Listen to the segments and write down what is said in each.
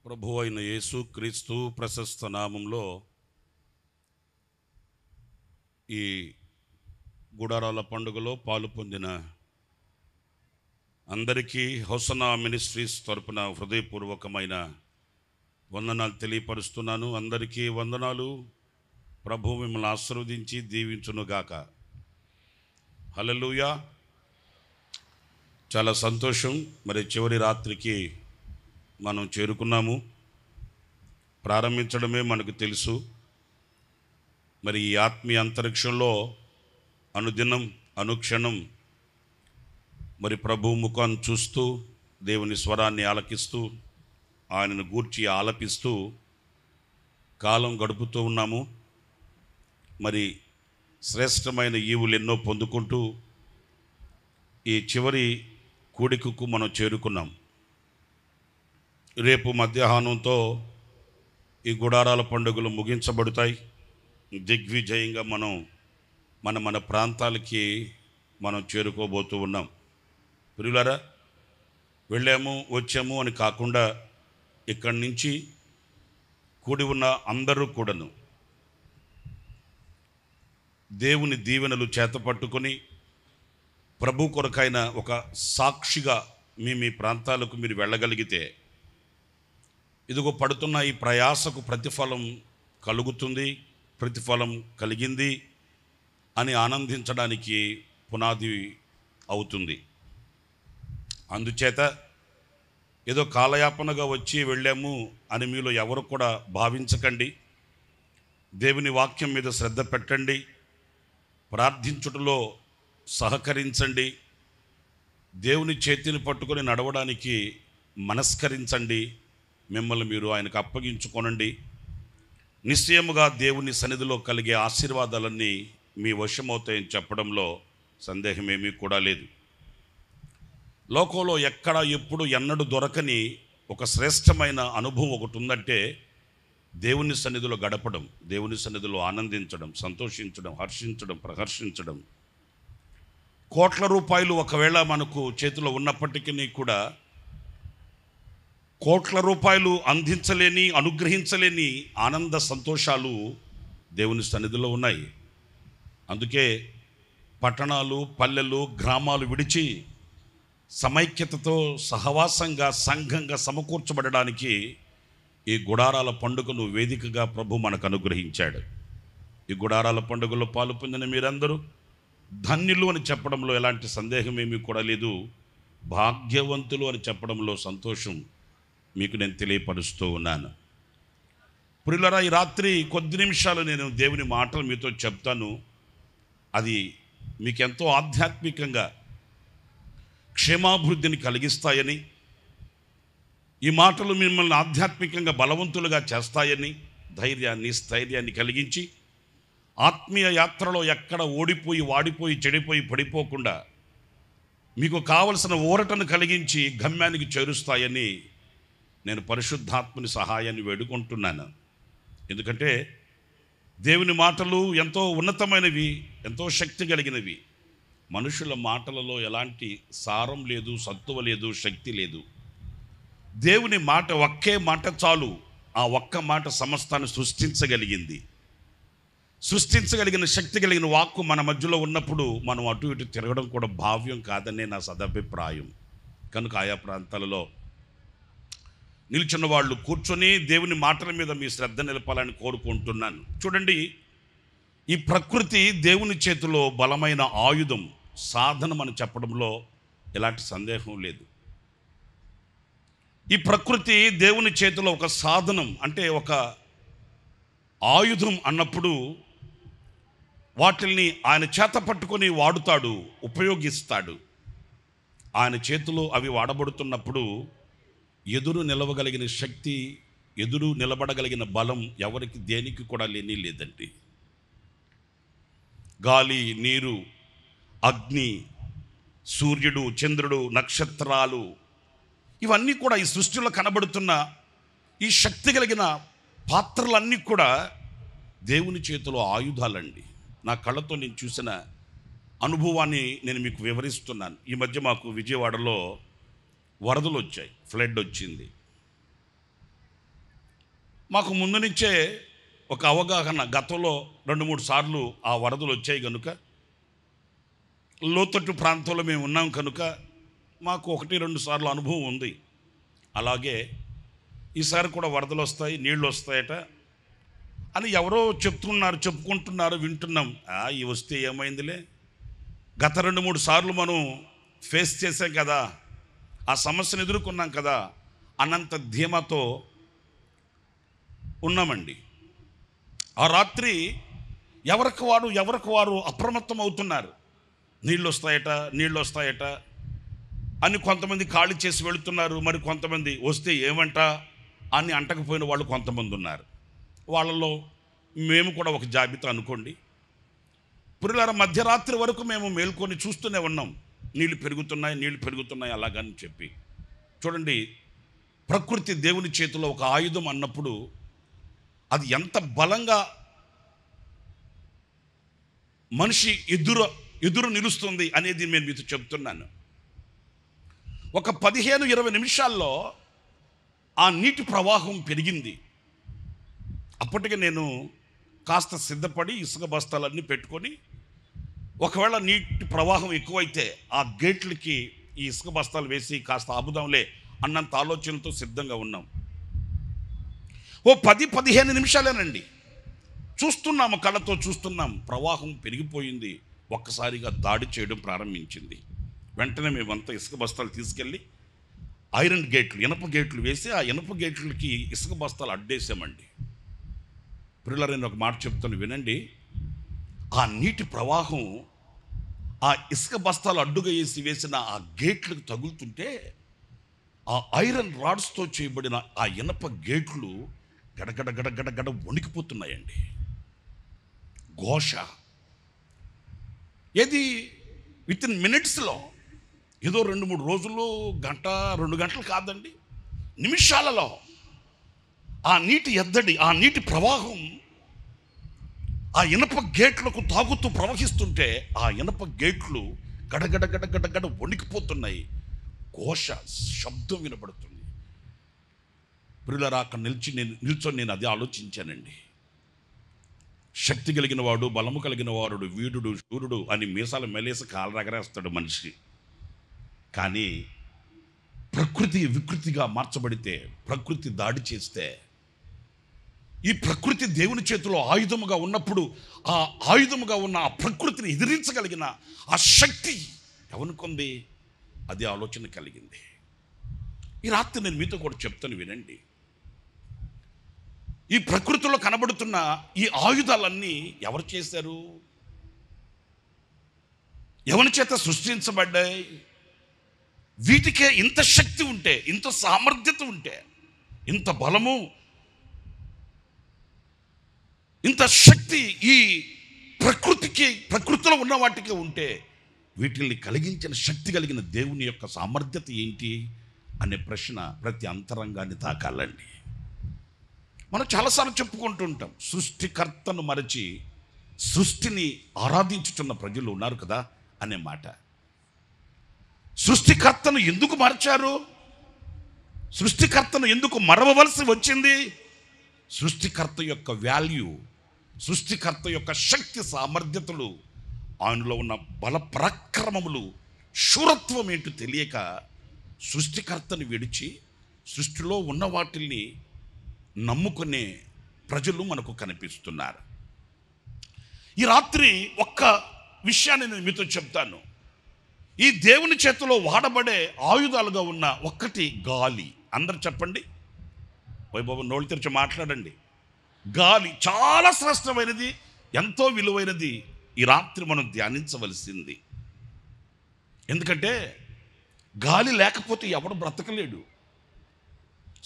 ప్రభు అయిన యేసు క్రీస్తు ప్రశస్త నామంలో ఈ గుడారాల పండుగలో పాలు పొందిన అందరికీ హోసనా మినిస్ట్రీస్ తరపున హృదయపూర్వకమైన వందనాలు తెలియపరుస్తున్నాను. అందరికీ వందనాలు. ప్రభు మిమ్మల్ని ఆశీర్వదించి దీవించునుగాక. హల్లెలూయా. చాలా సంతోషం. మరి చివరి రాత్రికి మనం చేరుకున్నాము. ప్రారంభించడమే మనకు తెలుసు. మరి ఈ ఆత్మీయ అంతరిక్షంలో అనుదినం అనుక్షణం మరి ప్రభు ముఖాన్ని చూస్తూ దేవుని స్వరాన్ని ఆలకిస్తూ ఆయనను గూర్చి ఆలపిస్తూ కాలం గడుపుతూ ఉన్నాము. మరి శ్రేష్టమైన ఈవులు ఎన్నో పొందుకుంటూ ఈ చివరి కూడికకు మనం చేరుకున్నాం. రేపు మధ్యాహ్నంతో ఈ గుడారాల పండుగలు ముగించబడతాయి. దిగ్విజయంగా మన ప్రాంతాలకి మనం చేరుకోబోతూ ఉన్నాం. ప్రియులారా, వెళ్ళాము వచ్చాము అని కాకుండా ఇక్కడి నుంచి కూడి ఉన్న అందరూ కూడాను దేవుని దీవెనలు చేతపట్టుకొని ప్రభు కొరకైన ఒక సాక్షిగా మీ ప్రాంతాలకు మీరు వెళ్ళగలిగితే ఇదిగో పడుతున్న ఈ ప్రయాసకు ప్రతిఫలం కలుగుతుంది, ప్రతిఫలం కలిగింది అని ఆనందించడానికి పునాది అవుతుంది. అందుచేత ఏదో కాలయాపనగా వచ్చి వెళ్ళాము అని మీలో ఎవరు కూడా భావించకండి. దేవుని వాక్యం మీద శ్రద్ధ పెట్టండి, ప్రార్థించుటలో సహకరించండి, దేవుని చేతిని పట్టుకొని నడవడానికి మనస్కరించండి, మిమ్మల్ని మీరు ఆయనకు అప్పగించుకోనండి. నిశ్చయముగా దేవుని సన్నిధిలో కలిగే ఆశీర్వాదాలన్నీ మీ వశమవుతాయని చెప్పడంలో సందేహమేమీ కూడా లేదు. లోకంలో ఎక్కడ ఎప్పుడు ఎన్నడూ దొరకని ఒక శ్రేష్టమైన అనుభవం ఒకటి ఉందంటే దేవుని సన్నిధిలో గడపడం, దేవుని సన్నిధిలో ఆనందించడం, సంతోషించడం, హర్షించడం, ప్రహర్షించడం. కోట్ల రూపాయలు ఒకవేళ మనకు చేతిలో ఉన్నప్పటికీ కూడా కోట్ల రూపాయలు అందించలేని, అనుగ్రహించలేని ఆనంద సంతోషాలు దేవుని సన్నిధిలో ఉన్నాయి. అందుకే పట్టణాలు, పల్లెలు, గ్రామాలు విడిచి సమైక్యతతో సహవాసంగా సంఘంగా సమకూర్చబడడానికి ఈ గుడారాల పండుగను వేదికగా ప్రభు మనకు అనుగ్రహించాడు. ఈ గుడారాల పండుగలో పాలు పొందిన మీరందరూ ధన్యులు అని చెప్పడంలో ఎలాంటి సందేహం ఏమీ కూడా లేదు. భాగ్యవంతులు అని చెప్పడంలో సంతోషం మీకు నేను తెలియపరుస్తూ ఉన్నాను. ప్రియులారా, ఈ రాత్రి కొద్ది నిమిషాలు నేను దేవుని మాటలు మీతో చెప్తాను. అది మీకెంతో ఆధ్యాత్మికంగా క్షేమాభివృద్ధిని కలిగిస్తాయని, ఈ మాటలు మిమ్మల్ని ఆధ్యాత్మికంగా బలవంతులుగా చేస్తాయని ధైర్యాన్ని, స్థైర్యాన్ని కలిగించి ఆత్మీయ యాత్రలో ఎక్కడ ఓడిపోయి, వాడిపోయి, చెడిపోయి పడిపోకుండా మీకు కావలసిన ఊరటను కలిగించి గమ్యానికి చేరుస్తాయని నేను పరిశుద్ధాత్మని సహాయాన్ని వేడుకుంటున్నాను. ఎందుకంటే దేవుని మాటలు ఎంతో ఉన్నతమైనవి, ఎంతో శక్తి కలిగినవి. మనుషుల మాటలలో ఎలాంటి సారం లేదు, సత్తువ లేదు, శక్తి లేదు. దేవుని మాట, ఒక్కే మాట చాలు. ఆ ఒక్క మాట సమస్తాన్ని సృష్టించగలిగిన శక్తి కలిగిన వాక్కు మన మధ్యలో ఉన్నప్పుడు మనం అటు ఇటు తిరగడం కూడా భావ్యం కాదనే నా సదభిప్రాయం. కనుక ఆయా ప్రాంతాలలో నిల్చున్న వాళ్ళు కూర్చొని దేవుని మాటల మీద మీ శ్రద్ధ నిలపాలని కోరుకుంటున్నాను. చూడండి, ఈ ప్రకృతి దేవుని చేతిలో బలమైన ఆయుధం, సాధనం అని చెప్పడంలో ఎలాంటి సందేహం లేదు. ఈ ప్రకృతి దేవుని చేతిలో ఒక సాధనం, అంటే ఒక ఆయుధం అన్నప్పుడు వాటిల్ని ఆయన చేత పట్టుకొని వాడుతాడు, ఉపయోగిస్తాడు. ఆయన చేతిలో అవి వాడబడుతున్నప్పుడు ఎదురు నిలవగలిగిన శక్తి, ఎదురు నిలబడగలిగిన బలం ఎవరికి దేనికి కూడా లేదండి. గాలి, నీరు, అగ్ని, సూర్యుడు, చంద్రుడు, నక్షత్రాలు, ఇవన్నీ కూడా ఈ సృష్టిలో కనబడుతున్న ఈ శక్తి కలిగిన పాత్రలన్నీ కూడా దేవుని చేతిలో ఆయుధాలండి. నా కళ్ళతో నేను చూసిన అనుభవాన్ని నేను మీకు వివరిస్తున్నాను. ఈ మధ్య మాకు విజయవాడలో వరదలు వచ్చాయి, ఫ్లడ్ వచ్చింది. మాకు ముందు నుంచే ఒక అవగాహన, గతంలో 2-3 సార్లు ఆ వరదలు వచ్చాయి కనుక, లోతట్టు ప్రాంతంలో మేము ఉన్నాం కనుక మాకు 1-2 సార్లు అనుభవం ఉంది. అలాగే ఈసారి కూడా వరదలు వస్తాయి, నీళ్ళు వస్తాయట అని ఎవరో చెప్పుకుంటున్నారు, వింటున్నాం. ఇవి వస్తే ఏమైందిలే, గత 2-3 సార్లు మనం ఫేస్ చేసాం కదా, ఆ సమస్యను ఎదుర్కొన్నాం కదా అన్నంత ధీమాతో ఉన్నామండి. ఆ రాత్రి ఎవరికి వారు అప్రమత్తం అవుతున్నారు. నీళ్ళు వస్తాయట అని కొంతమంది ఖాళీ చేసి వెళుతున్నారు. మరి కొంతమంది వస్తే ఏమంట అని అంటకపోయిన వాళ్ళు కొంతమంది ఉన్నారు. వాళ్ళలో మేము కూడా ఒక జాబితా అనుకోండి. పురులార మధ్యరాత్రి వరకు మేము మేల్కొని చూస్తూనే ఉన్నాం, నీళ్లు పెరుగుతున్నాయి అలాగని చెప్పి. చూడండి, ప్రకృతి దేవుని చేతిలో ఒక ఆయుధం అన్నప్పుడు అది ఎంత బలంగా మనిషి ఎదురు నిలుస్తుంది అనేది నేను మీతో చెప్తున్నాను. ఒక 15-20 నిమిషాల్లో ఆ నీటి ప్రవాహం పెరిగింది. అప్పటికే నేను కాస్త సిద్ధపడి ఇసుక బస్తాలన్నీ పెట్టుకొని, ఒకవేళ నీటి ప్రవాహం ఎక్కువైతే ఆ గేట్లకి ఈ ఇసుక బస్తాలు వేసి కాస్త ఆపుదాంలే అన్నంత ఆలోచనతో సిద్ధంగా ఉన్నాం. ఓ 10-15 నిమిషాలేనండి, కళ్ళతో చూస్తున్నాం, ప్రవాహం పెరిగిపోయింది. ఒక్కసారిగా దాడి చేయడం ప్రారంభించింది. వెంటనే మేమంతా ఇసుక బస్తాలు తీసుకెళ్ళి ఐరన్ గేట్లు, ఇనప గేట్లు వేసి ఆ ఇనప గేట్లకి ఇసుక బస్తాలు అడ్డేసామండి. పిల్లలు, నేను ఒక మాట చెప్తాను వినండి. ఆ నీటి ప్రవాహం ఆ ఇసుక బస్తాలు అడ్డుగా వేసిన ఆ గేట్లకు తగులుతుంటే ఆ ఐరన్ రాడ్స్తో చేయబడిన ఆ ఇనప గేట్లు గడగడ వణికిపోతున్నాయండి. ఘోష ఏది వితిన్ మినిట్స్లో, ఏదో 2-3 రోజులు, గంట 2 గంటలు కాదండి, నిమిషాలలో ఆ నీటి ఎద్దడి, ఆ నీటి ప్రవాహం ఆ ఇనప గేట్లకు తాగుతూ ప్రవహిస్తుంటే ఆ ఇనప గేట్లు గడగడ వణికిపోతున్నాయి. ఘోష శబ్దం వినబడుతుంది. ప్రియులారా, అక్కడ నిల్చొని నేను అదే ఆలోచించానండి. శక్తి కలిగిన వాడు, బలము కలిగిన వాడు, వీరుడు, శూరుడు అని మీసాలు మెలేసి కాలు రగరేస్తాడు మనిషి. కానీ ప్రకృతి వికృతిగా మార్చబడితే, ప్రకృతి దాడి చేస్తే, ఈ ప్రకృతి దేవుని చేతిలో ఆయుధముగా ఉన్నప్పుడు ఆ ఆయుధముగా ఉన్న ఆ ప్రకృతిని ఎదిరించగలిగిన ఆ శక్తి ఎవరికొంది? అది ఆలోచన కలిగింది. ఈ రాత్రి నేను మీతో కూడా చెప్తాను వినండి. ఈ ప్రకృతిలో కనబడుతున్న ఈ ఆయుధాలన్నీ ఎవరు చేశారు? ఎవరి చేత సృష్టించబడ్డాయి? వీటికే ఇంత శక్తి ఉంటే, ఇంత సామర్థ్యత ఉంటే, ఇంత బలము, ఇంత శక్తి ఈ ప్రకృతిలో ఉన్న వాటికి ఉంటే, వీటిని కలిగించిన శక్తి కలిగిన దేవుని యొక్క సామర్థ్యత ఏంటి అనే ప్రశ్న ప్రతి అంతరంగాన్ని తాకాలండి. మనం చాలాసార్లు చెప్పుకుంటుంటాం, సృష్టికర్తను మరచి సృష్టిని ఆరాధించుతున్న ప్రజలు ఉన్నారు కదా అనే మాట. సృష్టికర్తను ఎందుకు మరచారు? సృష్టికర్తను ఎందుకు మరవవలసి వచ్చింది? సృష్టికర్త యొక్క వాల్యూ, సృష్టికర్త యొక్క శక్తి సామర్థ్యతలు, ఆయనలో ఉన్న బల పరాక్రమములు, శూరత్వం ఏంటో తెలియక సృష్టికర్తను విడిచి సృష్టిలో ఉన్న వాటిని నమ్ముకునే ప్రజలు మనకు కనిపిస్తున్నారు. ఈ రాత్రి ఒక్క విషయాన్ని నేను మీతో చెప్తాను. ఈ దేవుని చేతిలో వాడబడే ఆయుధాలుగా ఉన్న ఒక్కటి గాలి. అందరు చెప్పండి, వైభవం నోళ్ళు తెరిచి మాట్లాడండి. గాలి చాలా శ్రేష్టమైనది, ఎంతో విలువైనది. ఈ రాత్రి మనం ధ్యానించవలసింది. ఎందుకంటే గాలి లేకపోతే ఎవడు బ్రతకలేడు.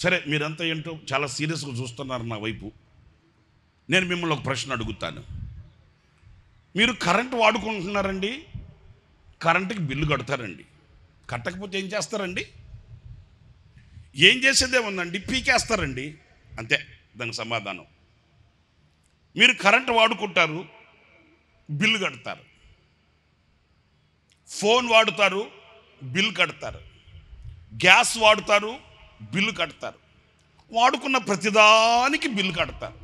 సరే, మీరంతా ఏంటో చాలా సీరియస్గా చూస్తున్నారు నా వైపు. నేను మిమ్మల్ని ఒక ప్రశ్న అడుగుతాను. మీరు కరెంటు వాడుకుంటున్నారండి, కరెంటుకి బిల్లు కడతారండి. కట్టకపోతే ఏం చేస్తారండి? ఏం చేసేదే ఉందండి, పీకేస్తారండి. అంతే దానికి సమాధానం. మీరు కరెంటు వాడుకుంటారు, బిల్లు కడతారు. ఫోన్ వాడుతారు, బిల్లు కడతారు. గ్యాస్ వాడుతారు, బిల్లు కడతారు. వాడుకున్న ప్రతిదానికి బిల్లు కడతారు.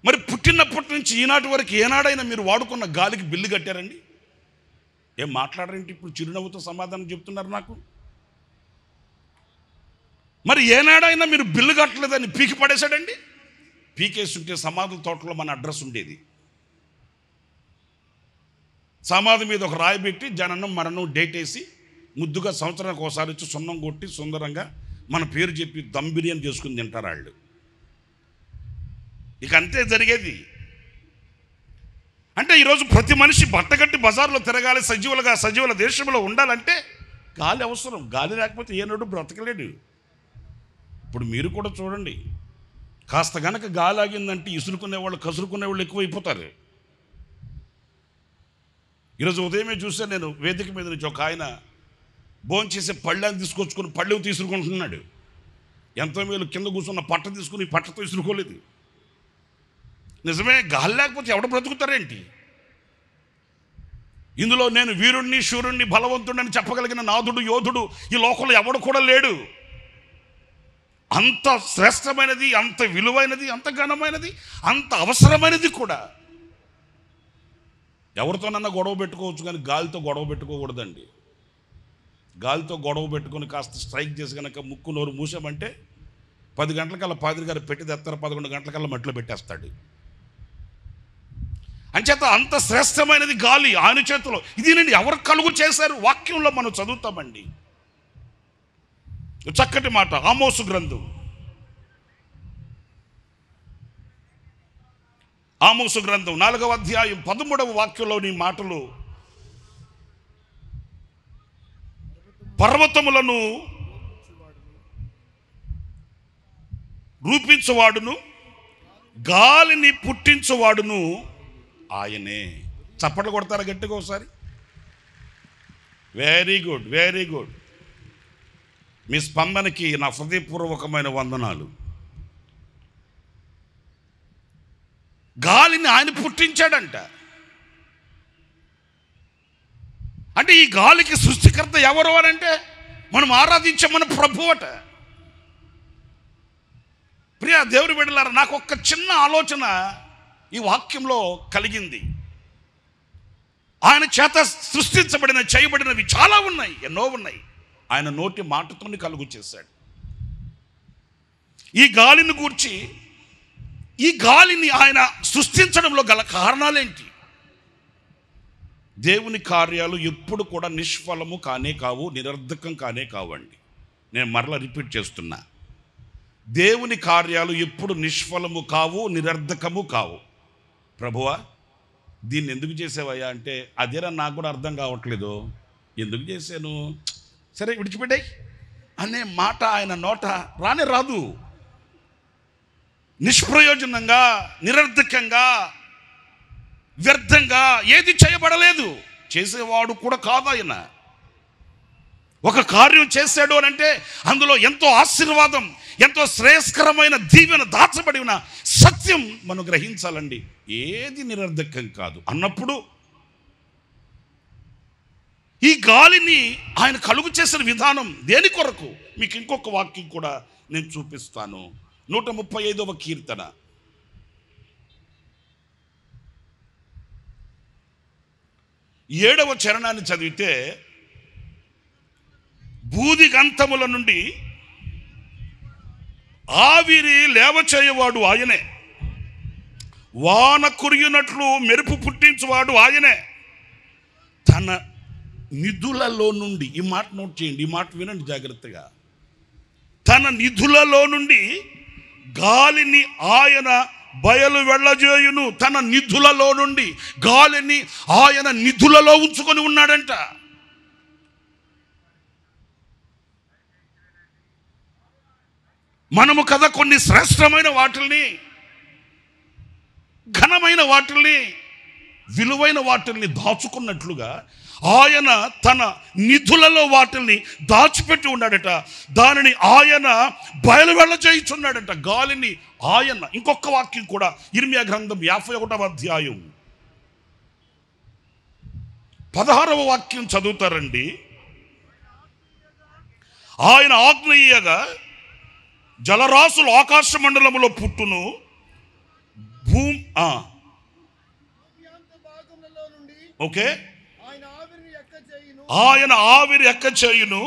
మరి పుట్టినప్పటి నుంచి ఈనాటి వరకు ఏనాడైనా మీరు వాడుకున్న గాలికి బిల్లు కట్టారండి? ఏం మాట్లాడారంటే ఇప్పుడు చిరునవ్వుతో సమాధానం చెప్తున్నారు నాకు. మరి ఏనాడైనా మీరు బిల్లు కట్టలేదని పీకి పడేశాడండి? పీకేస్తుంటే సమాధుల తోటలో మన అడ్రస్ ఉండేది. సమాధి మీద ఒక రాయి పెట్టి జననం మరణం డేట్ వేసి ముద్దుగా సంవత్సరానికి ఒకసారి వచ్చి సున్నం కొట్టి సుందరంగా మన పేరు చెప్పి దమ్ బిర్యానీ చేసుకుని తింటారు వాళ్ళు. ఇక అంతే జరిగేది. అంటే ఈరోజు ప్రతి మనిషి బట్టగట్టి బజార్లో తిరగాలి, సజీవుల దేశంలో ఉండాలంటే గాలి అవసరం. గాలి లేకపోతే ఏనాడు బ్రతకలేడు. ఇప్పుడు మీరు కూడా చూడండి, కాస్త గనక గాలి ఆగిందంటే ఇసురుకునేవాళ్ళు కసురుకునేవాళ్ళు ఎక్కువైపోతారు. ఈరోజు ఉదయమే చూస్తే నేను వేదిక మీద నుంచి ఒక ఆయన భోంచేసే పళ్ళని తీసుకొచ్చుకొని పళ్ళు తీసుకుంటున్నాడు. ఎంతో మేలు కింద కూర్చున్న పట్ట తీసుకుని పట్టతో ఇసురుకోలేదు. నిజమే, గాలి లేకపోతే ఎవడ బ్రతుకుతారేంటి? ఇందులో నేను వీరుణ్ణి శూరుణ్ణి బలవంతుడని చెప్పగలిగిన నాథుడు యోధుడు ఈ లోకంలో ఎవడు కూడా లేడు. అంత శ్రేష్టమైనది, అంత విలువైనది, అంత ఘనమైనది, అంత అవసరమైనది కూడా. ఎవరితోనన్నా గొడవ పెట్టుకోవచ్చు కానీ గాలితో గొడవ పెట్టుకోకూడదండి. గాలితో గొడవ పెట్టుకొని కాస్త స్ట్రైక్ చేసి కనుక ముక్కు నోరు మూసామంటే 10 గంటలకల్లా పాదిరి గారు పెట్టి తెస్తారు, 11 గంటలకల్లా మట్టిలో పెట్టేస్తాడు. అంచేత అంత శ్రేష్టమైనది గాలి ఆయన చేతిలో. ఇది నేను ఎవరు కలుగు చేశారు? వాక్యంలో మనం చదువుతామండి. చక్కటి మాట, ఆమోసు గ్రంథం 4వ అధ్యాయం 13వ వాక్యంలోని మాటలు, పర్వతములను రూపించువాడును గాలిని పుట్టించువాడును ఆయనే. చప్పట్లు కొడతారా గట్టిగా ఒకసారి? Very good, very good. మీ స్పందనకి నా హృదయపూర్వకమైన వందనాలు. గాలిని ఆయన పుట్టించాడంట. అంటే ఈ గాలికి సృష్టికర్త ఎవరు అనంటే మనం ఆరాధించే మన ప్రభువు అట. ప్రియ దేవుని బిడ్డలారా, నాకు ఒక్క చిన్న ఆలోచన ఈ వాక్యంలో కలిగింది. ఆయన చేత సృష్టించబడిన చేయబడినవి చాలా ఉన్నాయి, ఎన్నో ఉన్నాయి. ఆయన నోటి మాటతోని కలుగు చేశాడు. ఈ గాలిని గూర్చి, ఈ గాలిని ఆయన సృష్టించడంలో గల కారణాలేంటి? దేవుని కార్యాలు ఎప్పుడు కూడా నిష్ఫలము కానే కావు, నిరర్ధకం కానే కావండి. నేను మరలా రిపీట్ చేస్తున్నా, దేవుని కార్యాలు ఎప్పుడు నిష్ఫలము కావు, నిరర్ధకము కావు. ప్రభువా దీన్ని ఎందుకు చేసావయ్యా అంటే, అదేరా నాకు కూడా అర్థం కావట్లేదు, ఎందుకు చేశాను, సరే విడిచిపెట్టాయి అనే మాట ఆయన నోట రానే రాదు. నిష్ప్రయోజనంగా, నిరర్ధకంగా, వ్యర్థంగా ఏది చేయబడలేదు. చేసేవాడు కూడా కాదు ఆయన. ఒక కార్యం చేశాడు అని అంటే అందులో ఎంతో ఆశీర్వాదం, ఎంతో శ్రేయస్కరమైన దీవెన దాచబడి ఉన్న సత్యం మనం గ్రహించాలండి. ఏది నిరర్ధకం కాదు అన్నప్పుడు ఈ గాలిని ఆయన కలుగు చేసిన విధానం దేని కొరకు? మీకు ఇంకొక వాక్యం కూడా నేను చూపిస్తాను. 135వ కీర్తన 7వ చరణాన్ని చదివితే, బూదిగంతముల నుండి ఆవిరి లేవచేయవాడు ఆయనే, వాన కురియునట్లు మెరుపు పుట్టించువాడు ఆయనే, తన నిధులలో నుండి, ఈ మాట నోట్ చేయండి, ఈ మాట వినండి జాగ్రత్తగా, తన నిధులలో నుండి గాలిని ఆయన బయలు వెళ్ళజేయును. తన నిధులలో నుండి గాలిని ఆయన నిధులలో ఉంచుకొని ఉన్నాడంట. మనము కదా కొన్ని శ్రేష్టమైన వాటిల్ని, ఘనమైన వాటిల్ని, విలువైన వాటిల్ని దాచుకున్నట్లుగా ఆయన తన నిధులలో వాటిల్ని దాచిపెట్టి ఉన్నాడట. దానిని ఆయన బయలు వెళ్ళజేయుచున్నాడట, గాలిని ఆయన. ఇంకొక వాక్యం కూడా ఇర్మియా గ్రంథం 51వ అధ్యాయం 16వ వాక్యం చదువుతారండి. ఆయన ఆజ్ఞ ఇయ్యగా జలరాశులు ఆకాశ మండలములో పుట్టును, భూమి ఓకే, ఆయన ఆవిరి ఎక్క చేయును,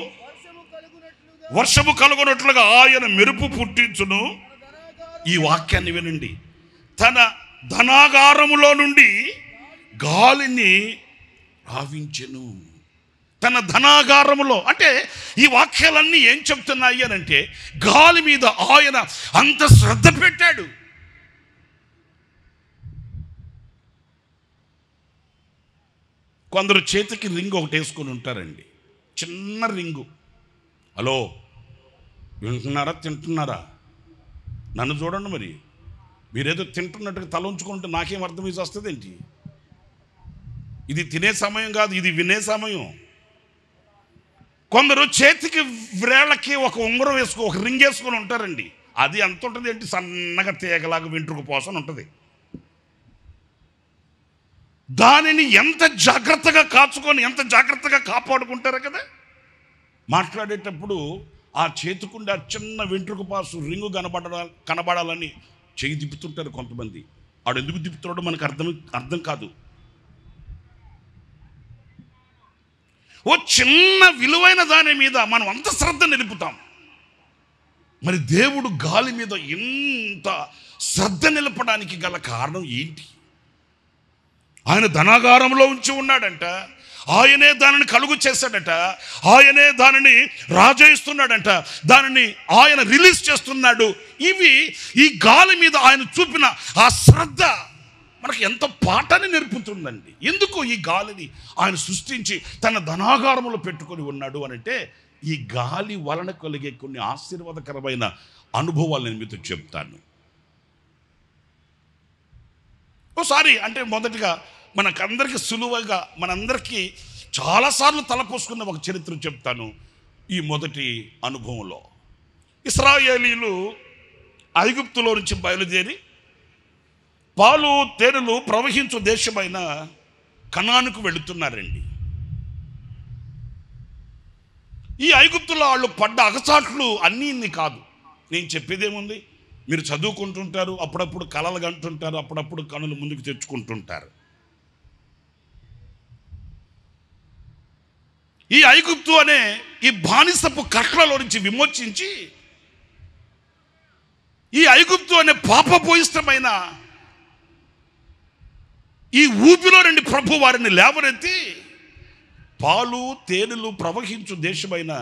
వర్షము కలుగునట్లుగా ఆయన మెరుపు పుట్టించును. ఈ వాక్యాన్ని వినండి. తన ధనాగారములో నుండి గాలిని రావించెను. తన ధనాగారములో అంటే ఈ వాక్యాలన్నీ ఏం చెప్తున్నాయి అని అంటే, గాలి మీద ఆయన అంత శ్రద్ధ పెట్టాడు. కొందరు చేతికి రింగ్ ఒకటి వేసుకొని ఉంటారండి, చిన్న రింగు. హలో, వింటున్నారా, తింటున్నారా? నన్ను చూడండి. మరి మీరేదో తింటున్నట్టుగా తల ఉంచుకుంటే నాకేం అర్థమైతే వస్తుంది ఏంటి? ఇది తినే సమయం కాదు, ఇది వినే సమయం. కొందరు చేతికి వ్రేళ్ళకి ఒక ఉంగరం ఒక రింగ్ వేసుకొని ఉంటారండి. అది ఎంత ఉంటుంది ఏంటి? సన్నగా తీగలాగా వెంట్రుక పోసని ఉంటుంది. దానిని ఎంత జాగ్రత్తగా కాచుకొని ఎంత జాగ్రత్తగా కాపాడుకుంటారు కదా. మాట్లాడేటప్పుడు ఆ చేతికుండే ఆ చిన్న వెంట్రుక పాసు రింగు కనబడాలని చేయి దిప్పుతుంటారు కొంతమంది. ఆడు ఎందుకు దిప్పుతున్నాడో మనకు అర్థం కాదు. ఓ చిన్న విలువైన దాని మీద మనం అంత శ్రద్ధ నిలుపుతాం. మరి దేవుడు గాలి మీద ఇంత శ్రద్ధ నిలపడానికి గల కారణం ఏంటి? ఆయన ధనాగారంలో ఉంచి ఉన్నాడంట, ఆయనే దానిని కలుగు చేశాడట, ఆయనే దానిని రాజయిస్తున్నాడంట, దానిని ఆయన రిలీజ్ చేస్తున్నాడు. ఇవి ఈ గాలి మీద ఆయన చూపిన ఆ శ్రద్ధ మనకు ఎంత పాఠాన్ని నేర్పుతుందండి. ఎందుకు ఈ గాలిని ఆయన సృష్టించి తన ధనాగారములో పెట్టుకొని ఉన్నాడు అనంటే, ఈ గాలి వలన కలిగే కొన్ని ఆశీర్వాదకరమైన అనుభవాలు నేను మీతో చెప్తాను. ఓసారి అంటే మొదటిగా మనకందరికీ సులువుగా మనందరికీ చాలాసార్లు తలపోసుకున్న ఒక చరిత్ర చెప్తాను. ఈ మొదటి అనుభవంలో ఇశ్రాయేలీలు ఐగుప్తులో నుంచి బయలుదేరి పాలు తేనెలు ప్రవహించు దేశమైన కనానుకు వెళుతున్నారండి. ఈ ఐగుప్తులో వాళ్ళు పడ్డ అగచాట్లు అన్నీ ఇన్ని కాదు. నేను చెప్పేదేముంది, మీరు చదువుకుంటుంటారు, అప్పుడప్పుడు కలలు కంటుంటారు, అప్పుడప్పుడు కనులు ముందుకు తెచ్చుకుంటుంటారు. ఈ ఐగుప్తు అనే ఈ బానిసపు కట్లలో నుంచి విమోచించి, ఈ ఐగుప్తు అనే పాపపోయిష్టమైన ఈ ఊపిలో నుండి ప్రభు వారిని లేవనెత్తి పాలు తేనెలు ప్రవహించు దేశమైన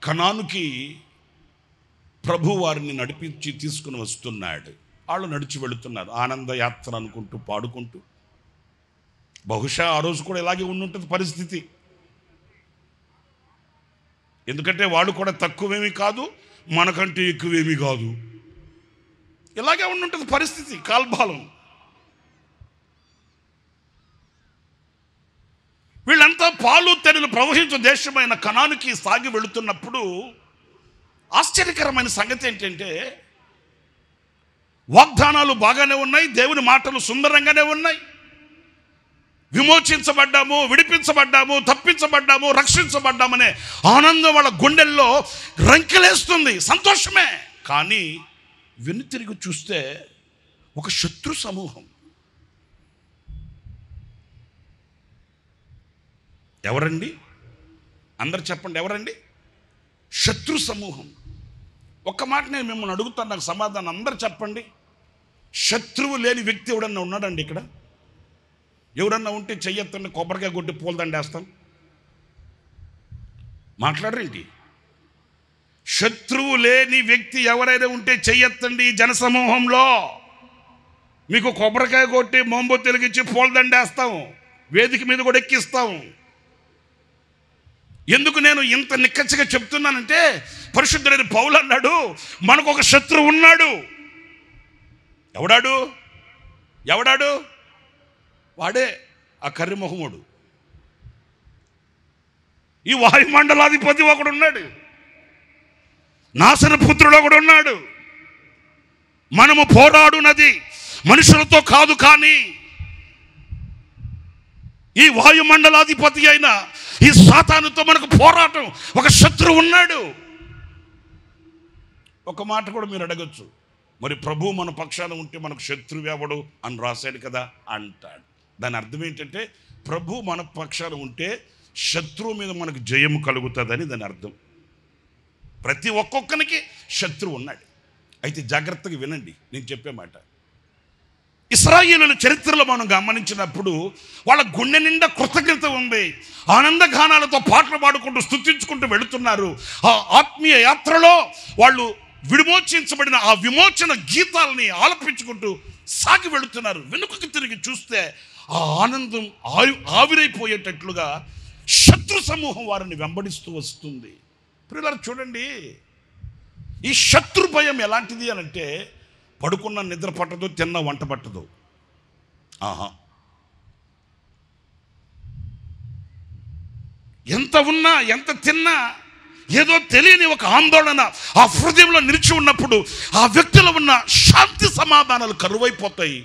కనానుకి ప్రభు వారిని నడిపించి తీసుకుని వస్తున్నాడు. వాళ్ళు నడిచి వెళుతున్నారు, ఆనంద యాత్ర అనుకుంటూ పాడుకుంటూ. బహుశా ఆ రోజు కూడా ఇలాగే ఉండుంటుంది పరిస్థితి. ఎందుకంటే వాళ్ళు కూడా తక్కువేమీ కాదు, మనకంటే ఎక్కువేమీ కాదు. ఇలాగే ఉండుంటుంది పరిస్థితి, కాల్బాలం. వీళ్ళంతా పాలు తేనెలు ప్రవహించు దేశమైన కనానుకి సాగి వెళుతున్నప్పుడు ఆశ్చర్యకరమైన సంగతి ఏంటంటే, వాగ్దానాలు బాగానే ఉన్నాయి, దేవుని మాటలు సుందరంగానే ఉన్నాయి. విమోచించబడ్డాము, విడిపించబడ్డాము, తప్పించబడ్డాము, రక్షించబడ్డామనే ఆనందం వాళ్ళ గుండెల్లో రంకెలేస్తుంది, సంతోషమే. కానీ వెనుతిరిగి చూస్తే ఒక శత్రు సమూహం. ఎవరండి? అందరు చెప్పండి, ఎవరండి? శత్రు సమూహం. ఒక్క మాట నేను మిమ్మల్ని అడుగుతాను, నాకు సమాధానం అందరు చెప్పండి. శత్రువు లేని వ్యక్తి ఎవడన్నా ఉన్నాడండి ఇక్కడ? ఎవరన్నా ఉంటే చెయ్యొద్దండి, కొబ్బరికాయ కొట్టి పూలదండేస్తాం. మాట్లాడరేంటి? శత్రువు లేని వ్యక్తి ఎవరైనా ఉంటే చెయ్యొద్దండి. జనసమూహంలో మీకు కొబ్బరికాయ కొట్టి మోంబొత్తి వెలిగించి పూలదండేస్తాం, వేదిక మీద కూడా ఎక్కిస్తాం. ఎందుకు నేను ఇంత నిక్కచ్చిగా చెప్తున్నానంటే, పరిశుద్ధుడైన పౌలు అన్నాడు, మనకు ఒక శత్రువు ఉన్నాడు. ఎవడాడు? వాడే ఆ కర్రిమొహముడు. ఈ వాయుమండలాధిపతి ఒకడు ఉన్నాడు, నాశనపుత్రుడు ఒకడు ఉన్నాడు. మనము పోరాడునది మనుషులతో కాదు, కానీ ఈ వాయుమండలాధిపతి అయిన ఈ సాతానుతో మనకు పోరాటం. ఒక శత్రువు ఉన్నాడు. ఒక మాట కూడా మీరు అడగచ్చు, మరి ప్రభు మన పక్షాన ఉంటే మనకు శత్రువు ఎవడు అని రాశాడు కదా అంటాడు. దాని అర్థం ఏంటంటే ప్రభు మన పక్షాన ఉంటే శత్రువు మీద మనకు జయము కలుగుతుందని దాని అర్థం. ప్రతి ఒక్కొక్కరికి శత్రువు ఉన్నాడు. అయితే జాగ్రత్తగా వినండి నేను చెప్పే మాట. ఇశ్రాయేలుల చరిత్రలో మనం గమనించినప్పుడు వాళ్ళ గుండె నిండా కృతజ్ఞత ఉంది. ఆనందగానాలతో పాటలు పాడుకుంటూ స్తుతించుకుంటూ వెళుతున్నారు. ఆ ఆత్మీయ యాత్రలో వాళ్ళు విమోచించబడిన ఆ విమోచన గీతాలని ఆలపించుకుంటూ సాగి వెళుతున్నారు. వెనుకకి తిరిగి చూస్తే ఆ ఆనందం ఆవిరైపోయేటట్లుగా శత్రు సమూహం వారిని వెంబడిస్తూ వస్తుంది. ప్రియులారా చూడండి, ఈ శత్రు భయం ఎలాంటిది అని అంటే పడుకున్న నిద్ర పట్టదు, తిన్న వంట పట్టదు. ఎంత ఉన్నా ఎంత తిన్నా ఏదో తెలియని ఒక ఆందోళన ఆ హృదయంలో నిలిచి ఉన్నప్పుడు ఆ వ్యక్తిలో ఉన్న శాంతి సమాధానాలు కరువైపోతాయి,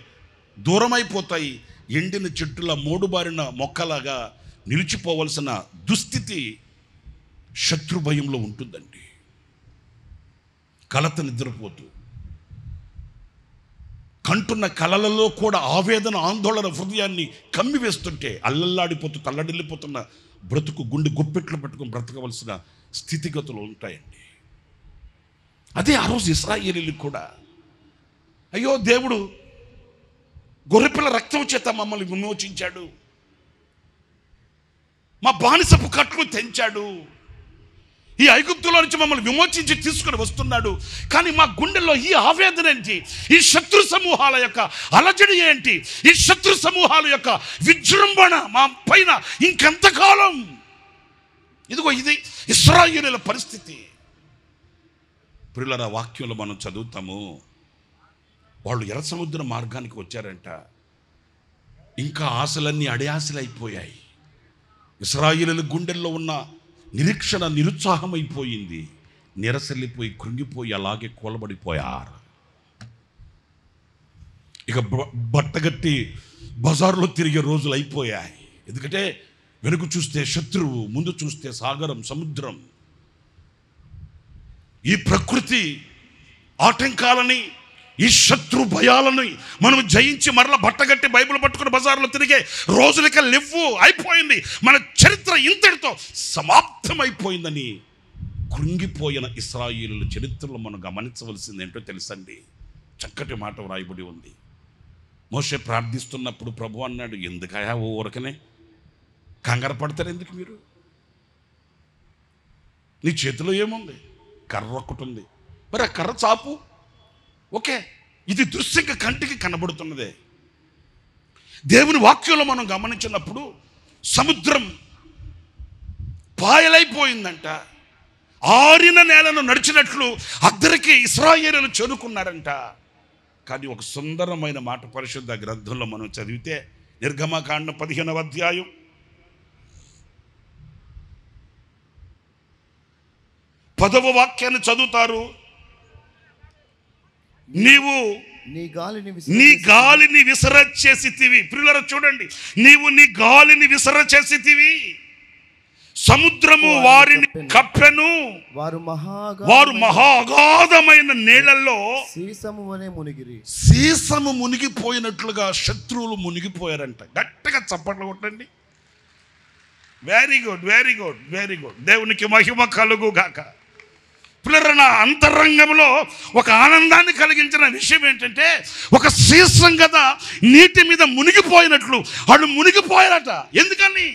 దూరమైపోతాయి. ఎండిన చెట్టుల మోడుబారిన మొక్కలాగా నిలిచిపోవలసిన దుస్థితి శత్రు భయంలో ఉంటుందండి. కలత నిద్రపోతూ కంటున్న కలలలో కూడా ఆవేదన ఆందోళన హృదయాన్ని కమ్మివేస్తుంటే అల్లల్లాడిపోతూ తల్లడిల్లిపోతున్న బ్రతుకు గుండె గుప్పెట్లు పట్టుకుని బ్రతకవలసిన స్థితిగతులు ఉంటాయండి. అదే ఆ రోజు ఇశ్రాయేలీయులకు కూడా అయ్యో దేవుడు గొర్రెపిల్ల రక్తం చేత మమ్మల్ని విమోచించాడు, మా బానిసపు కట్లు తెంచాడు, ఈ ఐగుప్తులో నుంచి మమ్మల్ని విమోచించి తీసుకుని వస్తున్నాడు. కానీ మా గుండెల్లో ఈ ఆవేదన ఏంటి, ఈ శత్రు సమూహాల యొక్క అలజడి ఏంటి, ఈ శత్రు సమూహాల యొక్క విజృంభణ మా పైన ఇంకెంతకాలం? ఇదిగో ఇది ఇశ్రాయేలీయుల పరిస్థితి. ప్రియులారా వాక్యంలో మనం చదువుతాము, వాళ్ళు ఎర్ర సముద్ర మార్గానికి వచ్చారంట. ఇంకా ఆశలన్నీ అడియాశలైపోయాయి. ఇశ్రాయేలీయుల గుండెల్లో ఉన్న నిరీక్షణ నిరుత్సాహమైపోయింది. నిరసల్లిపోయి కృంగిపోయి అలాగే కూలబడిపోయారు. ఇక బట్టగట్టి బజార్లో తిరిగే రోజులు అయిపోయాయి. ఎందుకంటే వెనుక చూస్తే శత్రువు, ముందు చూస్తే సాగరం, సముద్రం. ఈ ప్రకృతి ఆటంకాలని, ఈ శత్రు భయాలను మనం జయించి మరలా బట్టగట్టి బైబిల్ పట్టుకుని బజార్లో తిరిగే రోజులక లేవు, అయిపోయింది. మన చరిత్ర ఇంతటితో సమాప్తమైపోయిందని కృంగిపోయిన ఇశ్రాయేలుల చరిత్రలో మనం గమనించవలసింది ఏంటో తెలుసండి. చక్కటి మాట వ్రాయబడి ఉంది. మోషే ప్రార్థిస్తున్నప్పుడు ప్రభు అన్నాడు, ఎందుకయా ఓ ఊరకనే కంగారు పడతారు, ఎందుకు మీరు? నీ చేతిలో ఏముంది? కర్ర ఒక్కటి ఉంది, మరి ఆ కర్ర చాపు. ఓకే, ఇది దృశ్యంగా కంటికి కనబడుతున్నదే. దేవుని వాక్యంలో మనం గమనించినప్పుడు సముద్రం పాయలైపోయిందంట. ఆరిన నేలను నడిచినట్లు అద్దరికి ఇశ్రాయేలీయులు చేరుకున్నారంట. కానీ ఒక సుందరమైన మాట పరిశుద్ధ గ్రంథంలో మనం చదివితే నిర్గమకాండం 15వ అధ్యాయం 10వ వాక్యాన్ని చదువుతారు. నీవు నీ గాలిని విసరచేసితివి. ప్రియులారా చూడండి, నీవు నీ గాలిని విసరచేసితివి, సముద్రము వారిని కప్పెను, వారు మహా అగాధమైన నీళ్లలో సీసము మునిగిపోయినట్లుగా శత్రువులు మునిగిపోయారంట. గట్టిగా చప్పట్లు కొట్టండి. Very good, very good, very good. దేవునికి మహిమ కలుగు గాక. పిల్లల నా అంతరంగంలో ఒక ఆనందాన్ని కలిగించిన విషయం ఏంటంటే, ఒక సీసం కదా నీటి మీద మునిగిపోయినట్లు వాళ్ళు మునిగిపోయారట. ఎందుకని?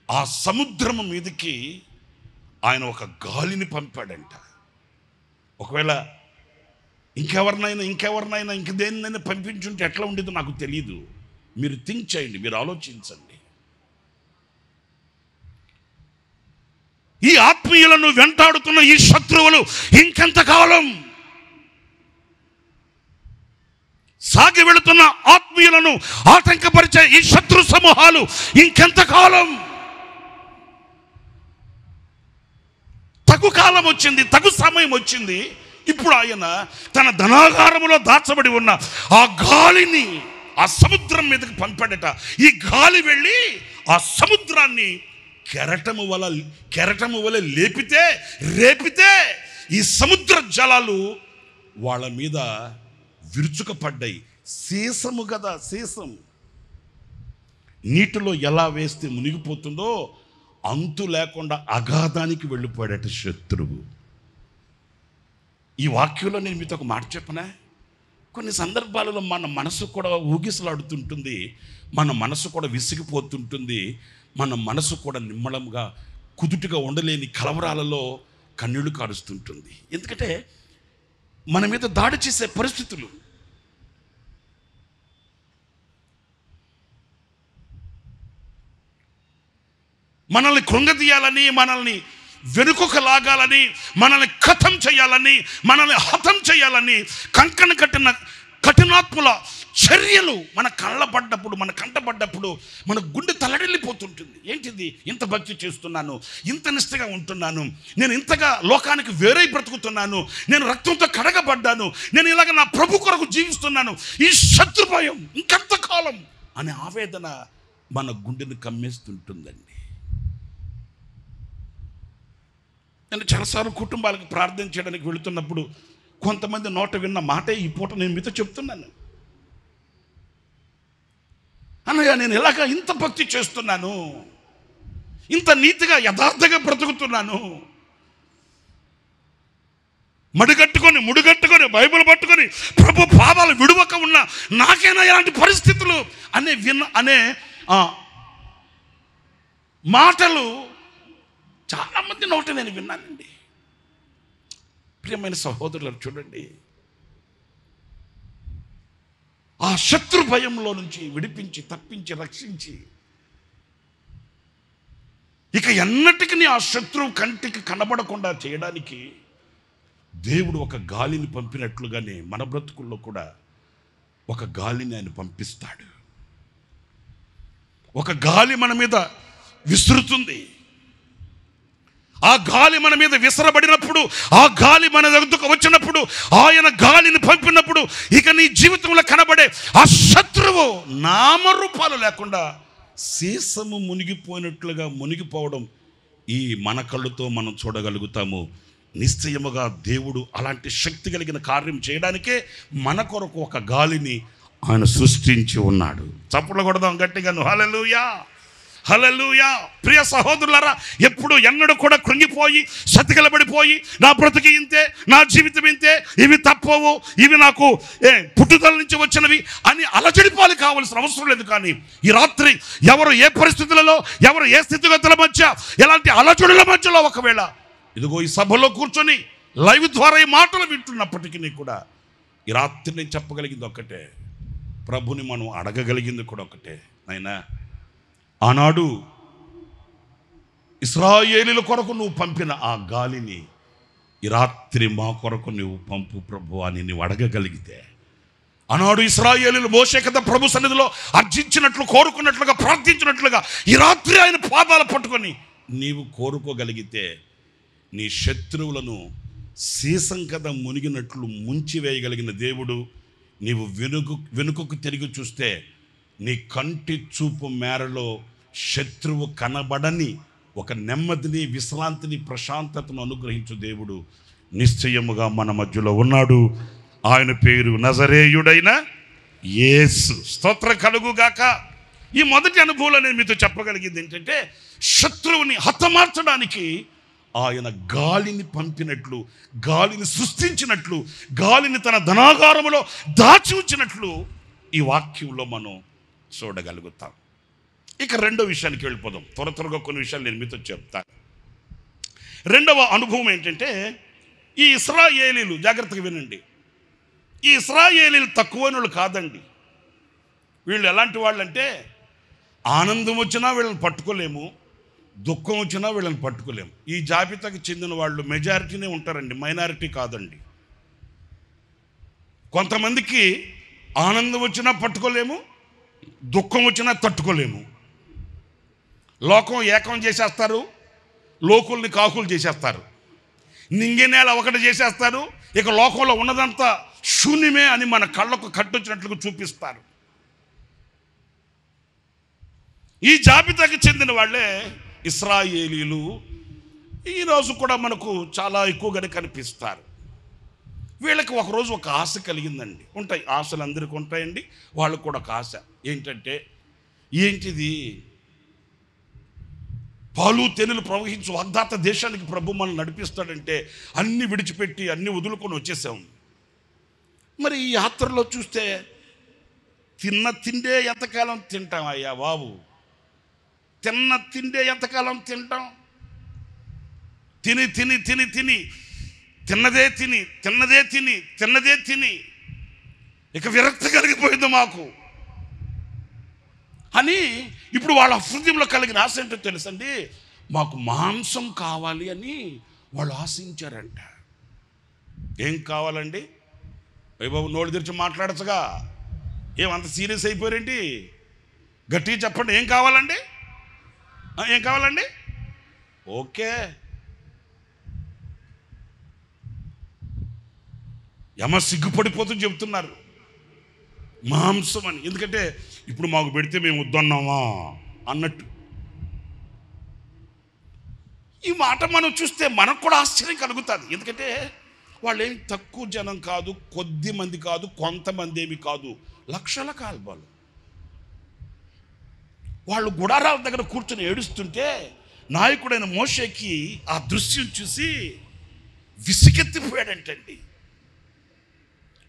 ఆ సముద్రము మీదకి ఆయన ఒక గాలిని పంపాడంట. ఒకవేళ ఇంకెవరినైనా ఇంక దేన్నైనా పంపించుంటే ఎట్లా ఉండేదో నాకు తెలియదు. మీరు థింక్ చేయండి, మీరు ఆలోచించండి. ఈ ఆత్మీయులను వెంటాడుతున్న ఈ శత్రువులు ఇంకెంతకాలం? సాగి వెళుతున్న ఆత్మీయులను ఆటంకపరిచే ఈ శత్రు సమూహాలు ఇంకెంతకాలం? తగు కాలం వచ్చింది, తగు సమయం వచ్చింది. ఇప్పుడు ఆయన తన ధనాగారములో దాచబడి ఉన్న ఆ గాలిని ఆ సముద్రం మీదకి పంపాడట. ఈ గాలి వెళ్ళి ఆ సముద్రాన్ని కెరటము వల్ల రేపితే ఈ సముద్ర జలాలు వాళ్ళ మీద విరుచుకపడ్డాయి. సీసము కదా, సీసం నీటిలో ఎలా వేస్తే మునిగిపోతుందో అంతు లేకుండా అగాధానికి వెళ్ళిపోయాడట శత్రువు. ఈ వాక్యంలో నేను మీతో ఒక మాట చెప్పనా? కొన్ని సందర్భాలలో మన మనసు కూడా ఊగిసలాడుతుంటుంది, మన మనసు కూడా విసిగిపోతుంటుంది, మన మనసు కూడా నిమ్మలంగా కుదుటిగా ఉండలేని కలవరాలలో కన్నీళ్లు కారుస్తుంటుంది. ఎందుకంటే మన మీద దాడి చేసే పరిస్థితులు. మనల్ని కృంగదీయాలని, మనల్ని వెనుకకు లాగాలని, మనల్ని ఖతం చేయాలని, మనల్ని హతం చేయాలని కంకణ కట్టిన కఠినాత్ముల చర్యలు మన కళ్ళబడ్డప్పుడు, మన కంటపడ్డప్పుడు మన గుండె తల్లడిల్లిపోతుంటుంది. ఏంటిది? ఇంత భక్తి చేస్తున్నాను, ఇంత నిష్ఠగా ఉంటున్నాను, నేను ఇంతగా లోకానికి వేరే బ్రతుకుతున్నాను, నేను రక్తంతో కడగబడ్డాను, నేను ఇలాగ నా ప్రభు కొరకు జీవిస్తున్నాను, ఈ శత్రు భయం ఇంకెంతకాలం అనే ఆవేదన మన గుండెను కమ్మేస్తుంటుందండి. నేను చాలాసార్లు కుటుంబాలకు ప్రార్థన చేయడానికి వెళుతున్నప్పుడు కొంతమంది నోట విన్న మాటే ఈ పూట నేను మీతో చెప్తున్నాను. అన్నయ్య, నేను ఇలాగ ఇంత భక్తి చేస్తున్నాను, ఇంత నీతిగా యథార్థంగా బ్రతుకుతున్నాను, ముడిగట్టుకొని బైబిల్ పట్టుకొని ప్రభు పాదాలు విడువక ఉన్న నాకైనా ఇలాంటి పరిస్థితులు అనే మాటలు చాలామంది నోట నేను విన్నానండి. ప్రియమైన సహోదరులు చూడండి, ఆ శత్రు భయంలో నుంచి విడిపించి, తప్పించి, రక్షించి ఇక ఎన్నటికీ ఆ శత్రువు కంటికి కనబడకుండా చేయడానికి దేవుడు ఒక గాలిని పంపినట్లుగానే మన బ్రతుకుల్లో కూడా ఒక గాలిని ఆయన పంపిస్తాడు. ఒక గాలి మన మీద విసురుతుంది. ఆ గాలి మన మీద విసరబడినప్పుడు, ఆ గాలి మన దగ్గరకు వచ్చినప్పుడు, ఆయన గాలిని పంపినప్పుడు ఇక నీ జీవితంలో కనబడే ఆ శత్రువు నామరూపాలు లేకుండా సీసము మునిగిపోయినట్లుగా మునిగిపోవడం ఈ మన కళ్ళుతో మనం చూడగలుగుతాము. నిశ్చయముగా దేవుడు అలాంటి శక్తి కలిగిన కార్యం చేయడానికే మన కొరకు ఒక గాలిని ఆయన సృష్టించి ఉన్నాడు. చప్పట్లు కొడదాం గట్టిగా, హల్లెలూయా, హల్లెలూయా. ప్రియ సహోదరులారా, ఎప్పుడు ఎన్నడూ కూడా కృంగిపోయి సతికిలబడిపోయి నా బ్రతుకి ఇంతే, నా జీవితం ఇంతే, ఇవి తప్పవు, ఇవి నాకు పుట్టుదల నుంచి వచ్చినవి అని అలజడిపాలు కావాల్సిన అవసరం లేదు. కానీ ఈ రాత్రి ఎవరు ఏ పరిస్థితులలో, ఎవరు ఏ స్థితిగతుల మధ్య, ఎలాంటి అలజడుల మధ్యలో ఒకవేళ ఇదిగో ఈ సభలో కూర్చొని లైవ్ ద్వారా ఈ మాటలు వింటున్నప్పటికీ కూడా ఈ రాత్రి నేను చెప్పగలిగింది ఒక్కటే, ప్రభుని మనం అడగగలిగింది కూడా ఒకటే, నాయనా ఆనాడు ఇశ్రాయేలీల కొరకు నువ్వు పంపిన ఆ గాలిని ఈ రాత్రి మా కొరకు నువ్వు పంపు ప్రభు అని నువ్వు అడగగలిగితే, ఆనాడు ఇశ్రాయేలీలు మోషే కదా ప్రభు సన్నిధిలో అర్జించినట్లు, కోరుకున్నట్లుగా, ప్రార్థించినట్లుగా ఈ రాత్రి ఆయన పాదాలు పట్టుకొని నీవు కోరుకోగలిగితే నీ శత్రువులను సీసం కదా మునిగినట్లు ముంచివేయగలిగిన దేవుడు, నీవు వెనుకకు తిరిగి చూస్తే నీ కంటి చూపు మేరలో శత్రువు కనబడని ఒక నెమ్మదిని, విశ్రాంతిని, ప్రశాంతతను అనుగ్రహించు దేవుడు నిశ్చయముగా మన మధ్యలో ఉన్నాడు. ఆయన పేరు నజరేయుడైన యేసు. స్తోత్రం కలుగుగాక. ఈ మొదటి అనుభవంలో నేను మీతో చెప్పగలిగింది ఏంటంటే, శత్రువుని హతమార్చడానికి ఆయన గాలిని పంపినట్లు, గాలిని సృష్టించినట్లు, గాలిని తన ధనాగారములో దాచి ఉంచినట్లు ఈ వాక్యంలో మనం చూడగలుగుతాం. ఇక రెండో విషయానికి వెళ్ళిపోదాం. త్వరగా కొన్ని విషయాలు నేను మీతో చెప్తాను. రెండవ అనుభవం ఏంటంటే, ఈ ఇశ్రాయేలీలు, జాగ్రత్తగా వినండి, ఈ ఇశ్రాయేలీలు తక్కువనులు కాదండి. వీళ్ళు ఎలాంటి వాళ్ళంటే, ఆనందం వచ్చినా వీళ్ళని పట్టుకోలేము, దుఃఖం వచ్చినా వీళ్ళని పట్టుకోలేము. ఈ జాబితాకి చెందిన వాళ్ళు మెజారిటీనే ఉంటారండి, మైనారిటీ కాదండి. కొంతమందికి ఆనందం వచ్చినా పట్టుకోలేము, దుఃఖం వచ్చినా తట్టుకోలేము. లోకం ఏకం చేసేస్తారు, లోకుల్ని కాకులు చేసేస్తారు, నింగి నేల ఒకటి చేసేస్తారు, ఇక లోకంలో ఉన్నదంతా శూన్యమే అని మన కళ్ళకు కట్టొచ్చినట్లుగా చూపిస్తారు. ఈ జాబితాకి చెందిన వాళ్ళే ఇశ్రాయేలీలు. ఈరోజు కూడా మనకు చాలా ఎక్కువగానే కనిపిస్తారు. వీళ్ళకి ఒకరోజు ఒక ఆశ కలిగిందండి. ఉంటాయి, ఆశలు అందరికీ ఉంటాయండి. వాళ్ళకు కూడా ఒక ఆశ ఏంటంటే, ఏంటిది, పాలు తేనెలు ప్రవహించు వాగ్దాత దేశానికి ప్రభు మనల్ని నడిపిస్తాడంటే అన్నీ విడిచిపెట్టి అన్నీ వదులుకొని వచ్చేసాం. మరి ఈ యాత్రలో చూస్తే తిన్న తిండే ఎంతకాలం తింటాం అయ్యా బాబు, తిన్న తిండే ఎంతకాలం తింటాం? తిని తిని తిని తిని తిన్నదే తిని తిన్నదే తిని తిన్నదే తిని ఇక విరక్తి కలిగిపోయింది మాకు అని ఇప్పుడు వాళ్ళ హృదయంలో కలిగిన ఆశ ఏంటో తెలుసండి, మాకు మాంసం కావాలి అని వాళ్ళు ఆశించారంట. ఏం కావాలండి? బాబు నోళ్ళు తెరిచి మాట్లాడచ్చుగా, ఏమంత సీరియస్ అయిపోయారేంటి? గట్టిగా చెప్పండి, ఏం కావాలండి? ఏం కావాలండి? ఓకే, యమ సిగ్గుపడిపోతూ చెబుతున్నారు మాంసం అని. ఎందుకంటే ఇప్పుడు మాకు పెడితే మేము వద్దన్నామా అన్నట్టు. ఈ మాట మనం చూస్తే మనకు కూడా ఆశ్చర్యం కలుగుతుంది. ఎందుకంటే వాళ్ళు ఏమి తక్కువ జనం కాదు, కొద్ది మంది కాదు, కొంతమంది ఏమి కాదు, లక్షల కాల్బాలు. వాళ్ళు గుడారాల దగ్గర కూర్చొని ఏడుస్తుంటే నాయకుడైన మోషేకి ఆ దృశ్యం చూసి విసిగెత్తిపోయాడంటండి.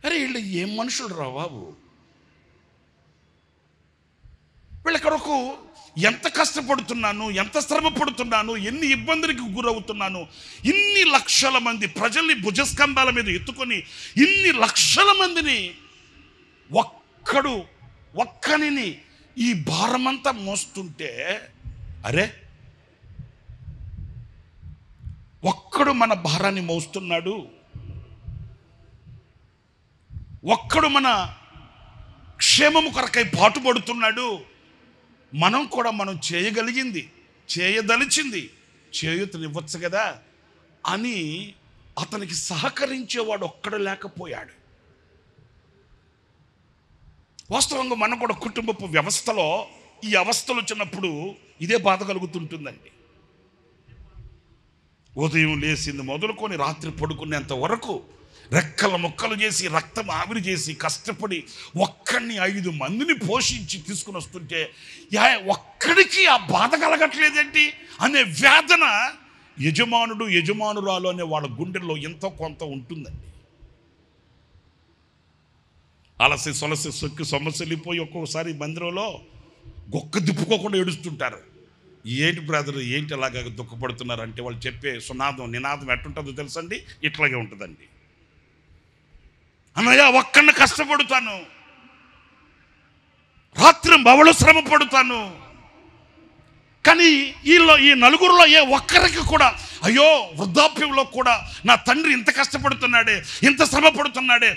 అరే వీళ్ళు ఏం మనుషులు రా బాబు, వీళ్ళ కొరకు ఎంత కష్టపడుతున్నాను, ఎంత శ్రమ పడుతున్నాను, ఎన్ని ఇబ్బందులకు గురవుతున్నాను, ఇన్ని లక్షల మంది ప్రజల్ని భుజస్కంధాల మీద ఎత్తుకొని ఇన్ని లక్షల మందిని ఒక్కనిని ఈ భారమంతా మోస్తుంటే, అరే ఒక్కడు మన భారాన్ని మోస్తున్నాడు, ఒక్కడు మన క్షేమము కొరకై పాటుపడుతున్నాడు, మనం కూడా మనం చేయగలిగింది చేయదలిచింది చేయూతనివ్వచ్చు కదా అని అతనికి సహకరించేవాడు ఒక్కడు లేకపోయాడు. వాస్తవంగా మనం కూడా కుటుంబపు వ్యవస్థలో ఈ అవస్థలు వచ్చినప్పుడు ఇదే బాధ కలుగుతుంటుందండి. ఉదయం లేచింది మొదలుకొని రాత్రి పడుకునేంత వరకు రెక్కల ముక్కలు చేసి రక్తం ఆవిరి చేసి కష్టపడి ఒక్కడిని 5 మందిని పోషించి తీసుకుని వస్తుంటే ఒక్కడికి ఆ బాధ కలగట్లేదేంటి అనే వేదన యజమానుడు యజమానురాలు అనే వాళ్ళ గుండెల్లో ఎంతో కొంత ఉంటుందండి. అలసి సొలసి సొక్కి సొమ్మసిల్లిపోయి ఒక్కొక్కసారి మందిరంలో గొక్క దిప్పుకోకుండా ఏడుస్తుంటారు. ఏంటి బ్రదర్, ఏంటి అలాగా దుఃఖపడుతున్నారు అంటే వాళ్ళు చెప్పే నినాదం ఎట్టుంటుందో తెలుసండి, ఇట్లాగే ఉంటుందండి. అన్నయ్య ఒక్కడిని కష్టపడుతాను, రాత్రి బవలు శ్రమ పడుతాను, కానీ ఈ నలుగురిలో ఏ ఒక్కరికి కూడా అయ్యో వృద్ధాప్యంలో కూడా నా తండ్రి ఇంత కష్టపడుతున్నాడే, ఇంత శ్రమ పడుతున్నాడే,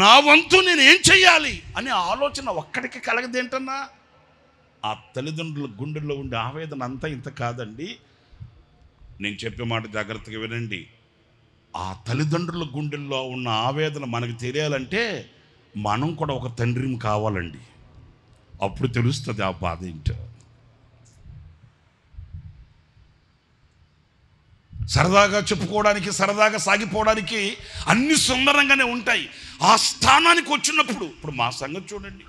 నా వంతు నేను ఏం చెయ్యాలి అనే ఆలోచన ఒక్కడికి కలగదేంటన్నా? ఆ తల్లిదండ్రుల గుండెల్లో ఉండే ఆవేదన అంతా ఇంత కాదండి. నేను చెప్పే మాట జాగ్రత్తగా వినండి. ఆ తల్లిదండ్రుల గుండెల్లో ఉన్న ఆవేదన మనకు తెలియాలంటే మనం కూడా ఒక తండ్రిని కావాలండి. అప్పుడు తెలుస్తుంది ఆ బాధ ఏంటో. సరదాగా చెప్పుకోవడానికి, సరదాగా సాగిపోవడానికి అన్ని సుందరంగానే ఉంటాయి. ఆ స్థానానికి వచ్చినప్పుడు, ఇప్పుడు మా సంగతి చూడండి,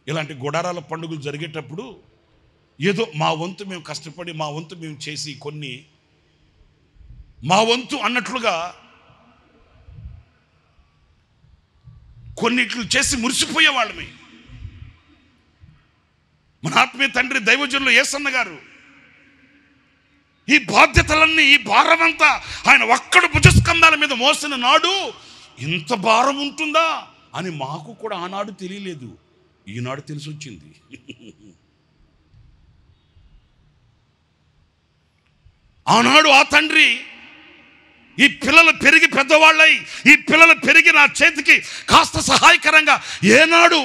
ఇలాంటి గుడారాల పండుగలు జరిగేటప్పుడు ఏదో మా వంతు మేము కష్టపడి, మా వంతు మేము చేసి కొన్ని మా వంతు అన్నట్లుగా కొన్నిట్లు చేసి మురిసిపోయేవాళ్ళమే. మన ఆత్మీయ తండ్రి దైవజనులు యేసన్న గారు ఈ బాధ్యతలన్నీ, ఈ భారమంతా ఆయన ఒక్కడు భుజస్కంధాల మీద మోసిన నాడు ఇంత భారం ఉంటుందా అని మాకు కూడా ఆనాడు తెలియలేదు, ఈనాడు తెలిసి వచ్చింది. ఆనాడు ఆ తండ్రి ఈ పిల్లలు పెరిగి పెద్దవాళ్ళై, ఈ పిల్లలు పెరిగి నా చేతికి కాస్త సహాయకరంగా ఏనాడు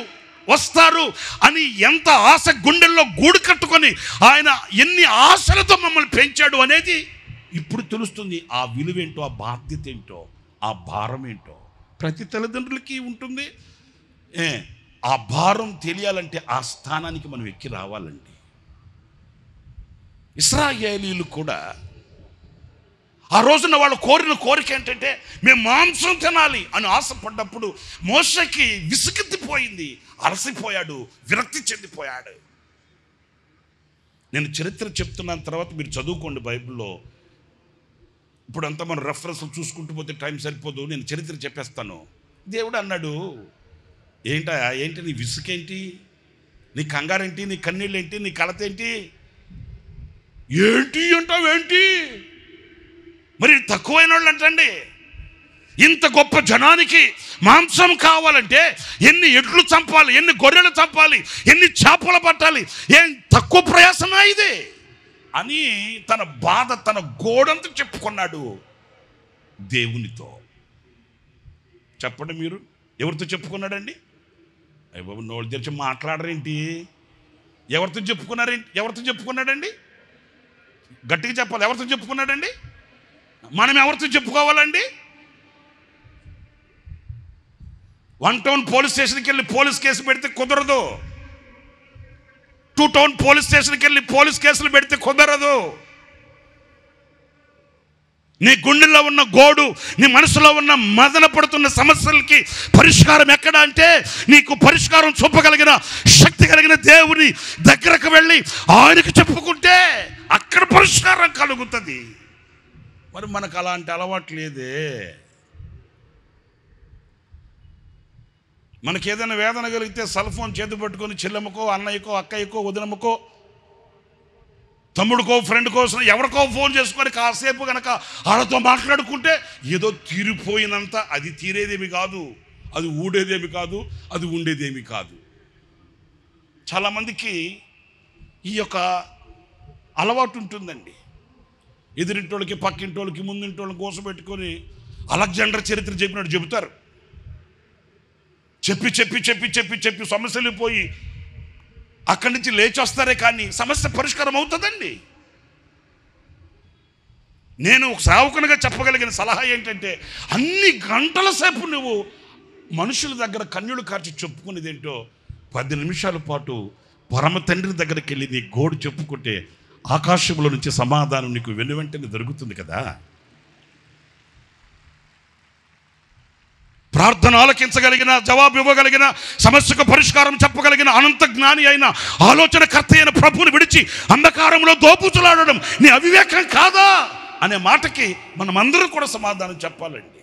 వస్తారు అని ఎంత ఆశ గుండెల్లో గూడు కట్టుకొని ఆయన ఎన్ని ఆశలతో మమ్మల్ని పెంచాడు అనేది ఇప్పుడు తెలుస్తుంది. ఆ విలువేంటో, ఆ బాధ్యత ఏంటో, ఆ భారం ఏంటో ప్రతి తల్లిదండ్రులకి ఉంటుంది. ఆ భారం తెలియాలంటే ఆ స్థానానికి మనం ఎక్కి రావాలండి. ఇశ్రాయేలీయులు కూడా ఆ రోజున వాళ్ళు కోరిన కోరిక ఏంటంటే మేము మాంసం తినాలి అని ఆశపడ్డప్పుడు మోషేకి విసుగెత్తిపోయింది, అలసిపోయాడు, విరక్తి చెందిపోయాడు. నేను చరిత్ర చెప్తున్నాను, తర్వాత మీరు చదువుకోండి బైబిల్లో. ఇప్పుడు అంతా మనం రెఫరెన్స్ చూసుకుంటూ పోతే టైం సరిపోదు, నేను చరిత్ర చెప్పేస్తాను. దేవుడు అన్నాడు, ఏంటి నీ విసుకేంటి, నీ కంగారేంటి, నీ కన్నీళ్ళేంటి, నీ కలతేంటి, ఏంటి అంటావేంటి? మరి తక్కువైన వాళ్ళు అంటండి, ఇంత గొప్ప జనానికి మాంసం కావాలంటే ఎన్ని ఎడ్లు చంపాలి, ఎన్ని గొర్రెలు చంపాలి, ఎన్ని చేపలు పట్టాలి, ఏం తక్కువ ప్రయాసమా ఇది అని తన బాధ, తన గోడంతా చెప్పుకున్నాడు దేవునితో. చెప్పండి మీరు, ఎవరితో చెప్పుకున్నాడండి? అయ్య బాబు, నోళ్ళు తెరిచి మాట్లాడరేంటి? ఎవరితో చెప్పుకున్నాడండి? గట్టిగా చెప్పాలి, ఎవరితో చెప్పుకున్నాడండి? మనం ఎవరితో చెప్పుకోవాలండి? 1 టౌన్ పోలీస్ స్టేషన్కి వెళ్ళి పోలీస్ కేసు పెడితే కుదరదు. 2 టౌన్ పోలీస్ స్టేషన్కి వెళ్ళి పోలీస్ కేసులు పెడితే కుదరదు. నీ గుండెల్లో ఉన్న గోడు, నీ మనసులో ఉన్న మదన పడుతున్న సమస్యలకి పరిష్కారం ఎక్కడ అంటే, నీకు పరిష్కారం చూపగలిగిన శక్తి కలిగిన దేవుని దగ్గరకు వెళ్ళి ఆయనకు చెప్పుకుంటే అక్కడ పరిష్కారం కలుగుతుంది. మరి మనకు అలాంటి అలవాటు లేదే. మనకి ఏదైనా వేదన కలిగితే సెల్ ఫోన్ చేతి పట్టుకొని చెల్లెమ్మకో, అన్నయ్యకో, అక్కయ్యకో, వదినమ్మకో, తమ్ముడికో, ఫ్రెండ్ కోసం ఎవరికో ఫోన్ చేసుకొని కాసేపు కనుక వాళ్ళతో మాట్లాడుకుంటే ఏదో తీరిపోయినంత, అది తీరేదేమి కాదు, అది ఊడేదేమి కాదు, అది ఉండేదేమి కాదు. చాలామందికి ఈ యొక్క అలవాటు ఉంటుందండి. ఎదురింటోళ్ళకి, పక్కింటోళ్ళకి, ముందింటోళ్ళకి కోసం పెట్టుకొని అలెగ్జాండర్ చరిత్ర చెప్పినట్టు చెబుతారు. చెప్పి చెప్పి చెప్పి చెప్పి చెప్పి సమస్యలు పోయి అక్కడి నుంచి లేచి వస్తారే కానీ సమస్య పరిష్కారం అవుతుందండి. నేను ఒక సేవకునిగా చెప్పగలిగిన సలహా ఏంటంటే, అన్ని గంటల సేపు నువ్వు మనుషుల దగ్గర కన్నులు కార్చి చెప్పుకునేది ఏంటో 10 నిమిషాల పాటు పరమ తండ్రి దగ్గరికి వెళ్ళి నీ గోడు చెప్పుకుంటే ఆకాశంలో నుంచి సమాధానం నీకు వెనువెంటనే దొరుకుతుంది కదా. ప్రార్థన ఆలకించగలిగిన, జవాబు ఇవ్వగలిగిన, సమస్యకు పరిష్కారం చెప్పగలిగిన అనంత జ్ఞాని అయిన, ఆలోచనకర్త అయిన ప్రభువుని విడిచి అంధకారంలో దోపుచులాడడం నీ అవివేకం కాదా అనే మాటకి మనమందరం కూడా సమాధానం చెప్పాలండి.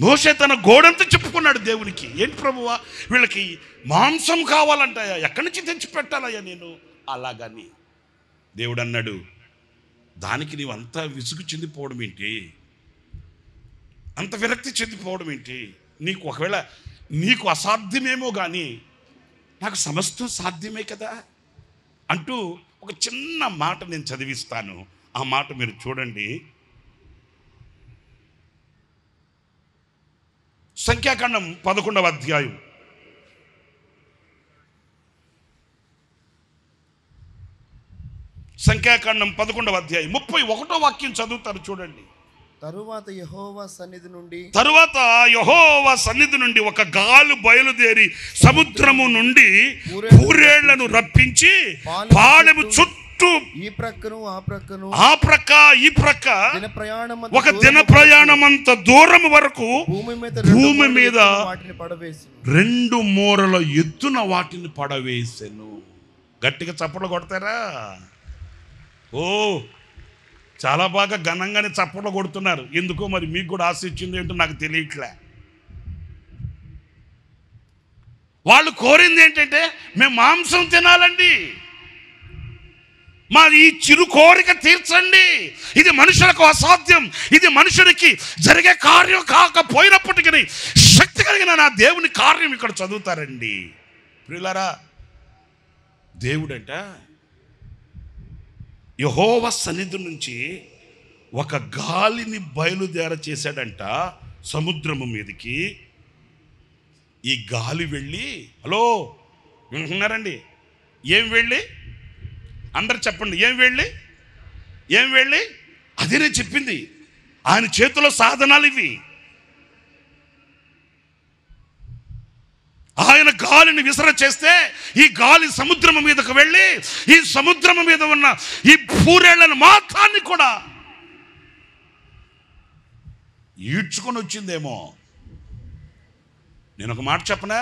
మోషే తన గోడంతా చెప్పుకున్నాడు దేవునికి. ఏంటి ప్రభువా, వీళ్ళకి మాంసం కావాలంటాయా, ఎక్కడి నుంచి తెచ్చి పెట్టాలయ్యా నేను? అలాగని దేవుడు అన్నాడు, దానికి నీవు అంతా విసుగు చెందిపోవడం ఏంటి, అంత విరక్తి చెందిపోవడం ఏంటి? నీకు ఒకవేళ నీకు అసాధ్యమేమో కానీ నాకు సమస్తం సాధ్యమే కదా అంటూ ఒక చిన్న మాట నేను చదివిస్తాను. ఆ మాట మీరు చూడండి. సంఖ్యాకాండం 11వ అధ్యాయం. సంఖ్యాకాండం 11వ అధ్యాయం 31వ వాక్యం చదువుతారు చూడండి. తరువాత యెహోవా సన్నిధి నుండి ఒక గాలి బయలుదేరి సముద్రము నుండి పూరేళ్లను రప్పించి పాలెము చుట్టూ ఈ ప్రక్కను ఆ ప్రక్క ఈ ప్రక్క ఒక దిన ప్రయాణమంత దూరం వరకు భూమి మీద 2 మూరల ఎత్తున వాటిని పడవేసెను. గట్టిగా చప్పట్లు కొడతారా? ఓ, చాలా బాగా ఘనంగానే చప్పట్లు కొడుతున్నారు. ఎందుకో మరి మీకు కూడా ఆశ ఇచ్చింది ఏంటో నాకు తెలియట్లే. వాళ్ళు కోరింది ఏంటంటే, మేము మాంసం తినాలండి, మా ఈ చిరు కోరిక తీర్చండి. ఇది మనుషులకు అసాధ్యం, ఇది మనుషునికి జరిగే కార్యం కాకపోయినప్పటికీ శక్తి కలిగిన నా దేవుని కార్యం ఇక్కడ చదువుతారండి. ప్రియులారా, దేవుడంట యెహోవా సన్నిధి నుంచి ఒక గాలిని బయలుదేర చేశాడంట సముద్రము మీదకి. ఈ గాలి వెళ్ళి, హలో వింటున్నారండి, ఏం వెళ్ళి, అందరు చెప్పండి, ఏం వెళ్ళి అదే నేను చెప్పింది. ఆయన చేతిలో సాధనాలు ఇవి. ఆయన ఆయన గాలిని విసర చేస్తే ఈ గాలి సముద్రం మీదకు వెళ్ళి ఈ సముద్రం మీద ఉన్న ఈ పూరేళ్లను మాత్రాన్ని కూడా ఈడ్చుకొని వచ్చిందేమో. నేను ఒక మాట చెప్పనా,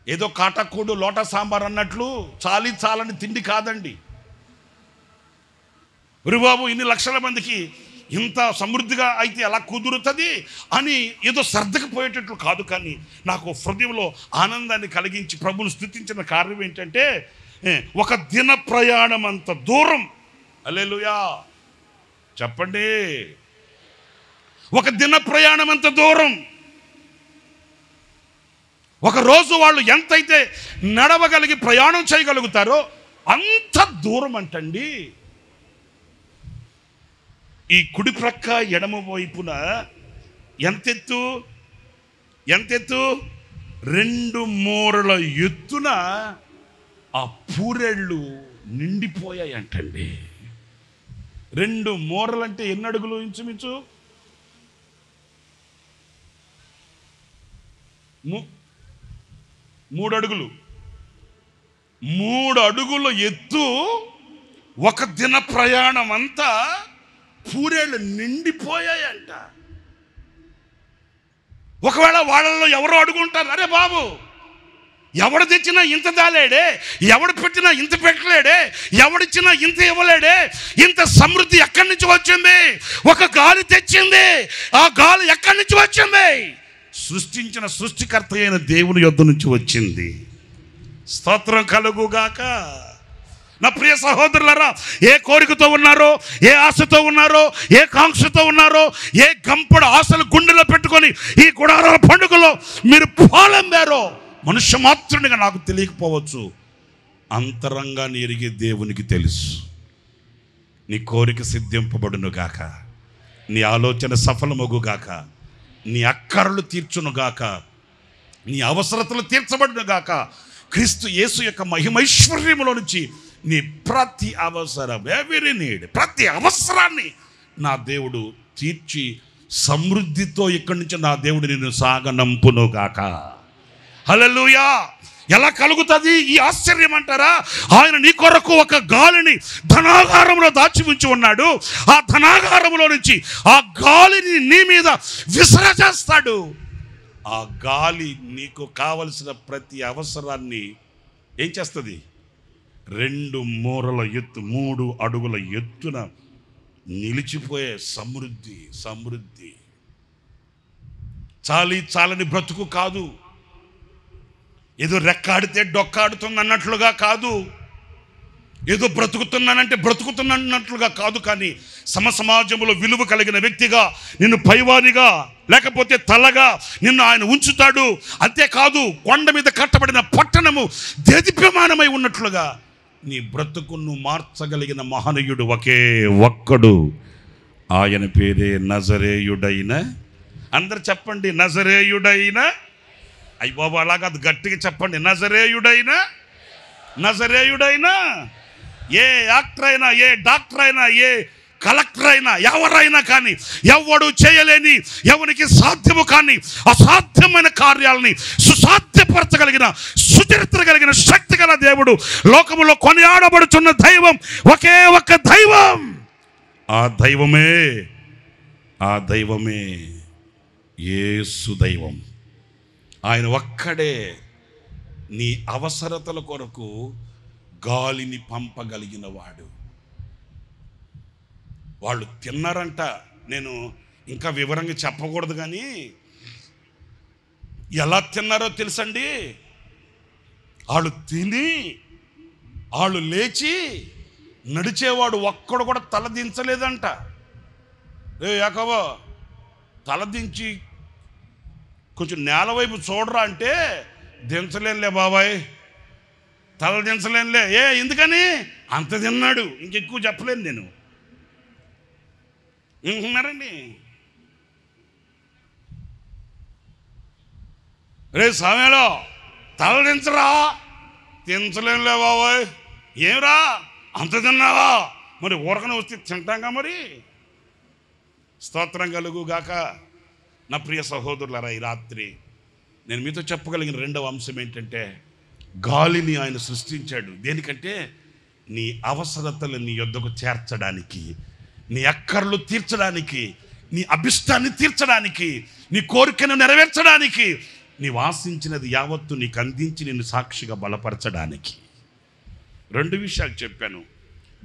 ఏదో కాటకూడు లోటా సాంబార్ అన్నట్లు చాలని తిండి కాదండి. బాబు ఇన్ని లక్షల మందికి ఇంత సమృద్ధిగా అయితే ఎలా కుదురుతుంది అని ఏదో సర్దకు పోయేటట్లు కాదు. కానీ నాకు హృదయంలో ఆనందాన్ని కలిగించి ప్రభువును స్తుతించిన కారణం ఏంటంటే, ఒక దిన ప్రయాణం అంత దూరం, హల్లెలూయా చెప్పండి, ఒక దిన ప్రయాణం అంత దూరం. ఒక రోజు వాళ్ళు ఎంతైతే నడవగలిగి ప్రయాణం చేయగలుగుతారో అంత దూరం అంటండి. ఈ కుడి ప్రక్క ఎడమ వైపున ఎంతెత్తు 2 మూరల ఎత్తున ఆ పూరేళ్ళు నిండిపోయాయి అంటండి. 2 మూరలంటే ఎన్ని అడుగులు? ఇంచుమించు 3 అడుగులు. 3 అడుగుల ఎత్తు ఒక దిన ప్రయాణం అంతా పూరేళ్ళు నిండిపోయాయంట. ఒకవేళ వాళ్ళలో ఎవరో అడుగుంటారు, అరే బాబు ఎవడు తెచ్చినా ఇంత దాలేడే, ఎవడు పెట్టినా ఇంత పెట్టలేడే, ఎవడిచ్చినా ఇంత ఇవ్వలేడే, ఇంత సమృద్ధి ఎక్కడి నుంచి వచ్చింది? ఒక గాలి తెచ్చింది. ఆ గాలి ఎక్కడి నుంచి వచ్చింది? సృష్టించిన సృష్టికర్త అయిన దేవుని యొద్ద నుంచి వచ్చింది. స్తోత్రం కలుగుగాక. నా ప్రియ సహోదరులారా, ఏ కోరికతో ఉన్నారో, ఏ ఆశతో ఉన్నారో, ఏ కాంక్షతో ఉన్నారో, ఏ గంపడు ఆశలు గుండెలో పెట్టుకొని ఈ గుడారాల పండుగలో మీరు పాలెందారో మనుష్య మాత్రునిగా నాకు తెలియకపోవచ్చు, అంతరంగాన్ని ఎరిగే దేవునికి తెలుసు. నీ కోరిక సిద్ధింపబడును గాక, నీ ఆలోచన సఫలమగు గాక, నీ అక్కరలు తీర్చును గాక, నీ అవసరతలు తీర్చబడును గాక. క్రీస్తు యేసు యొక్క మహిమైశ్వర్యములో నుంచి నీ ప్రతి అవసరం, ఎవరీ నీడ్, ప్రతి అవసరాన్ని నా దేవుడు తీర్చి సమృద్ధితో ఇక్కడి నుంచి నా దేవుడు నిన్ను సాగనంపును గాక. హల్లెలూయా. ఎలా కలుగుతుంది ఈ ఆశ్చర్యం అంటారా? ఆయన నీ కొరకు ఒక గాలిని ధనాగారంలో దాచి ఉంచి ఉన్నాడు. ఆ ధనాగారంలో నుంచి ఆ గాలిని నీ మీద విసర చేస్తాడు. ఆ గాలి నీకు కావలసిన ప్రతి అవసరాన్ని ఏం చేస్తుంది? 2 మూరల ఎత్తు, 3 అడుగుల ఎత్తున నిలిచిపోయే సమృద్ధి. చాలని బ్రతుకు కాదు, ఏదో రెక్కాడితే డొక్కాడుతుంది అన్నట్లుగా కాదు, ఏదో బ్రతుకుతున్నానంటే బ్రతుకుతున్నట్లుగా కాదు. కానీ సమాజంలో విలువ కలిగిన వ్యక్తిగా, నిన్ను పైవానిగా లేకపోతే తలగా నిన్ను ఆయన ఉంచుతాడు. అంతేకాదు, కొండ మీద కట్టబడిన పట్టణము దేదీప్యమానమై ఉన్నట్లుగా నీ బ్రతుకును మార్చగలిగిన మహనీయుడు ఒకే ఒక్కడు. ఆయన పేరే నజరేయుడైన, అందరు చెప్పండి, నజరేయుడైన. అయ్య బాబు అలాగా అది గట్టిగా చెప్పండి, నజరేయుడైన. ఏ యాక్టర్ అయినా, ఏ డాక్టర్ అయినా, ఏ కలెక్టర్ అయినా, ఎవరైనా కానీ ఎవడు చేయలేని, ఎవరికి సాధ్యము కానీ అసాధ్యమైన కార్యాలని సుసాధ్యపరచగలిగిన, సుచరిత్ర కలిగిన శక్తి గల దేవుడు, లోకములో కొనియాడబడుచున్న దైవం ఒకే ఒక్క దైవం. ఆ దైవమే యేసు దైవం. ఆయన ఒక్కడే నీ అవసరతల కొరకు గాలిని పంపగలిగిన వాడు. వాళ్ళు తిన్నారంట. నేను ఇంకా వివరంగా చెప్పకూడదు, కానీ ఎలా తిన్నారో తెలుసండి? వాళ్ళు తిని వాళ్ళు లేచి నడిచేవాడు ఒక్కడు కూడా తలదించలేదంట. యాకోబు తలదించి కొంచెం నేల వైపు చూడరా అంటే, దించలేనులే బాబాయ్, తల దించలేనులే. ఎందుకని? అంత తిన్నాడు, ఇంకెక్కువ చెప్పలేను నేను. వింటున్నారండి? రే సమయంలో తల దించరా, దించలేనులే బాబాయ్. ఏమిరా అంత తిన్నావా? మరి ఊరకనే వస్తే తింటాంగా మరి. స్తోత్రం కలుగుగాక. నా ప్రియ సహోదరులారా, ఈ రాత్రి నేను మీతో చెప్పగలిగిన రెండవ అంశం ఏంటంటే, గాలిని ఆయన సృష్టించాడు దేనికంటే నీ అవసరతలు నీ యొద్దకు చేర్చడానికి, నీ అక్కర్లు తీర్చడానికి, నీ అభిష్టాన్ని తీర్చడానికి, నీ కోరికను నెరవేర్చడానికి, నీవు ఆశించినది యావత్తు నీకు అందించి నిన్ను సాక్షిగా బలపరచడానికి. రెండు విషయాలు చెప్పాను.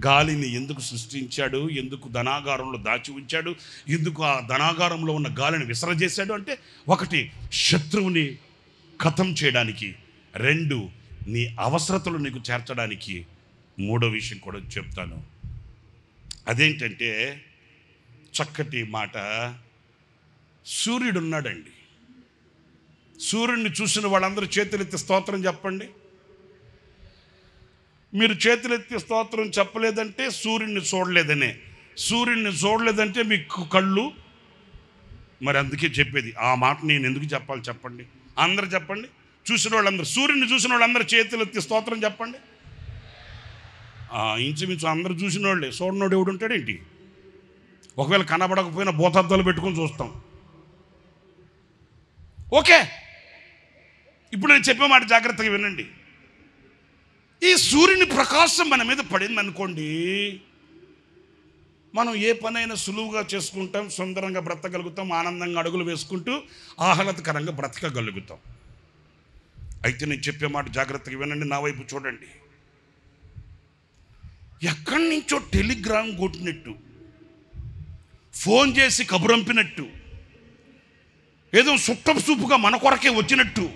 గాలిని ఎందుకు సృష్టించాడు, ఎందుకు ధనాగారంలో దాచి ఉంచాడు, ఎందుకు ఆ ధనాగారంలో ఉన్న గాలిని విసరజేశాడు అంటే, ఒకటి శత్రువుని ఖతం చేయడానికి, రెండు నీ అవసరతలు నీకు చేర్చడానికి, మూడో విషయం కూడా చెప్తాను. అదేంటంటే చక్కటి మాట, సూర్యుడు ఉన్నాడండి. సూర్యుడిని చూసిన వాళ్ళందరూ చేతులెత్తి స్తోత్రం చెప్పండి. మీరు చేతులెత్తి స్తోత్రం చెప్పలేదంటే సూర్యుడిని చూడలేదనే. సూర్యుడిని చూడలేదంటే మీకు కళ్ళు, మరి అందుకే చెప్పేది ఆ మాట నేను ఎందుకు చెప్పాలి చెప్పండి. అందరూ చెప్పండి, చూసిన వాళ్ళందరూ, సూర్యుడిని చూసిన వాళ్ళందరూ చేతులెత్తి స్తోత్రం చెప్పండి. ఇంచుమించు అందరూ చూసిన వాళ్ళే, చూడనోడు ఎవడు ఉంటాడేంటి? ఒకవేళ కనబడకపోయినా భూతద్దాలు పెట్టుకొని చూస్తాం. ఓకే, ఇప్పుడు నేను చెప్పే మాట జాగ్రత్తగా వినండి. ఈ సూర్యుని ప్రకాశం మన మీద పడింది అనుకోండి, మనం ఏ పనైనా సులువుగా చేసుకుంటాం, సుందరంగా బ్రతకగలుగుతాం, ఆనందంగా అడుగులు వేసుకుంటూ ఆహ్లాదకరంగా బ్రతకగలుగుతాం. అయితే నేను చెప్పే మాట జాగ్రత్తగా వినండి, నా వైపు చూడండి. ఎక్కడి నుంచో టెలిగ్రామ్ కొట్టినట్టు, ఫోన్ చేసి కబురంపినట్టు, ఏదో సుట్టపు సూపుగా మన కొరకే వచ్చినట్టు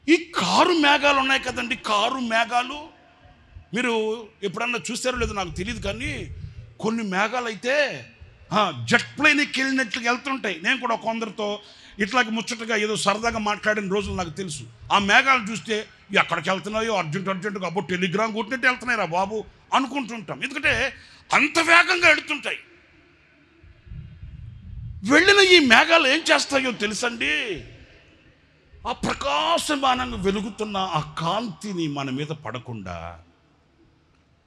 ఈ కారు మేఘాలు ఉన్నాయి కదండి. కారు మేఘాలు మీరు ఎప్పుడన్నా చూస్తారో లేదో నాకు తెలియదు, కానీ కొన్ని మేఘాలు అయితే జెట్ ప్లేన్కి వెళ్ళినట్లుగా వెళ్తుంటాయి. నేను కూడా కొందరితో ఇట్లాగే ముచ్చటగా ఏదో సరదాగా మాట్లాడిన రోజులు నాకు తెలుసు. ఆ మేఘాలు చూస్తే ఎక్కడికి వెళ్తున్నాయో అర్జెంటుగా అబ్బో టెలిగ్రామ్ కొట్టినట్టు వెళ్తున్నాయి రా బాబు అనుకుంటుంటాం. ఎందుకంటే అంత వేగంగా వెళుతుంటాయి. వెళ్ళిన ఈ మేఘాలు ఏం చేస్తాయో తెలుసండి, ఆ ప్రకాశమానంగా వెలుగుతున్న ఆ కాంతిని మన మీద పడకుండా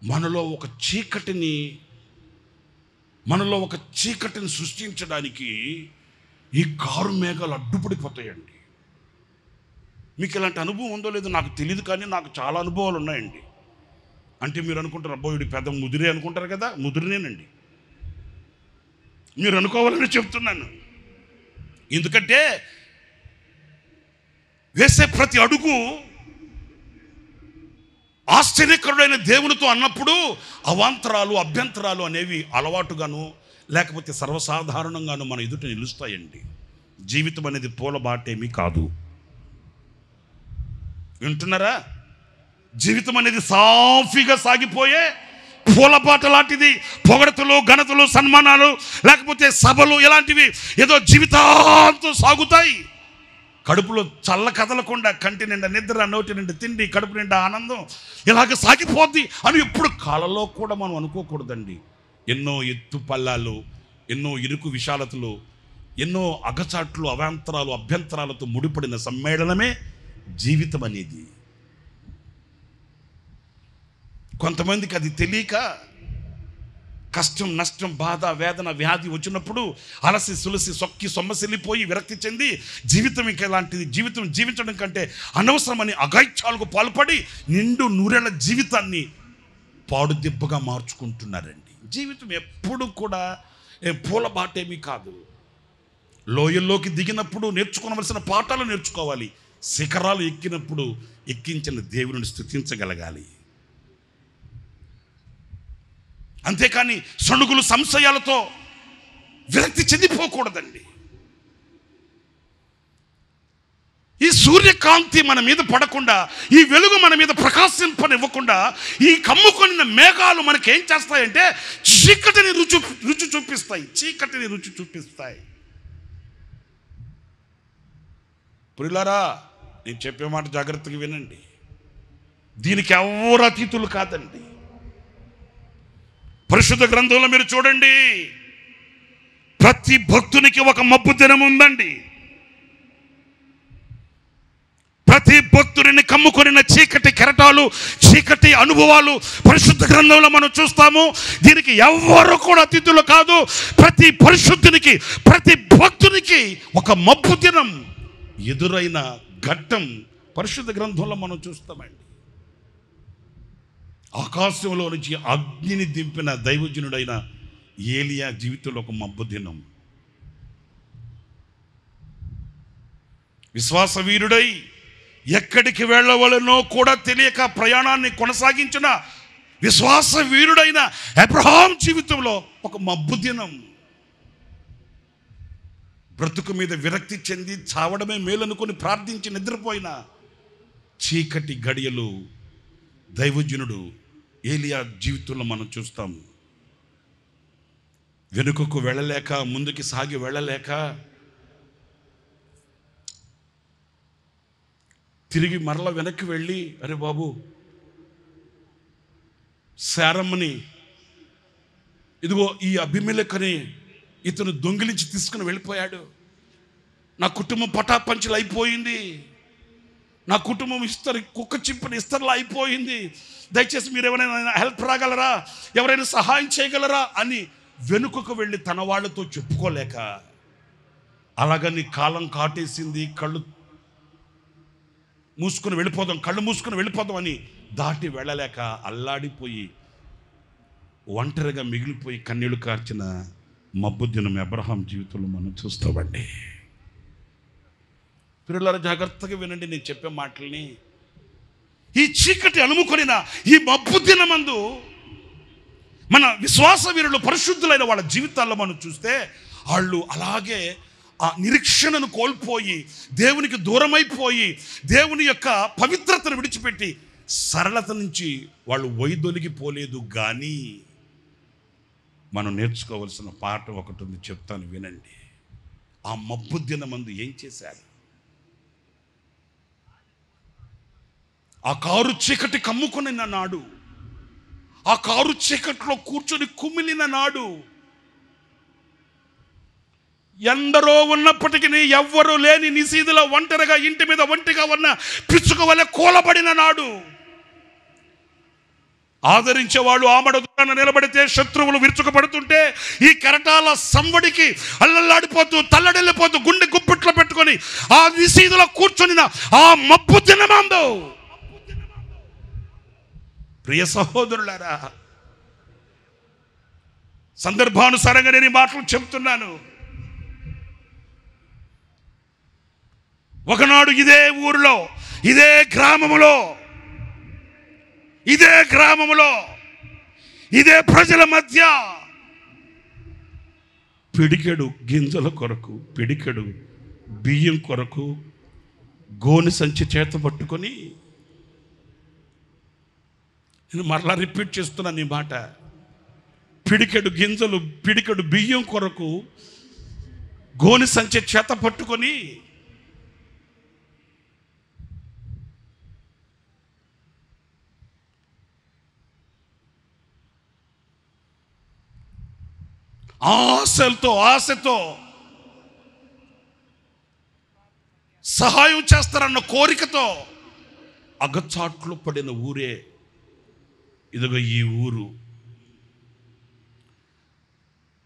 మనలో ఒక చీకటిని సృష్టించడానికి ఈ కారు మేఘాలు అడ్డుపడిపోతాయండి. మీకు ఇలాంటి అనుభవం ఉందో లేదో నాకు తెలియదు, కానీ నాకు చాలా అనుభవాలు ఉన్నాయండి. అంటే మీరు అనుకుంటారు అబ్బో వీడి పెద్ద ముదిరే అనుకుంటారు కదా, ముదిరినేనండి. మీరు అనుకోవాలని చెప్తున్నాను. ఎందుకంటే వేసే ప్రతి అడుగు ఆశ్చర్యకరుడైన దేవునితో అన్నప్పుడు అవాంతరాలు అభ్యంతరాలు అనేవి అలవాటుగాను లేకపోతే సర్వసాధారణంగాను మన ఎదుట నిలుస్తాయండి. జీవితం అనేది పూలబాటేమీ కాదు. వింటున్నారా? జీవితం అనేది సాఫీగా సాగిపోయే పూలబాట లాంటిది. పొగడతలు, ఘనతలు, సన్మానాలు, లేకపోతే సభలు ఇలాంటివి ఏదో జీవితాంతం సాగుతాయి. కడుపులో చల్ల కదలకుండా కంటి నిండా నిద్ర, నోటి నిండా తిండి, కడుపు నిండా ఆనందం ఇలాగ సాగిపోద్ది అని ఎప్పుడు కాలంలో కూడా మనం అనుకోకూడదండి. ఎన్నో ఎత్తు పల్లాలు, ఎన్నో ఇరుకు విశాలతలు, ఎన్నో అగచాట్లు, అవాంతరాలు, అభ్యంతరాలతో ముడిపడిన సమ్మేళనమే జీవితం అనేది. కొంతమందికి అది తెలియక కష్టం, నష్టం, బాధ, వేదన, వ్యాధి వచ్చినప్పుడు అలసి సులసి సొక్కి సొమ్మసిల్లిపోయి విరక్తి చెంది జీవితం ఇంకా ఇలాంటిది, జీవితం జీవించడం కంటే అనవసరమని అఘాయిత్యాలకు పాల్పడి నిండు నూరేళ్ల జీవితాన్ని పాడుదిబ్బగా మార్చుకుంటున్నారండి. జీవితం ఎప్పుడు కూడా పూలబాటేమీ కాదు. లోయల్లోకి దిగినప్పుడు నేర్చుకోవలసిన పాఠాలు నేర్చుకోవాలి. శిఖరాలు ఎక్కినప్పుడు ఎక్కించిన దేవుని స్తుతించగలగాలి. అంతేకాని సణుగులు, సంశయాలతో విరక్తి చెందిపోకూడదండి. ఈ సూర్యకాంతి మన మీద పడకుండా, ఈ వెలుగు మన మీద ప్రకాశింపనివ్వకుండా ఈ కమ్ముకొనిన మేఘాలు మనకి ఏం చేస్తాయంటే చీకటిని రుచి చూపిస్తాయి. ప్రియులారా, నేను చెప్పే మాట జాగ్రత్తగా వినండి. దీనికి ఎవరు అతీతులు కాదండి. పరిశుద్ధ గ్రంథంలో మీరు చూడండి, ప్రతి భక్తునికి ఒక మబ్బు దినం ఉందండి. ప్రతి భక్తుడిని కమ్ముకొనిన చీకటి కెరటాలు, చీకటి అనుభవాలు పరిశుద్ధ గ్రంథంలో మనం చూస్తాము. దీనికి ఎవరు కూడా అతిథులు కాదు. ప్రతి పరిశుద్ధునికి, ప్రతి భక్తునికి ఒక మబ్బు దినం, ఎదురైన ఘట్టం పరిశుద్ధ గ్రంథంలో మనం చూస్తామండి. ఆకాశంలో నుంచి అగ్నిని దింపిన దైవజనుడైన ఏలియా జీవితంలో ఒక మబ్బు దినం. విశ్వాస వీరుడై ఎక్కడికి వెళ్ళవలనో కూడా తెలియక ప్రయాణాన్ని కొనసాగించిన విశ్వాస వీరుడైన అబ్రహాం జీవితంలో ఒక మబ్బు దినం. బ్రతుకు మీద విరక్తి చెంది చావడమే మేలనుకొని ప్రార్థించి నిద్రపోయిన చీకటి గడియలు దైవజనుడు ఏలియా జీవితంలో మనం చూస్తాం. వెనుకకు వెళ్ళలేక, ముందుకి సాగి వెళ్ళలేక తిరిగి మరల వెనక్కి వెళ్ళి, అరే బాబు, శారమ్మని ఇదిగో ఈ అభిమేలెకుని ఇతను దొంగిలించి తీసుకుని వెళ్ళిపోయాడు, నా కుటుంబం పటాపంచలు అయిపోయింది, నా కుటుంబం కుక్క చింపిన ఇస్తర్లా అయిపోయింది, దయచేసి మీరు ఎవరైనా హెల్ప్ రాగలరా, ఎవరైనా సహాయం చేయగలరా అని వెనుకకు వెళ్ళి తన వాళ్ళతో చెప్పుకోలేక, అలాగని కాలం కాటేసింది, కళ్ళు మూసుకుని వెళ్ళిపోదాం అని దాటి వెళ్ళలేక అల్లాడిపోయి ఒంటరిగా మిగిలిపోయి కన్నీళ్లు కార్చిన మబ్బు దినం అబ్రహాం జీవితంలో మనం చూస్తామండి. పిల్లలారా, జాగ్రత్తగా వినండి నేను చెప్పే మాటల్ని. ఈ చీకటి అలుముకొనిన ఈ మబ్బు దినమందు మన విశ్వాస వీరులు పరిశుద్ధులైన వాళ్ళ జీవితాల్లో మనం చూస్తే వాళ్ళు అలాగే ఆ నిరీక్షణను కోల్పోయి, దేవునికి దూరమైపోయి, దేవుని యొక్క పవిత్రతను విడిచిపెట్టి సరళత నుంచి వాళ్ళు వైదొలిగిపోలేదు. కానీ మనం నేర్చుకోవాల్సిన పాట ఒకటి ఉంది, చెప్తాను వినండి. ఆ మబ్బు దినమందు ఏం చేశారు? ఆ కారు చీకటి కమ్ముకుని నాడు, ఆ కారు చీకట్లో కూర్చొని కుమిలిన నాడు, ఎందరో ఉన్నప్పటికీ ఎవ్వరూ లేని నిశీదిలో ఒంటరిగా ఇంటి మీద ఒంటిగా ఉన్న పిచ్చుక వలె కూలబడిన నాడు, ఆదరించేవాళ్ళు ఆమడ దూరాన నిలబడితే శత్రువులు విరుచుకుపడుతుంటే ఈ కెరటాల సంవడికి అల్లల్లాడిపోతూ తల్లడిల్లిపోతూ గుండె గుప్పిట్లో పెట్టుకొని ఆ నిశీదిలో కూర్చొని ఆ మబ్బు దినమందు, ప్రియ సహోదరులారా, సందర్భానుసారంగా నేను ఈ మాటలు చెప్తున్నాను. ఒకనాడు ఇదే ఊరిలో, ఇదే గ్రామములో, ఇదే ప్రజల మధ్య పిడికెడు గింజల కొరకు, పిడికెడు బియ్యం కొరకు గోనె సంచి చేత పట్టుకొని, నేను మరలా రిపీట్ చేస్తున్నాను ఈ మాట, పిడికెడు గింజలు, పిడికెడు బియ్యం కొరకు గోనె సంచి చేత పట్టుకొని ఆశతో సహాయం చేస్తారన్న కోరికతో అగచాట్లు పడిన ఊరే ఇదిగో ఈ ఊరు.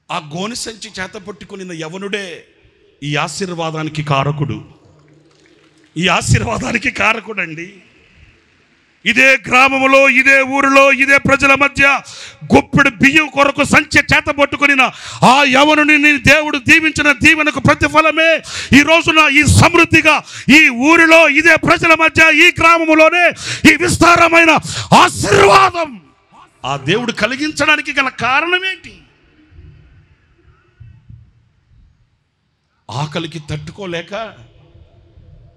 ఆ గోనె సంచి చేత పట్టుకుని యవనుడే ఈ ఆశీర్వాదానికి కారకుడండి. ఇదే గ్రామంలో, ఇదే ఊరిలో, ఇదే ప్రజల మధ్య గొప్పెడు బియ్యం కొరకు సంచి చేత పట్టుకుని ఆ యవనుని దేవుడు దీవించిన దీవెనకు ప్రతిఫలమే ఈ రోజున ఈ సమృద్ధిగా ఈ ఊరిలో, ఇదే ప్రజల మధ్య, ఈ గ్రామంలోనే ఈ విస్తారమైన ఆశీర్వాదం ఆ దేవుడు కలిగించడానికి గల కారణం ఏంటి? ఆకలికి తట్టుకోలేక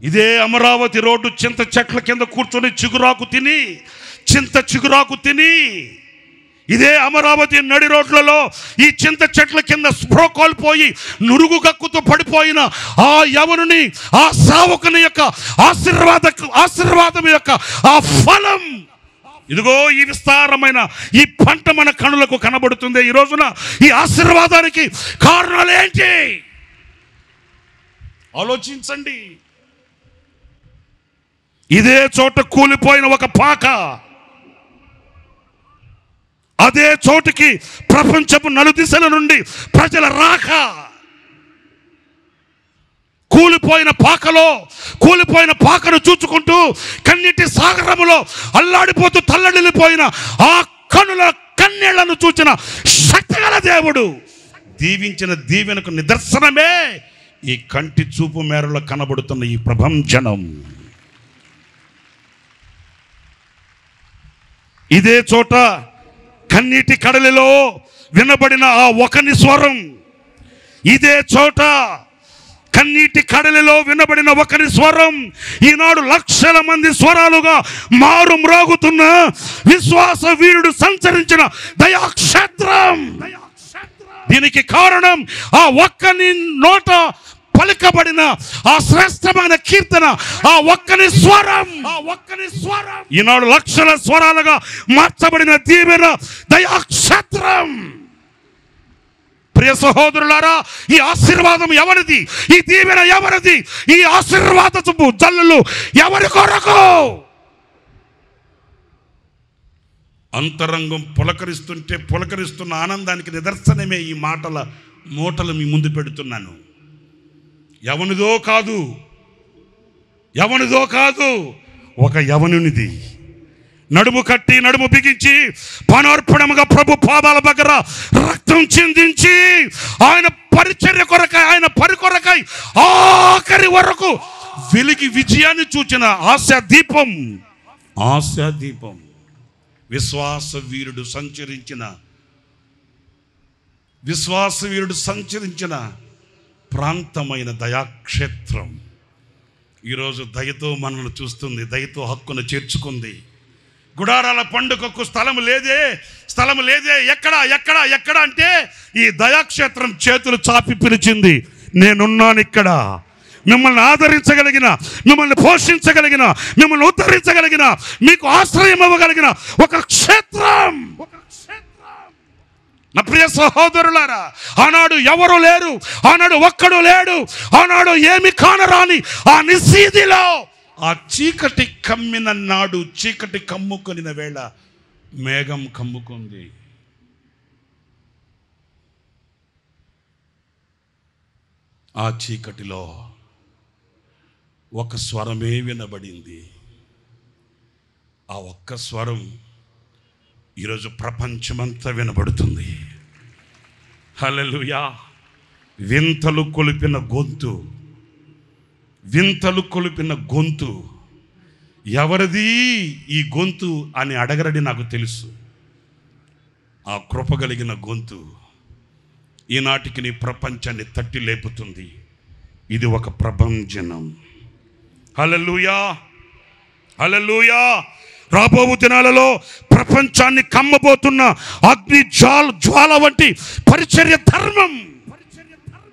ఇదే అమరావతి రోడ్డు చింత చెట్ల కింద కూర్చొని చింత చిగురాకు తిని ఇదే అమరావతి నడి రోడ్లలో ఈ చింత చెట్ల కింద స్పృహ కోల్పోయి నురుగు కక్కుతూ పడిపోయిన ఆ యవనుని, ఆ సేవకుని యొక్క ఆశీర్వాదం యొక్క ఆ ఫలం ఇదిగో ఈ విస్తారమైన ఈ పంట మన కనులకు కనబడుతుంది. ఈ రోజున ఈ ఆశీర్వాదానికి కారణాలు ఏంటి ఆలోచించండి. ఇదే చోట కూలిపోయిన ఒక పాక అదే చోటుకి ప్రపంచపు నలుదిశల నుండి ప్రజల రాక, కూలిపోయిన పాకను చూచుకుంటూ కన్నీటి సాగరములో అల్లాడిపోతూ తల్లడిల్లిపోయిన ఆ కన్నీళ్లను చూచిన శక్తిగల దేవుడు దీవించిన దీవెనకు నిదర్శనమే ఈ కంటి చూపు మేరలో కనబడుతున్న ఈ ప్రభంజనం. ఇదే చోట కన్నీటి కడలిలో వినబడిన ఆ ఒకని స్వరం, ఇదే చోట కన్నీటి కడలిలో వినబడిన ఒకరి స్వరం ఈనాడు లక్షల మంది స్వరాలుగా మారు మ్రోగుతున్న విశ్వాస వీరుడు సంచరించిన దయాక్షేత్రం. దీనికి కారణం ఆ ఒక్కని నోట పలుకబడిన ఆ శ్రేష్టమైన కీర్తన, ఆ ఒక్కని స్వరం. ఈనాడు లక్షల స్వరాలుగా మార్చబడిన దీవెన దయాక్షేత్రం. ప్రియ సహోదరులారా, ఈ ఆశీర్వాదం ఎవరిది? ఈ దీవెన ఎవరిది? ఈ ఆశీర్వాదపు జల్లులు ఎవరి కొరకు? అంతరంగం పులకరిస్తున్న ఆనందానికి నిదర్శనమే ఈ మూటలు మీ ముందు పెడుతున్నాను. ఎవనిదో కాదు, ఒక యవనునిది. నడుము కట్టి నడుము బిగించి పానార్పణముగా ప్రభు పాదాల దగ్గర రక్తం చిందించి ఆయన పరిచర్య కొరకై, ఆయన పరి కొరకై ఆఖరి వరకు వెలిగి విజయాన్ని చూచిన ఆశా దీపం విశ్వాస వీరుడు సంచరించిన ప్రాంతమైన దయాక్షేత్రం ఈరోజు దయతో మనల్ని చూస్తుంది, దయతో హక్కును చేర్చుకుంది. గుడారాల పండుగకు స్థలం లేదే. ఎక్కడ అంటే ఈ దయాక్షేత్రం చేతులు చాపి పిలిచింది. నేనున్నాను ఇక్కడ, మిమ్మల్ని ఆదరించగలిగిన, మిమ్మల్ని పోషించగలిగిన, మిమ్మల్ని ఉద్ధరించగలిగిన, మీకు ఆశ్రయం ఇవ్వగలిగిన ఒక క్షేత్రం. నా ప్రియ సహోదరులారా, ఆనాడు ఎవరు లేరు, ఆనాడు ఒక్కడు లేడు, ఆనాడు ఏమి కానరాని ఆ నిశీదిలో ఆ చీకటి కమ్మిన నాడు, చీకటి కమ్ముకొనిన వేళ మేఘం కమ్ముకుంది. ఆ చీకటిలో ఒక స్వరమే వినబడింది. ఆ ఒక్క స్వరం ఈరోజు ప్రపంచమంతా వినబడుతుంది. హల్లెలూయా. వింతలు కొలిపిన గొంతు. ఎవరిది ఈ గొంతు అని అడగరని నాకు తెలుసు. ఆ కృప కలిగిన గొంతు ఈనాటికి నీ ప్రపంచాన్ని తట్టి లేపుతుంది. ఇది ఒక ప్రభంజనం. హల్లెలూయా. రాబోవు దినాలలో ప్రపంచాన్ని కమ్మబోతున్న అగ్ని జ్వాల వంటి పరిచర్య ధర్మం.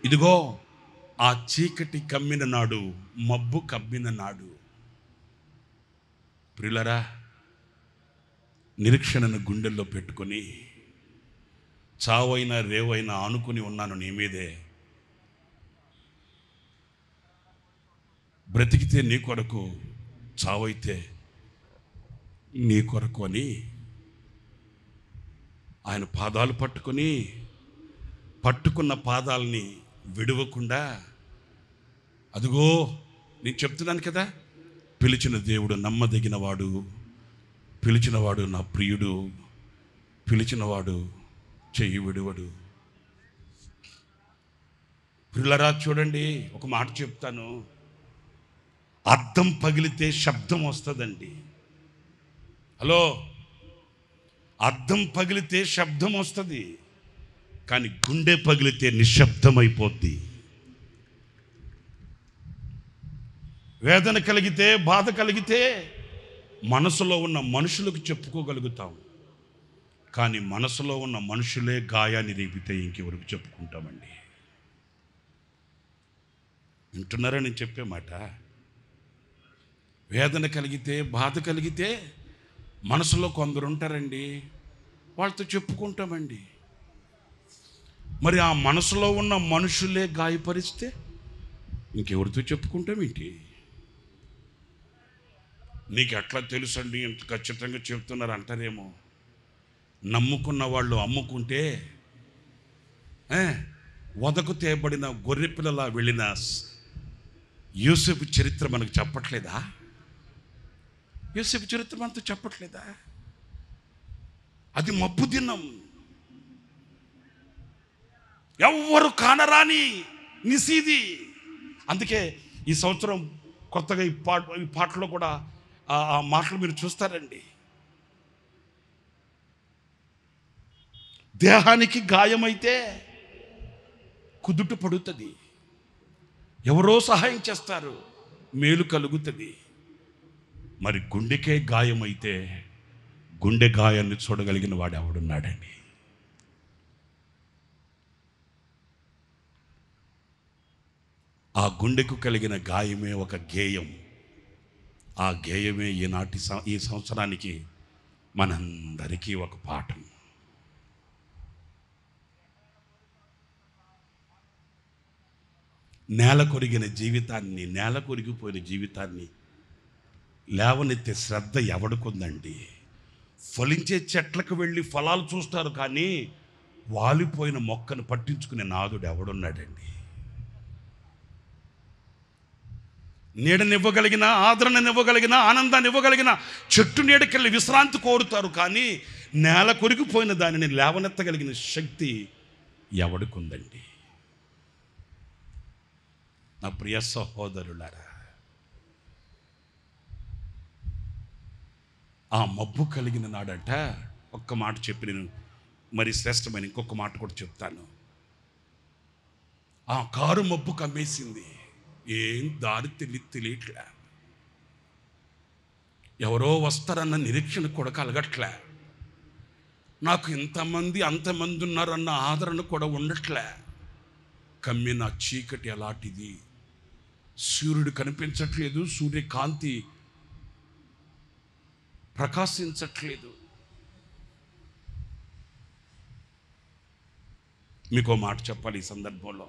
ఇదిగో ఆ చీకటి కమ్మిన నాడు, మబ్బు కమ్మిన నాడు. ప్రియులరా, నిరీక్షణను గుండెల్లో పెట్టుకొని చావైనా రేవైనా ఆనుకుని ఉన్నాను నీ మీదే. బ్రతికితే నీ కొరకు, చావైతే నీ కొరకు అని ఆయన పాదాలు పట్టుకున్న పాదాలని విడవకుండా, అదిగో నేను చెప్తున్నాను కదా, పిలిచిన దేవుడు నమ్మదగినవాడు, పిలిచినవాడు నా ప్రియుడు, పిలిచినవాడు చెయ్యి విడువడు. ప్రియులరా, చూడండి, ఒక మాట చెప్తాను. అద్దం పగిలితే శబ్దం వస్తుందండి. హలో, అద్దం పగిలితే శబ్దం వస్తుంది, కానీ గుండె పగిలితే నిశ్శబ్దం అయిపోద్ది. వేదన కలిగితే, బాధ కలిగితే మనసులో ఉన్న మనుషులకు చెప్పుకోగలుగుతాం, కానీ మనసులో ఉన్న మనుషులే గాయాన్ని రేపితే ఇంకెవరికి చెప్పుకుంటామండి. వింటున్నారా నేను చెప్పే మాట? వేదన కలిగితే, బాధ కలిగితే మనసులో కొందరు ఉంటారండి, వాళ్ళతో చెప్పుకుంటామండి. మరి ఆ మనసులో ఉన్న మనుషులే గాయపరిస్తే ఇంకెవరితో చెప్పుకుంటామేంటి? నీకు ఎట్లా తెలుసండి ఇంత ఖచ్చితంగా చెప్తున్నారు అంటారేమో. నమ్ముకున్న వాళ్ళు అమ్ముకుంటే వదకు తేబడిన గొర్రెపిల్లలా వెళ్ళిన యోసేపు చరిత్ర మనకు చెప్పట్లేదా? యోసేపు చరిత్ర మనతో చెప్పట్లేదా? అది మబ్బు దినం, ఎవ్వరు కానరాని నిసీది. అందుకే ఈ సంవత్సరం కొత్తగా ఈ పాటలో కూడా ఆ మాటలు మీరు చూస్తారండి. దేహానికి గాయమైతే కుదుట పడుతుంది, ఎవరో సహాయం చేస్తారు, మేలు కలుగుతుంది. మరి గుండెకే గాయమైతే గుండె గాయాన్ని చూడగలిగిన వాడు ఎవడున్నాడండి? ఆ గుండెకు కలిగిన గాయమే ఒక గేయం. ఆ గేయమే ఈ సంవత్సరానికి మనందరికీ ఒక పాఠం. నేల కొరిగిపోయిన జీవితాన్ని లేవనెత్తే శ్రద్ధ ఎవడుకుందండి? ఫలించే చెట్లకు వెళ్ళి ఫలాలు చూస్తారు, కానీ వాలిపోయిన మొక్కను పట్టించుకునే నాదుడు ఎవడున్నాడండి? నీడనివ్వగలిగిన, ఆదరణనివ్వగలిగిన, ఆనందాన్ని ఇవ్వగలిగిన చెట్టు నీడకెళ్ళి విశ్రాంతి కోరుతారు, కానీ నేల కొరిగిపోయిన దానిని లేవనెత్తగలిగిన శక్తి ఎవడుకుందండి? నా ప్రియ సహోదరులారా, ఆ మబ్బు కలిగిన నాడంట ఒక్క మాట చెప్పి నేను మరి శ్రేష్టమైన ఇంకొక మాట కూడా చెప్తాను. ఆ కారు మబ్బు కమ్మేసింది, ఏం దారి తెలియట్లే, ఎవరో వస్తారన్న నిరీక్షణ కూడా కలగట్లే, నాకు ఇంతమంది అంతమంది ఉన్నారన్న ఆదరణ కూడా ఉండట్లే. కమ్మిన చీకటి అలాంటిది, సూర్యుడు కనిపించట్లేదు, సూర్యకాంతి ప్రకాశించట్లేదు. మీకో మాట చెప్పాలి ఈ సందర్భంలో.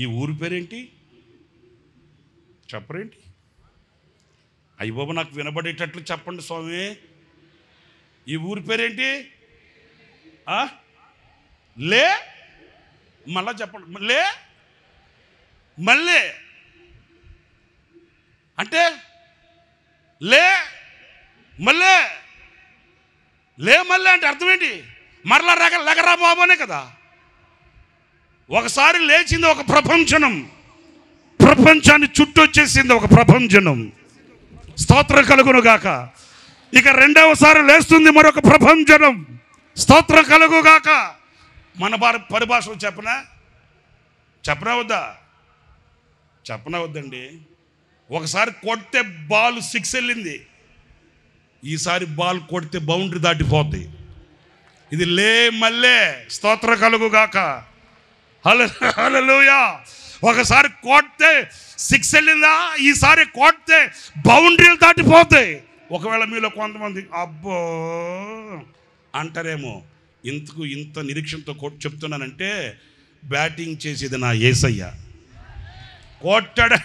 ఈ ఊరి పేరేంటి చెప్పరేంటి? అయ్య బాబు, నాకు వినబడేటట్లు చెప్పండి స్వామి. ఈ ఊరి పేరేంటి? లే, మళ్ళా చెప్పండి. లే మళ్ళీ అంటే లే మళ్ళీ, లే మళ్ళీ అంటే అర్థం ఏంటి? మరలా లగరా బాబు అనే కదా. ఒకసారి లేచింది ఒక ప్రపంచనం, ప్రపంచాన్ని చుట్టొచ్చేసింది ఒక ప్రపంచనం. స్తోత్రం కలుగును గాక. ఇక రెండవసారి లేస్తుంది మరొక ప్రపంచనం. స్తోత్రం కలుగు గాక. మన పరిభాషలో చెప్పనా వద్దండి? ఒకసారి కొడితే బాల్ 6 వెళ్ళింది, ఈసారి బాల్ కొడితే బౌండరీ దాటిపోద్ది. ఇది లే మళ్ళీ. స్తోత్రం కలుగు గాక. హల్లెలూయా. ఒకసారి కొడితే 6 వెళ్ళిందా, ఈసారి కొడితే బౌండరీలు దాటిపోతాయి. ఒకవేళ మీలో కొంతమంది అబ్బో అంటారేమో, ఇంత నిరీక్షణతో చెప్తున్నానంటే, బ్యాటింగ్ చేసేది నా యేసయ్య. కొట్టాడు.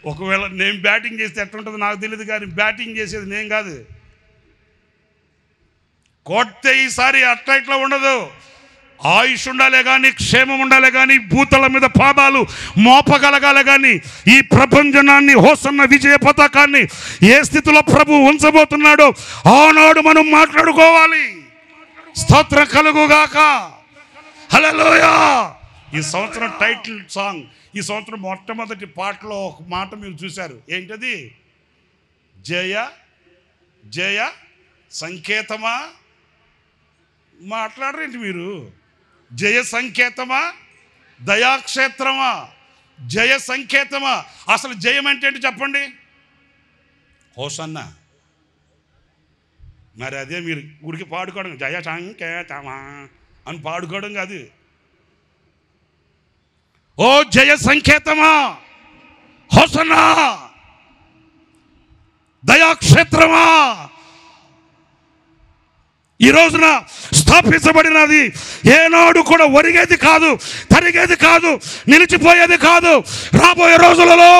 ఒకవేళ నేను బ్యాటింగ్ చేస్తే ఎట్లుంటుందో నాకు తెలియదు, కానీ బ్యాటింగ్ చేసేది నేను కాదు. కొడితే ఈసారి అట్లా ఇట్లా ఉండదు. ఆయుష్ ఉండాలే కానీ, క్షేమం ఉండాలే కానీ, భూతల మీద పాదాలు మోపగలగాలి కానీ, ఈ ప్రపంచనాన్ని, హోసన్న విజయ పతాకాన్ని ఏ స్థితిలో ప్రభు ఉంచబోతున్నాడో ఆనాడు మనం మాట్లాడుకోవాలి. స్తోత్రం కలుగుగాక. హల్లెలూయా. ఈ సంవత్సరం టైటిల్ సాంగ్, ఈ సంవత్సరం మొట్టమొదటి పాటలో ఒక మాట మీరు చూశారు. ఏంటది? జయ జయ సంకేతమా. మాట్లాడరేంటి మీరు? జయ సంకేతమా, దయాక్షేత్రమా, జయ సంకేతమా. అసలు జయం అంటే ఏంటి చెప్పండి? హోసన్న. మరి అదే మీరు ఊరికి పాడుకోవడం, జయ సంకేతమా అని పాడుకోవడం కాదు. ఓ జయ సంకేతమా, హోసన్నా, దయాక్షేత్రమా. ఈ రోజున స్థాపించబడినది ఏనాడు కూడా ఒరిగేది కాదు, తరిగేది కాదు, నిలిచిపోయేది కాదు. రాబోయే రోజులలో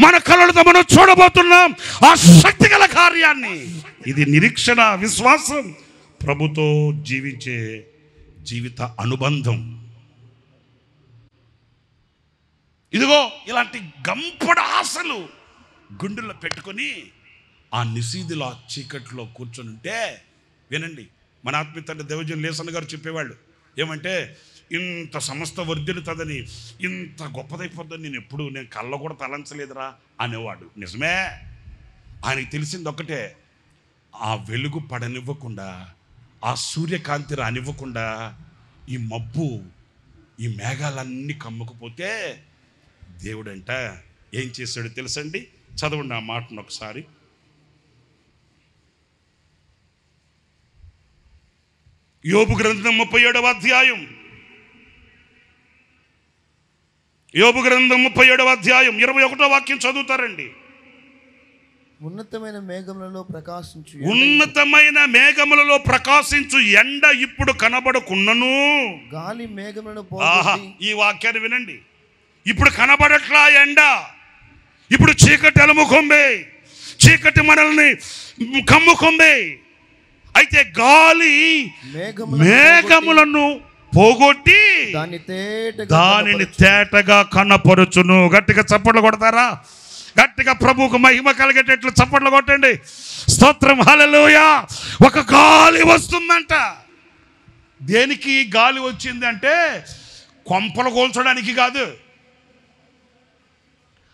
మన కళ్ళతో మనం చూడబోతున్నాం ఆ శక్తిగల కార్యాన్ని. ఇది నిరీక్షణ, విశ్వాసం, ప్రభుతో జీవించే జీవిత అనుబంధం. ఇదిగో ఇలాంటి గంపడ ఆశలు గుండెల్లో పెట్టుకొని ఆ నిశీదిలో ఆ చీకట్లో కూర్చొని ఉంటే, వినండి, మన ఆత్మీయ తండ్రి దేవజన్ లేసన్ గారు చెప్పేవాళ్ళు ఏమంటే, ఇంత సమస్త వర్ధిల్లుతుందని, ఇంత గొప్పదైపోద్దని నేను కళ్ళ కూడా తలంచలేదురా అనేవాడు. నిజమే, ఆయనకి తెలిసింది ఒక్కటే, ఆ వెలుగు పడనివ్వకుండా, ఆ సూర్యకాంతి రానివ్వకుండా ఈ మబ్బు, ఈ మేఘాలన్నీ కమ్ముకుపోతే దేవుడంట ఏం చేశాడో తెలుసండి? చదవండి ఆ మాటను ఒకసారి. యోబు గ్రంథం 37వ అధ్యాయం, యోబు గ్రంథం 37వ అధ్యాయం 21వ వాక్యం చదువుతారండి. ఉన్నతమైన మేఘములలో ప్రకాశించు ఎండ ఇప్పుడు కనబడకున్నను, గాలి మేఘములను ఈ వాక్యాన్ని వినండి. ఇప్పుడు కనబడట్లా ఎండ, ఇప్పుడు చీకటి అలుముకొంది, చీకటి మనల్ని కమ్ముకొంది. అయితే గాలి మేఘములను పోగొట్టి దానిని తేటగా కనపరుచును. గట్టిగా చప్పట్లు కొడతారా? గట్టిగా ప్రభువుకు మహిమ కలిగేటట్లు చప్పట్లు కొట్టండి. స్తోత్రం, హల్లెలూయా. ఒక గాలి వస్తుందంట. దేనికి గాలి వచ్చింది అంటే, కొంపలు కూల్చడానికి కాదు,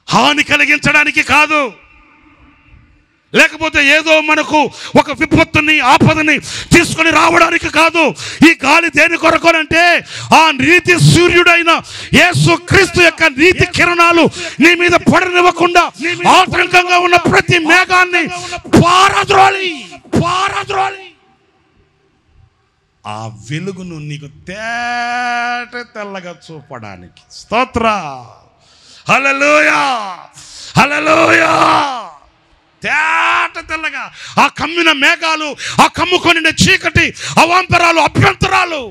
హాని కలిగించడానికి కాదు, లేకపోతే ఏదో మనకు ఒక విపత్తుని, ఆపదని తీసుకొని రావడానికి కాదు. ఈ గాలి దేని కొరకోనంటే, ఆ నీతి సూర్యుడైన యేసు క్రీస్తు యొక్క నీతి కిరణాలు నీ మీద పడనివ్వకుండా ఆటంకంగా ఉన్న ప్రతి మేఘాన్ని పారద్రోలి ఆ వెలుగును నీకు తేట తెల్లగా చూపడానికి. స్తోత్ర, హల్లెలూయా, హల్లెలూయా. తేట తెల్లగా ఆ కమ్మిన మేఘాలు, ఆ కమ్ముకొని చీకటి, అవాంతరాలు, అభ్యంతరాలు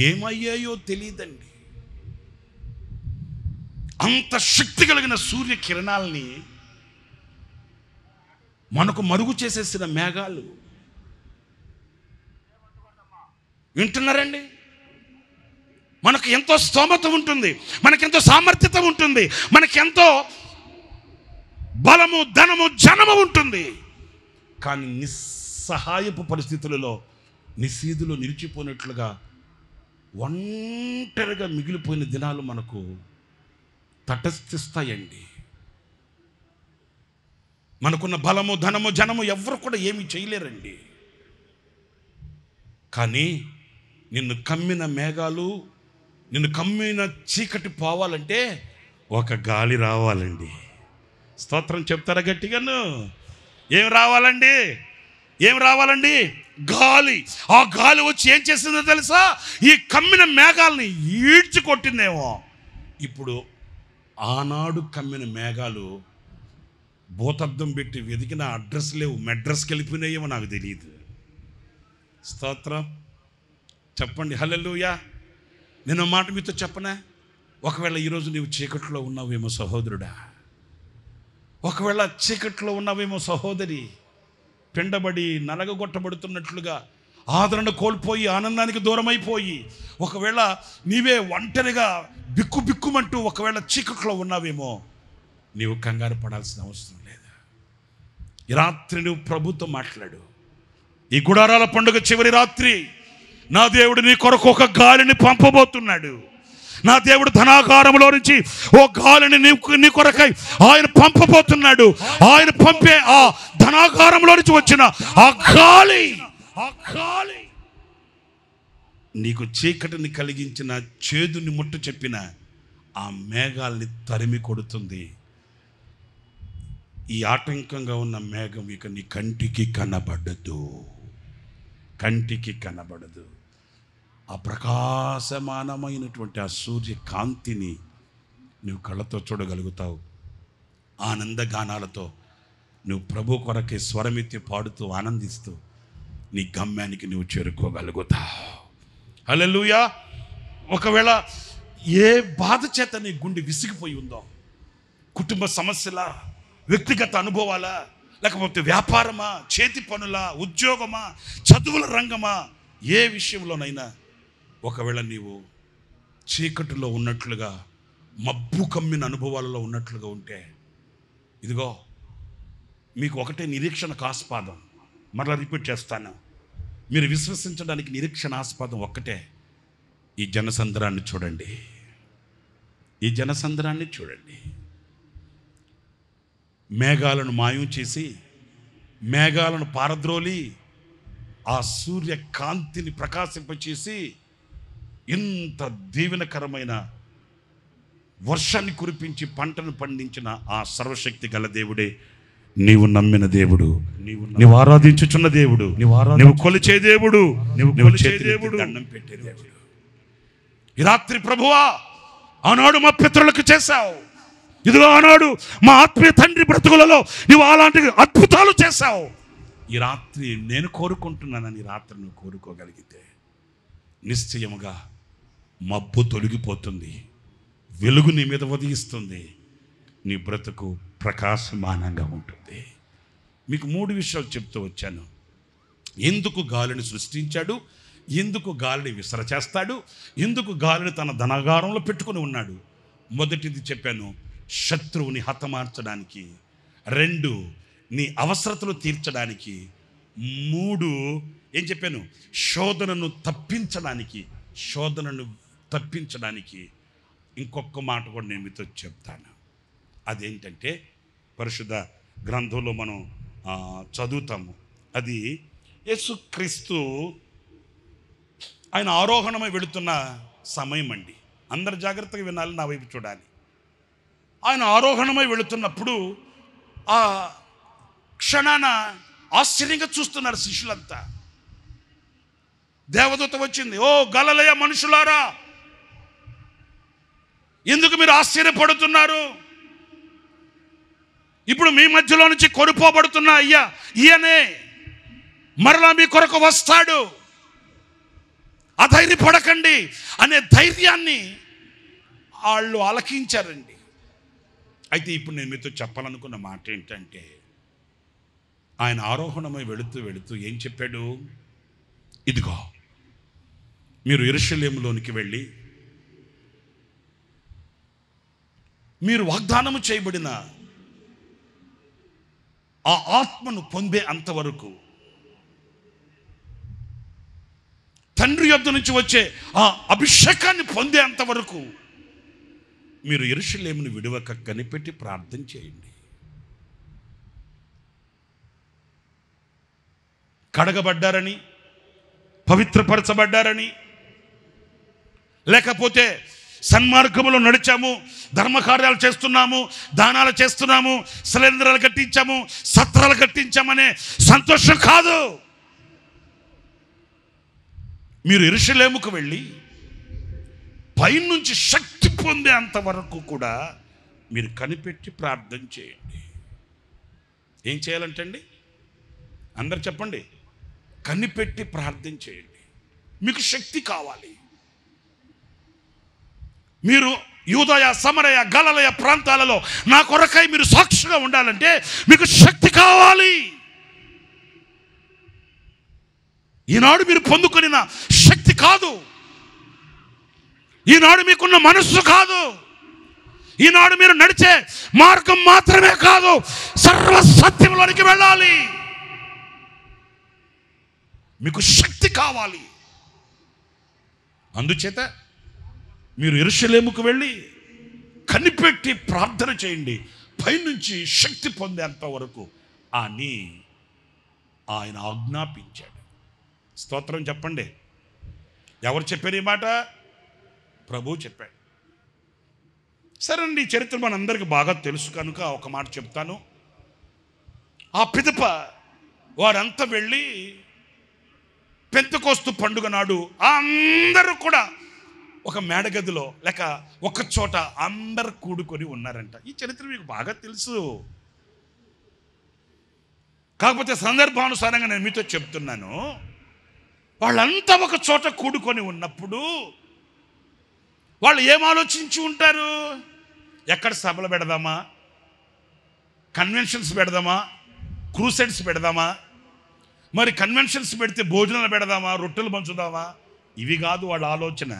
ఏమయ్యాయో తెలియదండి. అంత శక్తి కలిగిన సూర్యకిరణాలని మనకు మరుగు చేసేసిన మేఘాలు. వింటున్నారండి? మనకు ఎంతో స్తోమత ఉంటుంది, మనకెంతో సామర్థ్యత ఉంటుంది, మనకెంతో బలము, ధనము, జనము ఉంటుంది. కానీ నిస్సహాయపు పరిస్థితులలో నిశీదులో నిలిచిపోయినట్లుగా ఒంటరిగా మిగిలిపోయిన దినాలు మనకు తటస్థిస్తాయండి. మనకున్న బలము, ధనము, జనము ఎవరు కూడా ఏమీ చేయలేరండి. కానీ నిన్ను కమ్మిన మేఘాలు, నిన్ను కమ్మిన చీకటి పోవాలంటే ఒక గాలి రావాలండి. స్తోత్రం చెప్తారా గట్టిగాను? ఏం రావాలండి? గాలి. ఆ గాలి వచ్చి ఏం చేసిందో తెలుసా? ఈ కమ్మిన మేఘాలని ఈడ్చి కొట్టిందేమో. ఇప్పుడు ఆనాడు కమ్మిన మేఘాలు భూతద్దం పెట్టి వెతికిన అడ్రస్ లేవు, మెడ్రస్కి వెళ్ళిపోయినాయేమో నాకు తెలియదు. స్తోత్రం చెప్పండి, హల్లెలూయా. నేను మాట మీతో చెప్పనా? ఒకవేళ ఈరోజు నీవు చీకట్లో ఉన్నావేమో సహోదరుడా, ఒకవేళ చీకట్లో ఉన్నావేమో సహోదరి, పిండబడి నలగగొట్టబడుతున్నట్లుగా ఆదరణ కోల్పోయి ఆనందానికి దూరమైపోయి, ఒకవేళ నీవే ఒంటరిగా బిక్కుమంటూ ఒకవేళ చీకట్లో ఉన్నావేమో, నీవు కంగారు పడాల్సిన అవసరం లేదు. ఈ రాత్రి నువ్వు ప్రభుతో మాట్లాడు. ఈ గుడారాల పండుగ చివరి రాత్రి నా దేవుడు నీ కొరకు ఒక గాలిని పంపబోతున్నాడు. నా దేవుడు ధనాగారంలో నుంచి ఓ గాలిని నీ కొరకై ఆయన పంపబోతున్నాడు. ఆయన పంపే ఆ ధనాగారంలో నుంచి వచ్చిన ఆ గాలి నీకు చీకటిని కలిగించిన, చేదుని ముట్టు చెప్పిన ఆ మేఘాల్ని తరిమి కొడుతుంది. ఈ ఆటంకంగా ఉన్న మేఘం ఇక నీ కంటికి కనబడదు. ఆ ప్రకాశమానమైనటువంటి ఆ సూర్యకాంతిని నువ్వు కళ్ళతో చూడగలుగుతావు. ఆనందగానాలతో నువ్వు ప్రభు కొరకే స్వరమెత్తి పాడుతూ ఆనందిస్తూ నీ గమ్యానికి నువ్వు చేరుకోగలుగుతావు. హల్లెలూయా. ఒకవేళ ఏ బాధ చేత నీ గుండె విసిగిపోయి ఉందో, కుటుంబ సమస్యలా, వ్యక్తిగత అనుభవాలా, లేకపోతే వ్యాపారమా, చేతి పనులా, ఉద్యోగమా, చదువుల రంగమా, ఏ విషయంలోనైనా ఒకవేళ నీవు చీకటిలో ఉన్నట్లుగా మబ్బు కమ్మిన అనుభవాలలో ఉన్నట్లుగా ఉంటే, ఇదిగో మీకు ఒకటే నిరీక్షణకు ఆస్పాదం. మరలా రిపీట్ చేస్తాను, మీరు విశ్వసించడానికి నిరీక్షణ ఆస్పాదం ఒక్కటే. ఈ జనసంద్రాన్ని చూడండి, ఈ జనసంద్రాన్ని చూడండి. మేఘాలను మాయం చేసి, మేఘాలను పారద్రోలి, ఆ సూర్య కాంతిని ప్రకాశింపచేసి ఇంత దీవెనకరమైన వర్షాన్ని కురిపించి పంటను పండించిన ఆ సర్వశక్తి గల దేవుడే నీవు నమ్మిన దేవుడు, నీవు ఆరాధించుచున్న దేవుడు, నీవు కొలిచే దేవుడు, నీవు చేతి దేవుడు, దండం పెట్టే దేవుడు. ఈ రాత్రి ప్రభువా, ఆనాడు మా పితరులకు చేశావు, ఇదిగో ఆనాడు మా ఆత్మీయ తండ్రి బ్రతుకులలో నీవు అలాంటి అద్భుతాలు చేశావు. ఈ రాత్రి నేను కోరుకుంటున్నానని, రాత్రి నువ్వు కోరుకోగలిగితే నిశ్చయముగా మబ్బు తొలగిపోతుంది, వెలుగు నీ మీద ఉదయిస్తుంది, నీ బ్రతుకు ప్రకాశమానంగా ఉంటుంది. మీకు 3 విషయాలు చెప్తూ వచ్చాను. ఎందుకు గాలిని సృష్టించాడు, ఎందుకు గాలిని విసరచేస్తాడు, ఎందుకు గాలిని తన ధనాగారంలో పెట్టుకుని ఉన్నాడు. మొదటిది చెప్పాను, శత్రువుని హతమార్చడానికి. 2, నీ అవసరతలు తీర్చడానికి. 3, ఏం చెప్పాను, శోధనను తప్పించడానికి. ఇంకొక మాట కూడా నేను మీతో చెప్తాను. అదేంటంటే, పరిశుద్ధ గ్రంథంలో మనం చదువుతాము. అది యేసుక్రీస్తు ఆయన ఆరోహణమై వెళుతున్న సమయం అండి. అందరు జాగ్రత్తగా వినాలి, నా వైపు చూడాలి. ఆయన ఆరోహణమై వెళుతున్నప్పుడు ఆ క్షణాన ఆశ్చర్యంగా చూస్తున్నారు శిష్యులంతా. దేవదూత వచ్చింది, ఓ గలిలయ మనుషులారా, ఎందుకు మీరు ఆశ్చర్యపడుతున్నారు? ఇప్పుడు మీ మధ్యలో నుంచి కొనుపోబడుతున్న ఈయనే మరలా మీ కొరకు వస్తాడు, అధైర్యపడకండి అనే ధైర్యాన్ని వాళ్ళు ఆలకించారండి. అయితే ఇప్పుడు నేను మీతో చెప్పాలనుకున్న మాట ఏంటంటే, ఆయన ఆరోహణమై వెళుతూ ఏం చెప్పాడు? ఇదిగో మీరు యెరూషలేములోనికి వెళ్ళి మీరు వాగ్దానము చేయబడిన ఆ ఆత్మను పొందే అంతవరకు, తండ్రి యొద్ద నుంచి వచ్చే ఆ అభిషేకాన్ని పొందే అంతవరకు మీరు యెరూషలేమును విడువక కనిపెట్టి ప్రార్థన చేయండి. కడగబడ్డారని, పవిత్రపరచబడ్డారని, లేకపోతే సన్మార్గములో నడిచాము, ధర్మకార్యాలు చేస్తున్నాము, దానాలు చేస్తున్నాము, శిలేంద్రాలు కట్టించాము, సత్రాలు కట్టించామనే సంతోషం కాదు. మీరు యెరూషలేముకు వెళ్ళి పైనుంచి శక్తి పొందే అంతవరకు కూడా మీరు కనిపెట్టి ప్రార్థన చేయండి. ఏం చేయాలంటండి? అందరు చెప్పండి. కనిపెట్టి ప్రార్థన చేయండి. మీకు శక్తి కావాలి. మీరు యూదయ, సమరయ, గలిలయ ప్రాంతాలలో నా కొరకై మీరు సాక్షిగా ఉండాలంటే మీకు శక్తి కావాలి. ఈనాడు మీరు పొందుకున్న శక్తి కాదు, ఈనాడు మీకున్న మనస్సు కాదు, ఈనాడు మీరు నడిచే మార్గం మాత్రమే కాదు, సర్వసత్యంలోనికి వెళ్ళాలి. మీకు శక్తి కావాలి. అందుచేత మీరు యెరూషలేముకు వెళ్ళి కనిపెట్టి ప్రార్థన చేయండి, పైనుంచి శక్తి పొందేంత వరకు అని ఆయన ఆజ్ఞాపించాడు. స్తోత్రం చెప్పండి. ఎవరు చెప్పారు ఈ మాట? ప్రభువు చెప్పాడు. సరేనండి, ఈ చరిత్ర మనందరికీ బాగా తెలుసు కనుక ఒక మాట చెప్తాను. ఆ పిదప వారంతా వెళ్ళి పెంతెకోస్తు పండుగ నాడు అందరూ కూడా ఒక మేడగదిలో లేక ఒక చోట అందరు కూడుకొని ఉన్నారంట. ఈ చరిత్ర మీకు బాగా తెలుసు. కాకపోతే సందర్భానుసారంగా నేను మీతో చెప్తున్నాను. వాళ్ళంతా ఒక చోట కూడుకొని ఉన్నప్పుడు వాళ్ళు ఏం ఆలోచించి ఉంటారు? ఎక్కడ సభలు పెడదామా, కన్వెన్షన్స్ పెడదామా, క్రూసైడ్స్ పెడదామా, మరి కన్వెన్షన్స్ పెడితే భోజనాలు పెడదామా, రొట్టెలు పంచుదామా? ఇవి కాదు వాళ్ళ ఆలోచన.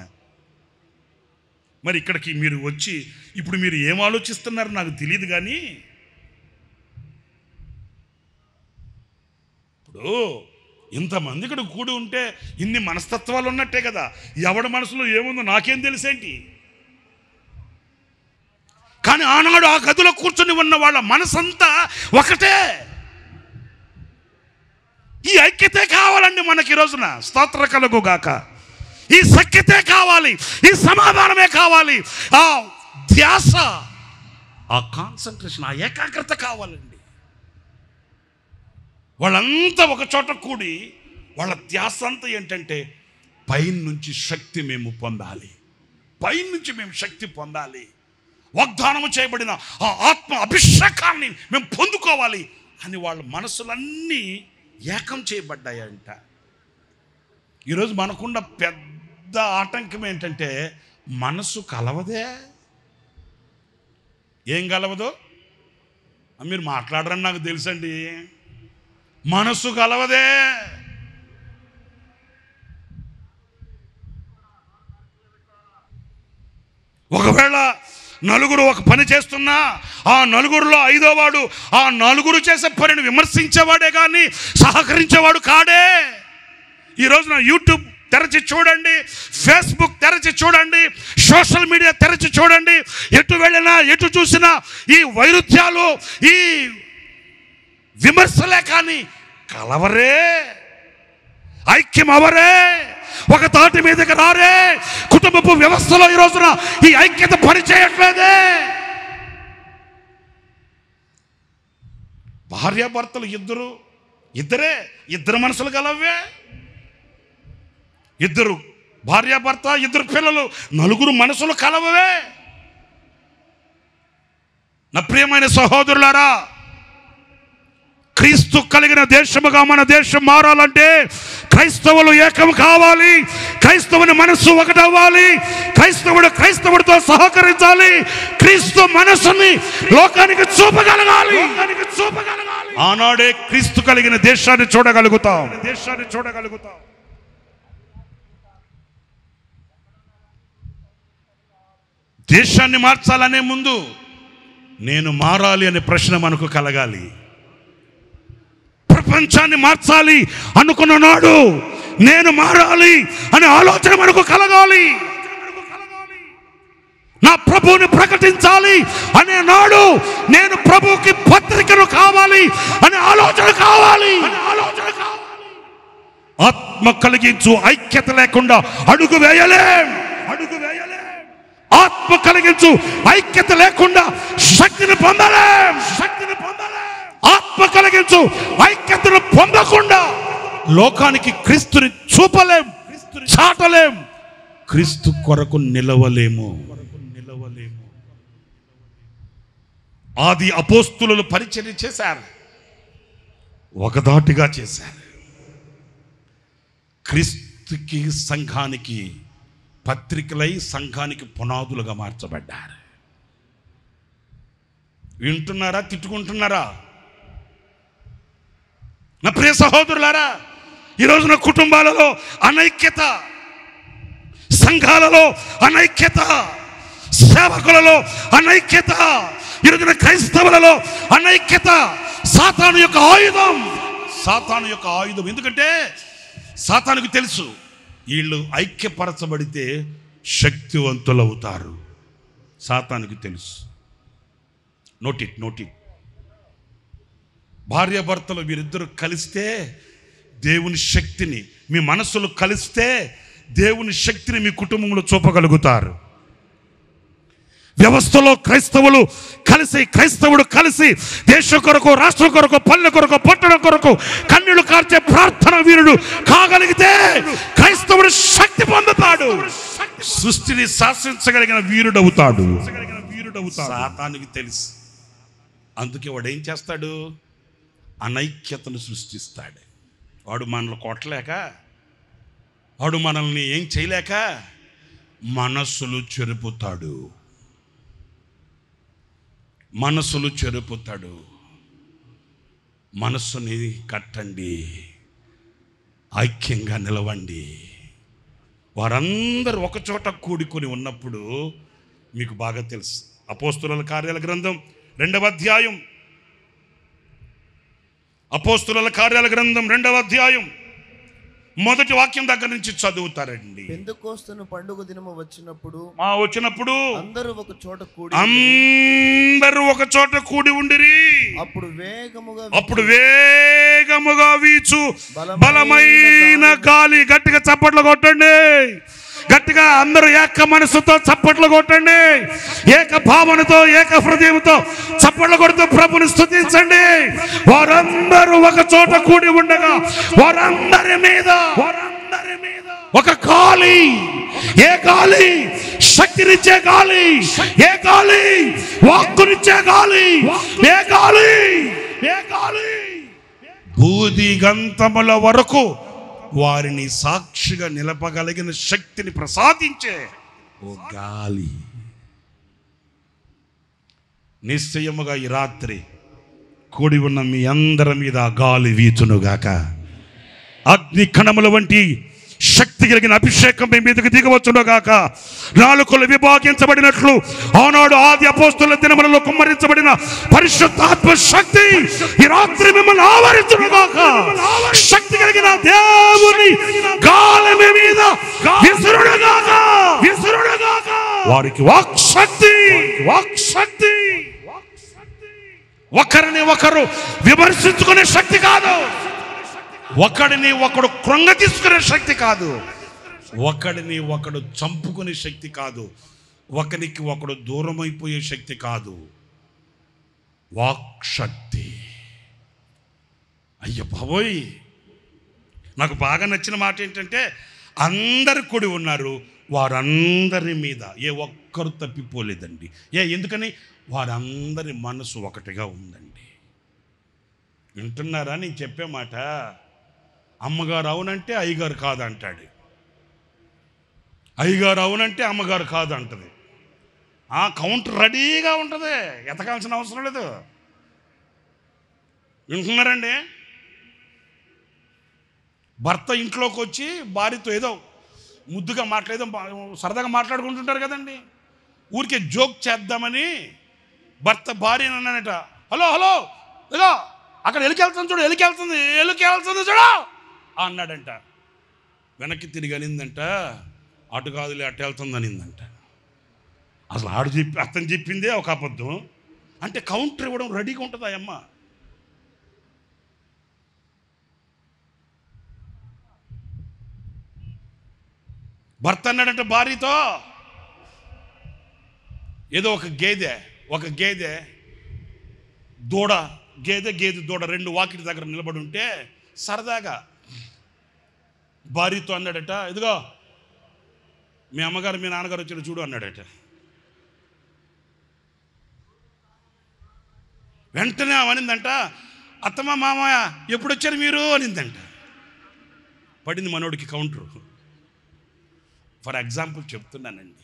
మరి ఇక్కడికి మీరు వచ్చి ఇప్పుడు మీరు ఏం ఆలోచిస్తున్నారో నాకు తెలియదు, కానీ ఇప్పుడు ఇంతమంది ఇక్కడ కూడి ఉంటే ఇన్ని మనస్తత్వాలు ఉన్నట్టే కదా. ఎవడి మనసులో ఏముందో నాకేం తెలుసేంటి? కానీ ఆనాడు ఆ గదిలో కూర్చొని ఉన్న వాళ్ళ మనసంతా ఒకటే. ఈ ఐక్యతే కావాలండి మనకి ఈ రోజున. స్తోత్ర కలుగుగాక. ఈ సఖ్యతే కావాలి, ఈ సమాధానమే కావాలి, ఆ ధ్యాస, ఆ కాన్సన్ట్రేషన్, ఆ ఏకాగ్రత కావాలండి. వాళ్ళంతా ఒక చోట కూడి వాళ్ళ ధ్యాస అంతా ఏంటంటే పైనుంచి శక్తి మేము పొందాలి, పైనుంచి మేము శక్తి పొందాలి, వాగ్దానము చేయబడిన ఆ ఆత్మ అభిషేకాన్ని మేము పొందుకోవాలి అని వాళ్ళ మనసులన్నీ ఏకం చేయబడ్డాయంట. ఈరోజు మనకున్న పెద్ద ఆటంకం ఏంటంటే మనసు కలవదే. ఏం కలవదో మీరు మాట్లాడరని నాకు తెలుసండి. మనసు కలవదే. ఒకవేళ నలుగురు ఒక పని చేస్తున్నా ఆ నలుగురులో ఐదో వాడు ఆ నలుగురు చేసే పనిని విమర్శించేవాడే కానీ సహకరించేవాడు కాడే. ఈ రోజున యూట్యూబ్ తెరచి చూడండి, ఫేస్బుక్ తెరచి చూడండి, సోషల్ మీడియా తెరచి చూడండి, ఎటు వెళ్ళినా ఎటు చూసినా ఈ వైరుధ్యాలు, ఈ విమర్శలే కానీ కలవరే, ఐక్యం అవరే, ఒక తాటి మీదకి రారే. కుటుంబపు వ్యవస్థలో ఈ రోజున ఈ ఐక్యత పనిచేయట్లేదే. భార్యాభర్తలు ఇద్దరు మనసులు కలవే. ఇద్దరు భార్యాభర్త, ఇద్దరు పిల్లలు, నలుగురు మనసులు కలవవే. నా ప్రియమైన సహోదరులారా, క్రీస్తు కలిగిన దేశముగా మన దేశం మారాలంటే క్రైస్తవులు ఏకం కావాలి, క్రైస్తవుని మనస్సు ఒకటవ్వాలి, క్రైస్తవుడితో సహకరించాలి, క్రీస్తు మనస్సుని లోకానికి చూపగలగాలి. ఆనాడే క్రీస్తు కలిగిన దేశాన్ని చూడగలుగుతాం. దేశాన్ని మార్చాలనే ముందు నేను మారాలి అనే ప్రశ్న మనకు కలగాలి. ప్రపంచాన్ని మార్చాలి అనుకున్న నాడు నేను మారాలి అనే ఆలోచన మనకు కలగాలి. నా ప్రభువుని ప్రకటించాలి అనే నాడు నేను ప్రభువుకి పత్రికను కావాలి అనే ఆలోచన కావాలి. ఆత్మ కలిగించు ఐక్యత లేకుండా అడుగు వేయలేం. ఆత్మ కలిగించు ఐక్యత లేకుండా శక్తిని పొందలేం. ఆత్మ కలిగించు ఐక్యతను పొందకుండా లోకానికి క్రీస్తుని చూపలేం, చాటలేం, క్రీస్తు కొరకు నిలవలేము. ఆది అపోస్తులు పరిచర్య చేశారు, ఒకదాటిగా చేశారు. క్రీస్తుకి సంఘానికి పత్రికలై సంఘానికి పునాదులుగా మార్చబడ్డారు. వింటున్నారా? తిట్టుకుంటున్నారా? నా ప్రియ సహోదరులారా, ఈ రోజున కుటుంబాలలో అనైక్యత, సంఘాలలో అనైక్యత, సేవకులలో అనైక్యత, ఈ రోజున క్రైస్తవులలో అనైక్యత సాతాను యొక్క ఆయుధం. ఎందుకంటే సాతానుకు తెలుసు వీళ్ళు ఐక్యపరచబడితే శక్తివంతులు అవుతారు. సాతానుకు తెలుసు. Note it. భార్యాభర్తలు మీరిద్దరు కలిస్తే దేవుని శక్తిని, మీ మనస్సులు కలిస్తే దేవుని శక్తిని మీ కుటుంబంలో చూపగలుగుతారు. వ్యవస్థలో క్రైస్తవుడు కలిసి దేశం కొరకు, రాష్ట్రం కొరకు, పల్లె కొరకు, పట్టణం కొరకు కన్నీళ్లు కార్చే ప్రార్థన వీరుడు కాగలిగితే క్రైస్తవుడు శక్తి పొందుతాడు, సృష్టిని శాసించగలిగిన వీరుడవుతాడు. సాతానికి తెలుసు. అందుకే వాడు ఏం చేస్తాడు? అనైక్యతను సృష్టిస్తాడు. వాడు మనల్ని కొట్టలేక, వాడు మనల్ని ఏం చేయలేక మనస్సులు చెరుపుతాడు. మనస్సుని కట్టండి, ఐక్యంగా నిలవండి. వారందరూ ఒకచోట కూడుకొని ఉన్నప్పుడు మీకు బాగా తెలుసు. అపోస్తుల కార్యాల గ్రంథం 2వ అధ్యాయం, అపోస్తుల కార్యాల గ్రంథం 2వ అధ్యాయం మొదటి వాక్యం దగ్గర నుంచి చదువుతారండి. పెంతెకోస్తు పండుగ దినము వచ్చినప్పుడు అందరూ ఒక చోట కూడి ఉండిరి. అప్పుడు వేగముగా వీచు బలమైన గాలి. గట్టిగా చప్పట్లు కొట్టండి, గట్టిగా అందరూ ఏక మనసుతో చప్పట్లు కొట్టండి, ఏక భావనతో ఏక హృదయంతో చప్పట్లు కొడుతూ ప్రభుని స్తుతించండి. వారందరూ ఒక చోట కూడి ఉండగా వారందరి మీద ఒక గాలి, ఏ గాలి? శక్తినిచ్చే గాలి. ఏ గాలి? వాక్కునిచ్చే గాలి. ఏ గాలి? బూది గంతముల వరకు వారిని సాక్షిగా నిలపగలిగిన శక్తిని ప్రసాదించే ఓ గాలి. నిశ్చయముగా ఈ రాత్రి కూడి ఉన్న మీ అందరి మీద గాలి వీచునుగాక. అగ్ని కణముల వంటి శక్తి కలిగిన అభిషేకం మీ మీదకి దిగవచ్చునుగాక. నాలుకలు విభాగించబడినట్లు ఆనాడు ఆది అపోస్తుల దినములలో కుమ్మరించబడిన పరిశుద్ధాత్మ శక్తి ఈ రాత్రి మిమ్మల్ని ఆవరించునుగాక. శక్తి కలిగిన దేవుని గాలి మీ మీద విసురునుగాక. వారికి వాక్ శక్తి. ఒకరిని ఒకరు విమర్శించుకునే శక్తి కాదు, ఒకడిని ఒకడు కృంగ తీసుకునే శక్తి కాదు, ఒకడిని ఒకడు చంపుకునే శక్తి కాదు, ఒకరికి ఒకడు దూరం అయిపోయే శక్తి కాదు. వాక్ శక్తి. అయ్య బాబోయ్, నాకు బాగా నచ్చిన మాట ఏంటంటే అందరు కూడి ఉన్నారు, వారందరి మీద ఏ ఒక్కరు తప్పిపోలేదండి. ఎందుకని? వారందరి మనసు ఒకటిగా ఉందండి. వింటున్నారా నేను చెప్పే మాట? అమ్మగారు అవునంటే అయ్యగారు కాదంటాడు, అయ్యగారు అవునంటే అమ్మగారు కాదు అంటది. ఆ కౌంటర్ రెడీగా ఉంటుంది, ఎతకాల్సిన అవసరం లేదు. వింటున్నారండి? భర్త ఇంట్లోకి వచ్చి భార్యతో ఏదో ముద్దుగా సరదాగా మాట్లాడుకుంటుంటారు కదండి. ఊరికే జోక్ చేద్దామని భర్త భార్యని అన్నానట, హలో ఇదో అక్కడ ఎలికెళ్తుంది చూడు, ఎలికెళ్తుంది చూడు అన్నాడంట. వెనక్కి తిరిగి అనిందంట, అటు కాదులే అటు వెళ్తుంది అనిందంట. అసలు అతను చెప్పిందే ఒక అబద్ధం అంటే కౌంటర్ ఇవ్వడం రెడీగా ఉంటుంది ఆ అమ్మ. భర్త అన్నాడంటే భార్యతో, ఏదో ఒక గేదె దూడ, గేదె దూడ రెండు వాకిటి దగ్గర నిలబడి ఉంటే సరదాగా భార్యతో అన్నాడట, ఇదిగో మీ అమ్మగారు మీ నాన్నగారు వచ్చిన చూడు అన్నాడట. వెంటనే అనిందంట, అత్తమ్మ మామయ్య ఎప్పుడు వచ్చారు మీరు అనిందంట. పడింది మనోడికి కౌంటర్. ఫర్ ఎగ్జాంపుల్ చెప్తున్నానండి.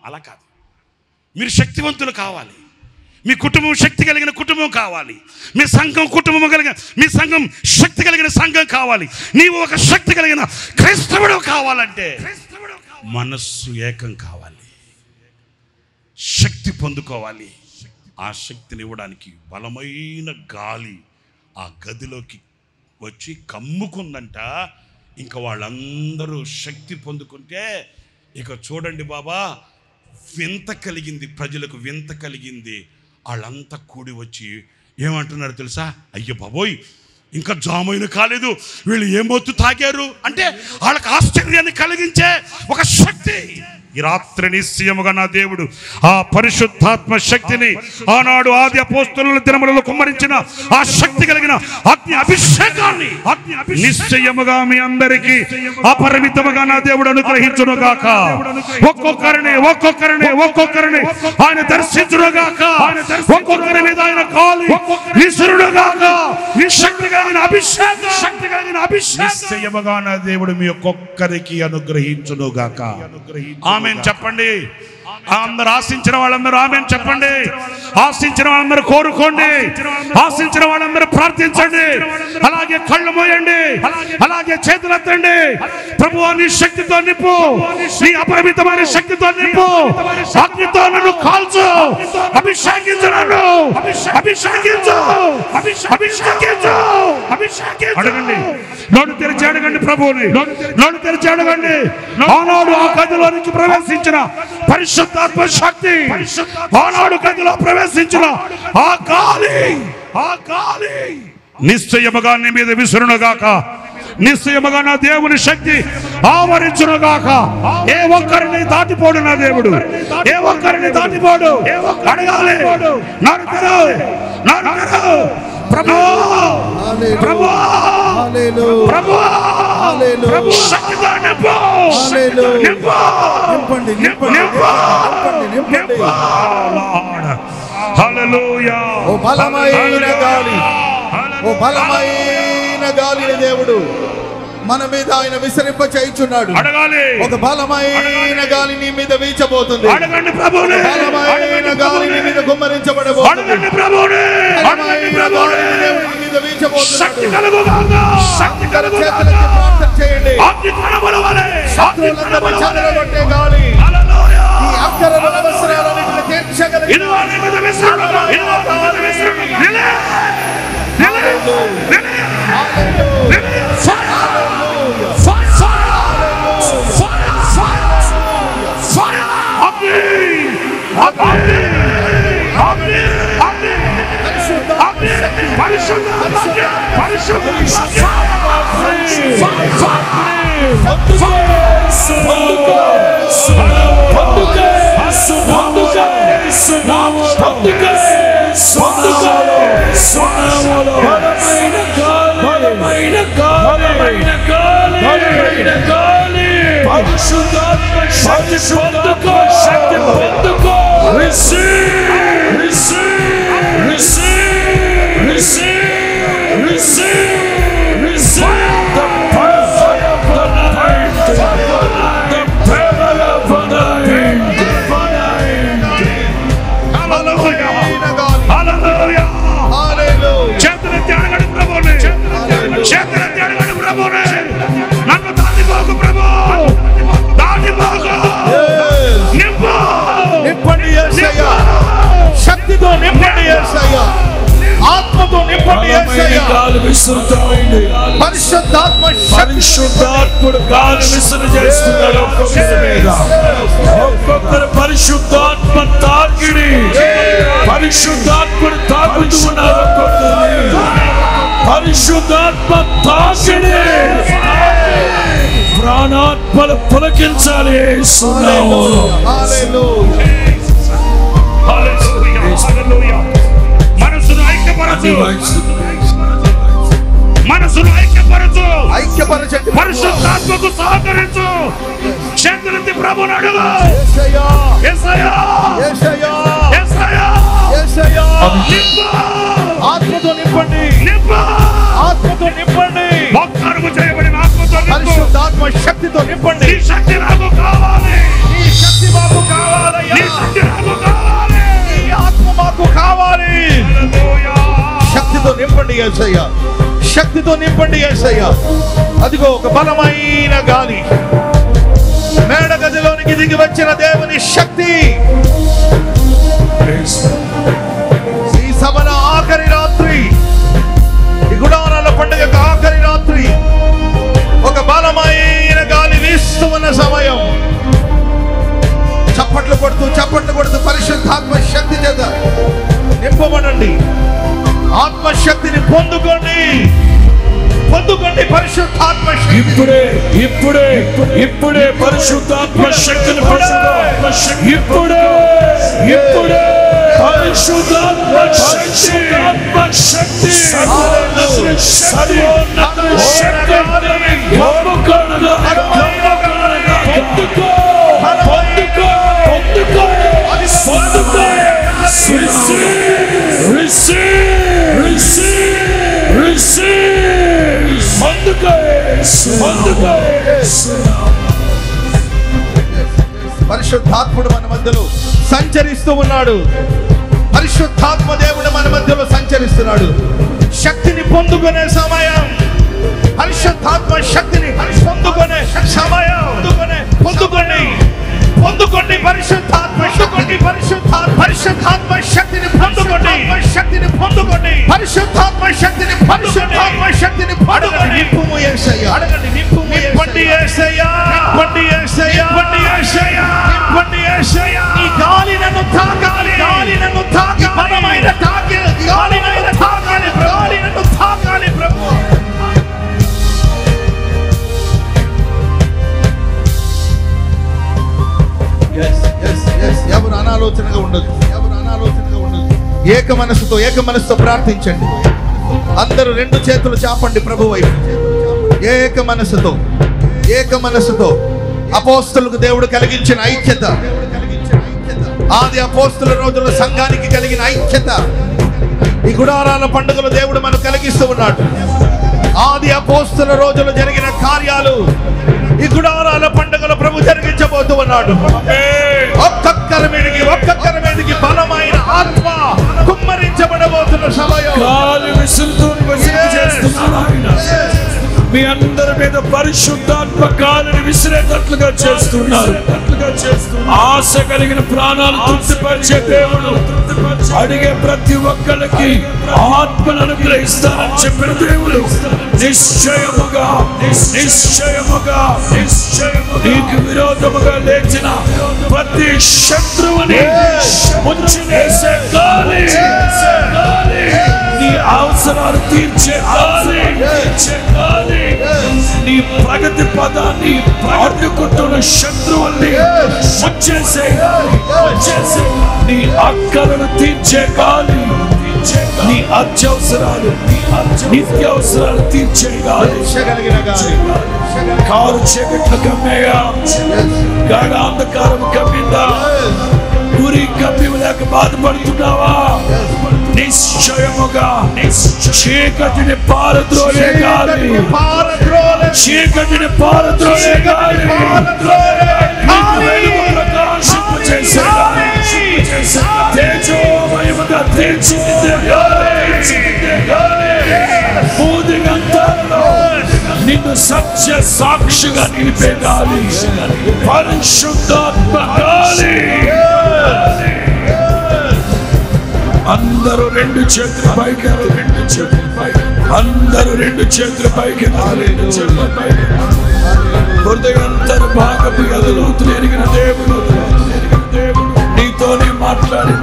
అలా కాదు. మీరు శక్తివంతులు కావాలి, మీ కుటుంబం శక్తి కలిగిన కుటుంబం కావాలి, మీ సంఘం మీ సంఘం శక్తి కలిగిన సంఘం కావాలి, నీవు ఒక శక్తి కలిగిన క్రైస్తవుడు కావాలంటే మనస్సు ఏకం కావాలి, శక్తి పొందుకోవాలి. ఆ శక్తిని ఇవ్వడానికి బలమైన గాలి ఆ గదిలోకి వచ్చి కమ్ముకుందంట. ఇంకా వాళ్ళందరూ శక్తి పొందుకుంటే ఇక చూడండి బాబా, వింత కలిగింది, ప్రజలకు వింత కలిగింది. వాళ్ళంతా కూడి వచ్చి ఏమంటున్నారు తెలుసా? అయ్య బాబోయ్, ఇంకా జామైన కాలేదు, వీళ్ళు ఏమొత్తు తాగారు అంటే వాళ్ళకి ఆశ్చర్యాన్ని కలిగించే ఒక శక్తి. ఈ రాత్రి నిశ్చయముగా నా దేవుడు ఆ పరిశుద్ధాత్మ శక్తిని ఆనాడు ఆది అపోస్తలుల దినములలో కుమ్మరించిన ఆ శక్తి కలిగిన అగ్ని అభిషేకాన్ని నిశ్చయముగా మీ అందరికీ అపరిమితముగా నా దేవుడు అనుగ్రహించును గాక. ఒక్కొక్కరిని ఆయన దర్శించును గాక. ఒక్కొక్కరి మీద ఆయన కాలి విసురును గాక. శక్తి కలిగిన అభిషేకం నిశ్చయముగా నా దేవుడు మీ ఒక్కొక్కరికి అనుగ్రహించును గాక. ఆమేన్ చెప్పండి. అందరూ ఆశించిన వాళ్ళందరూ ఆమేన్ చెప్పండి. ఆశించిన వాళ్ళందరూ కోరుకోండి. ఆశించిన వాళ్ళందరూ ప్రార్థించండి. అలాగే కళ్ళు మూయండి, అలాగే చేతులెత్తండి. ప్రభువా నీ శక్తితో నింపు, నీ అపరిమితమైన శక్తితో నింపు. అగ్నితో నన్ను కాల్చు, అభిషేకించు, నన్ను అభిషేకించు, అభిషేకించు. అడగండి, నోరు తెరిచి అడగండి ప్రభువుని. నోరు తెరిచి అడగండి. ఆనాడు ఆ గదిలో నుంచి ప్రవేశించిన పరిశుద్ధాత్మ శక్తి, ఆనాడు గదిలో ప్రవేశించిన ఆ గాలి నిశ్చయముగా నీ మీద విసురునుగాక. నిశ్చయముగా నా దేవుని శక్తి ఆవరించునుగాక. ఏ ఒక్కరిని దాటిపోడు నా దేవుడు, ఏ ఒక్కరిని దాటిపోడు. అడగాలి. నోరు తెరు, నోరు తెరు. ప్రభు ప్రభు ప్రభు ప్రభు శక్తితో నింపు, నింపు, నింపండి, నింపండి. హల్లెలూయా. ఓ బలమైన గాలి, ఓ బలమైన గాలిని దేవుడు మన మీద ఆయన విసరింప చేయుచున్నాడు. అడగాలి. ఒక బలమైన గాలి నీ మీద వీచబోతుంది. అడగండి ప్రభువుని. బలమైన గాలి నీ మీద గుమ్మరించబడబోతుంది. అడగండి ప్రభువుని. బలమైన గాలి నీ మీద వీచబోతుంది. శక్తి కలుగుగాక, శక్తి కలుగుగాక. ప్రార్థన చేయండి. అగ్ని కనబడవాలి, శత్రువులందరినీ చెదరగొట్టే గాలి. హల్లెలూయా. ఈ అక్కరల అవసరాలన్నిటిని తీర్చగలిగే ఇనువాని మీద విసరణ, ఇనువాని మీద విసరణ. నిలే, నిలే, నిలే, నిలే. ఆత్మతో నింపండి యేసయ్యా. పరిశుద్ధాత్ముడు గాలి విసురు చేస్తున్నాడు ఒక్కొక్కరి మీద. ఒక్కొక్కరు పరిశుద్ధాత్మ తాకిడి, పరిశుద్ధాత్ముడు తాకుతూ ఉన్నారు ఒక్కొక్కరిని. పరిశుద్ధాత్మ తాకిడి ప్రాణాత్మలు పులకించాలి. మనసును ఐక్యపరచు, మనసును ఐక్యపరచు, ఐక్యపరచండి. పరిశుద్ధాత్మకు సహకరించు. చేతులెత్తి ప్రభువుని అడుగు. యేసయ్యా, యేసయ్యా, యేసయ్యా, యేసయ్యా. యేసయ్యా. నింపు, ఆత్మతో నింపండి, నింపు, ఆత్మతో నింపండి. వాగ్దానము చేయబడిన ఆత్మతో నింపు. పరిశుద్ధాత్మ శక్తితో నింపండి. నీ శక్తి నాకు కావాలి, నీ శక్తి మాకు కావాలయ్యా. నీ శక్తి నాకు కావాలి, నీ ఆత్మ మాకు కావాలి. హల్లెలూయా. శక్తితో నింపండి యేసయ్యా, శక్తితో నింపండి యేసయ్యా. అదిగో ఒక బలమైన గాలి మేడ గదిలోనికి దిగి వచ్చిన దేవుని శక్తి. ఈ సభల ఆఖరి రాత్రి, ఈ గుడారాల పండుగ ఆఖరి రాత్రి, ఒక బలమైన గాలి వీస్తూ ఉన్న సమయం. చప్పట్లు కొడుతూ పరిశుద్ధాత్మ శక్తి చేత నింపబడండి. ఆత్మశక్తిని పొందుకోండి, పొందుకోండి పరిశుద్ధాత్మ శక్తి. ఇప్పుడే పరిశుద్ధాత్మ శక్తిని పొందుకో. ఇప్పుడే పరిశుద్ధాత్మ శక్తి పరిశుద్ధాత్ముడు మన మధ్యలో సంచరిస్తూ ఉన్నాడు. పరిశుద్ధాత్మ దేవుడు మన మధ్యలో సంచరిస్తున్నాడు. శక్తిని పొందుకునే సమయం, పరిశుద్ధాత్మ శక్తిని పొందుకునే సమయం. పొందుకోండి పరిశుద్ధాత్మ శక్తిని, పరిశుద్ధాత్మ శక్తిని పొందుకోండి, శక్తిని పొందుకోండి, పరిశుద్ధాత్మ శక్తిని, పరిశుద్ధాత్మ శక్తిని పొందుకోండి. నింపుము యేసయ్యా, అడగండి. నింపుము యేసయ్యా, నింపండి యేసయ్యా, నింపండి యేసయ్యా, నింపండి యేసయ్యా. ఈ గాలి నన్ను తాకాలి, గాలి నన్ను తాకి, బలమైన తాకి, గాలి నన్ను తాకాలి, గాలి నన్ను తాకాలి ప్రభు. ఎవరు అనాలోచనగా ఉండదు, ఎవరు అనాలోచనగా ఉండదు. ఏక మనసుతో ప్రార్థించండి. అందరూ రెండు చేతులు చాపండి ప్రభు వైపు. ఏక మనసుతో అపోస్తలుకు దేవుడు కలిగించిన ఐక్యత, ఆది అపోస్తల రోజుల్లో సంఘానికి కలిగిన ఐక్యత ఈ గుడారాల పండుగలు దేవుడు మనకు కలిగిస్తూ ఉన్నాడు. ఆది అపోస్తల రోజుల్లో జరిగిన కార్యాలు ఈ గుడారాల పండుగలు ప్రభు జరిగించబోతూ ఉన్నాడు. ఒక్కొక్కరి మీదకి బలమైన ఆత్మ కుమ్మరించబడబోతున్న సమయం. మీ అందరి మీద పరిశుద్ధాత్మ గాలిని విసిరేటట్లుగా చేస్తున్నారు. ఆశ కలిగిన ప్రాణాలు తృప్తిపరిచే దేవుడు అడిగే ప్రతి ఒక్కరికి ఆత్మను అనుగ్రహిస్తానని చెప్పిన దేవుడు నిశ్చయముగా నీకు విరోధముగా లేచిన ప్రతి శత్రువుని ముంచివేసే గాలి, నీ అవసరాలు తీర్చే గాలి, నీ ప్రగతి పదాన్ని అడ్డుకుంటున్న శత్రువుల్ని వచ్చేసే, నీ అక్కలను తీర్చే గాలి, నీ అత్యవసరాలు, నిత్యావసరాలు తీర్చే గాలి. కారు చీకట్లు కమ్మేగా, గాఢాంధకారం కమ్మిందా, గురి కమ్మిలేక బాధపడుతున్నావా? నిశ్చయముగా చీకటిని పారద్రోలే గాలి, చీకటిని పారద్రోలే గాలి, ప్రకాశింపు చేసే గాలి, తేజోమయముగా తీర్చిదిద్దే గాలి, భూదిగంతాలలో నిన్ను సత్య సాక్షిగా నిలిపే గాలి, పరిశుద్ధాత్మ గాలి. అందరూ రెండు చేతుల పైకి, అందరూ రెండు చేతుల పైకి, హృదయంతర భాగపు గదులోతులు ఎరిగిన దేవుడు నీతోనే మాట్లాడి,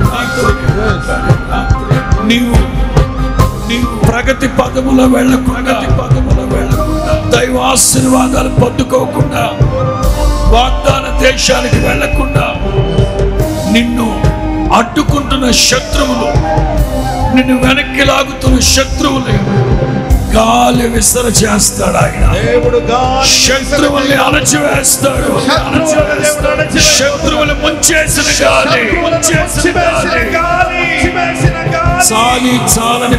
నీవు ప్రగతి పదములో వెళ్ళకుండా, దైవాశీర్వాదాలు పొందుకోకుండా, వాగ్దాన దేశానికి వెళ్ళకుండా నిన్ను అడ్డుకుంటున్న శత్రువులు, నిన్ను వెనక్కి లాగుతున్న శత్రువులు గాలి విసర చేస్తాడు. ఆయన శత్రువుల్ని అణచివేస్తాడు. శత్రువులు ముంచేసిన గాలి, చాలని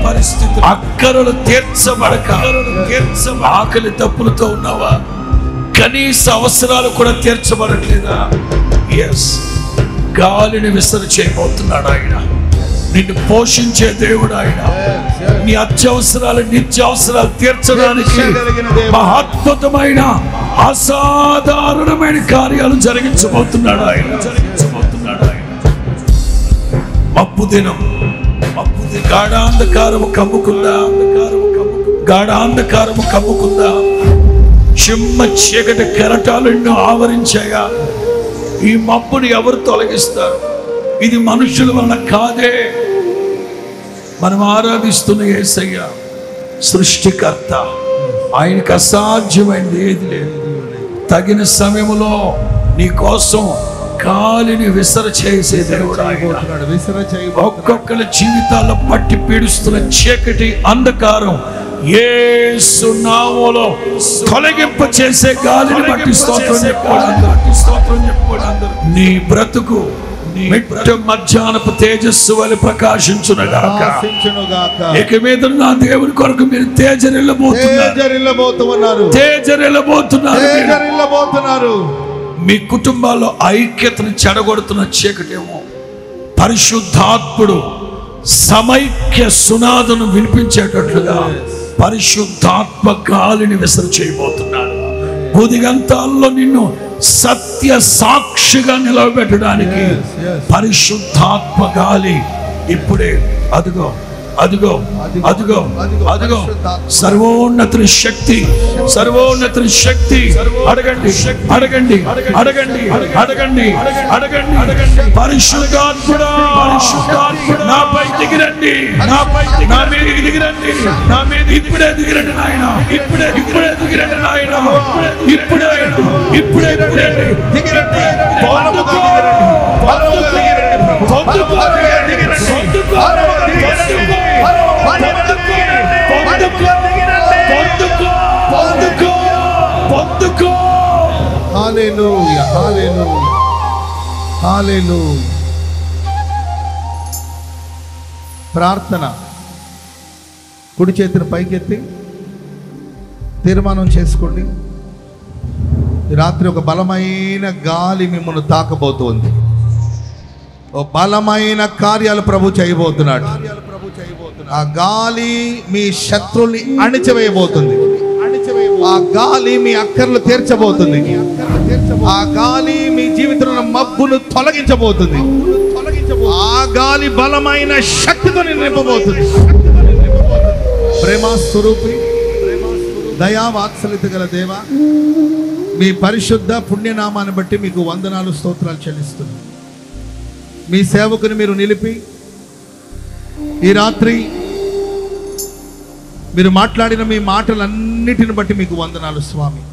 పరిస్థితి, అక్కరలు తీర్చబడక ఆకలి తప్పులతో ఉన్నావా? కనీస అవసరాలు కూడా తీర్చబడట్లేదా? ఎస్, గాలిని విసర చేయబోతున్నాడు ఆయన. నిన్ను పోషించే దేవుడు ఆయన. నీ అత్యవసరాలు, నిత్యావసరాలు తీర్చడానికి మహత్వమైన అసాధారణమైన కార్యాలు జరిగించబోతున్నాడు ఆయన. మబ్బు దినం, గాఢాంధకారము కమ్ముకుందా, చిమ్మ చీకటి కెరటాలు ఎన్నో ఆవరించాయా? ఈ మబ్బుని ఎవరు తొలగిస్తారు? ఇది మనుషుల వలన కాదే. మనం ఆరాధిస్తున్న యేసయ్య సృష్టికర్త, ఆయనకు అసాధ్యమైనది ఏది లేదు. తగిన సమయంలో నీ కోసం గాలిని విసర చేసే దేవుడు ఆయన. ఒక్కొక్కరి జీవితాల్లో పట్టి పీడిస్తున్న చీకటి అంధకారం యేసు నామములో తొలగింప చేసే గాలిని బట్టి స్తోత్రం చెప్పుకోండి. నీ బ్రతుకు మిట్ట మధ్యాహ్నపు తేజస్సు వలె ప్రకాశించునుగాక. ఇక మీద నా దేవుని కొరకు మీరు తేజరిల్లబోతున్నారు. మీ కుటుంబాల్లో ఐక్యతను చెడగొడుతున్న చీకటేమో పరిశుద్ధాత్ముడు సమైక్య సునాదను వినిపించేటట్లుగా పరిశుద్ధాత్మ గాలిని విసర చేయబోతున్నాడు. భూదిగంతాల్లో నిన్ను సత్య సాక్షిగా నిలవబెట్టడానికి పరిశుద్ధాత్మ గాలి ఇప్పుడే అదిగో అదిగో అదిగో అదిగో సర్వోన్నతుని శక్తి, సర్వోన్నతుని శక్తి. అడగండి అడగండి అడగండి అడగండి అడగండి. పరిశుద్ధాత్ముడా, పరిశుద్ధాత్ముడా నాపై దిగిరండి, నాపై నా మీద దిగిరండి, నా మీద ఇప్పుడే దిగిరండి నాయన, ఇప్పుడే ఇప్పుడే దిగిరండి నాయన, ఇప్పుడే ఇప్పుడే దిగిరండి, దిగిరండి. పొందుకో పొందుకో పొందుకో పొందుకో. హల్లెలూయా, హల్లెలూయా, హల్లెలూయా. ప్రార్థన. కుడి చేతిని పైకెత్తి తీర్మానం చేసుకోండి. ఈ రాత్రి ఒక బలమైన గాలి మిమ్మల్ని తాకబోతోంది. ఓ బలమైన కార్యాలు ప్రభు చేయబోతున్నాడు. ఆ గాలి మీ శత్రుల్ని అణిచివేయబోతుంది. ఆ గాలి మీ అక్కర్లు తీర్చబోతుంది. ఆ గాలి మీ జీవితంలో మబ్బును తొలగించబోతుంది. ఆ గాలి బలమైన శక్తితో నింపబోతుంది. ప్రేమ స్వరూపి, దయా వాత్సల్యత గల దేవా, మీ పరిశుద్ధ పుణ్యనామాన్ని బట్టి మీకు వందనాలు, స్తోత్రాలు చెల్లిస్తున్నాను. మీ సేవకుని మీరు నిలిపి ఈ రాత్రి మీరు మాట్లాడిన మీ మాటలన్నిటిని బట్టి మీకు వందనాలు స్వామి.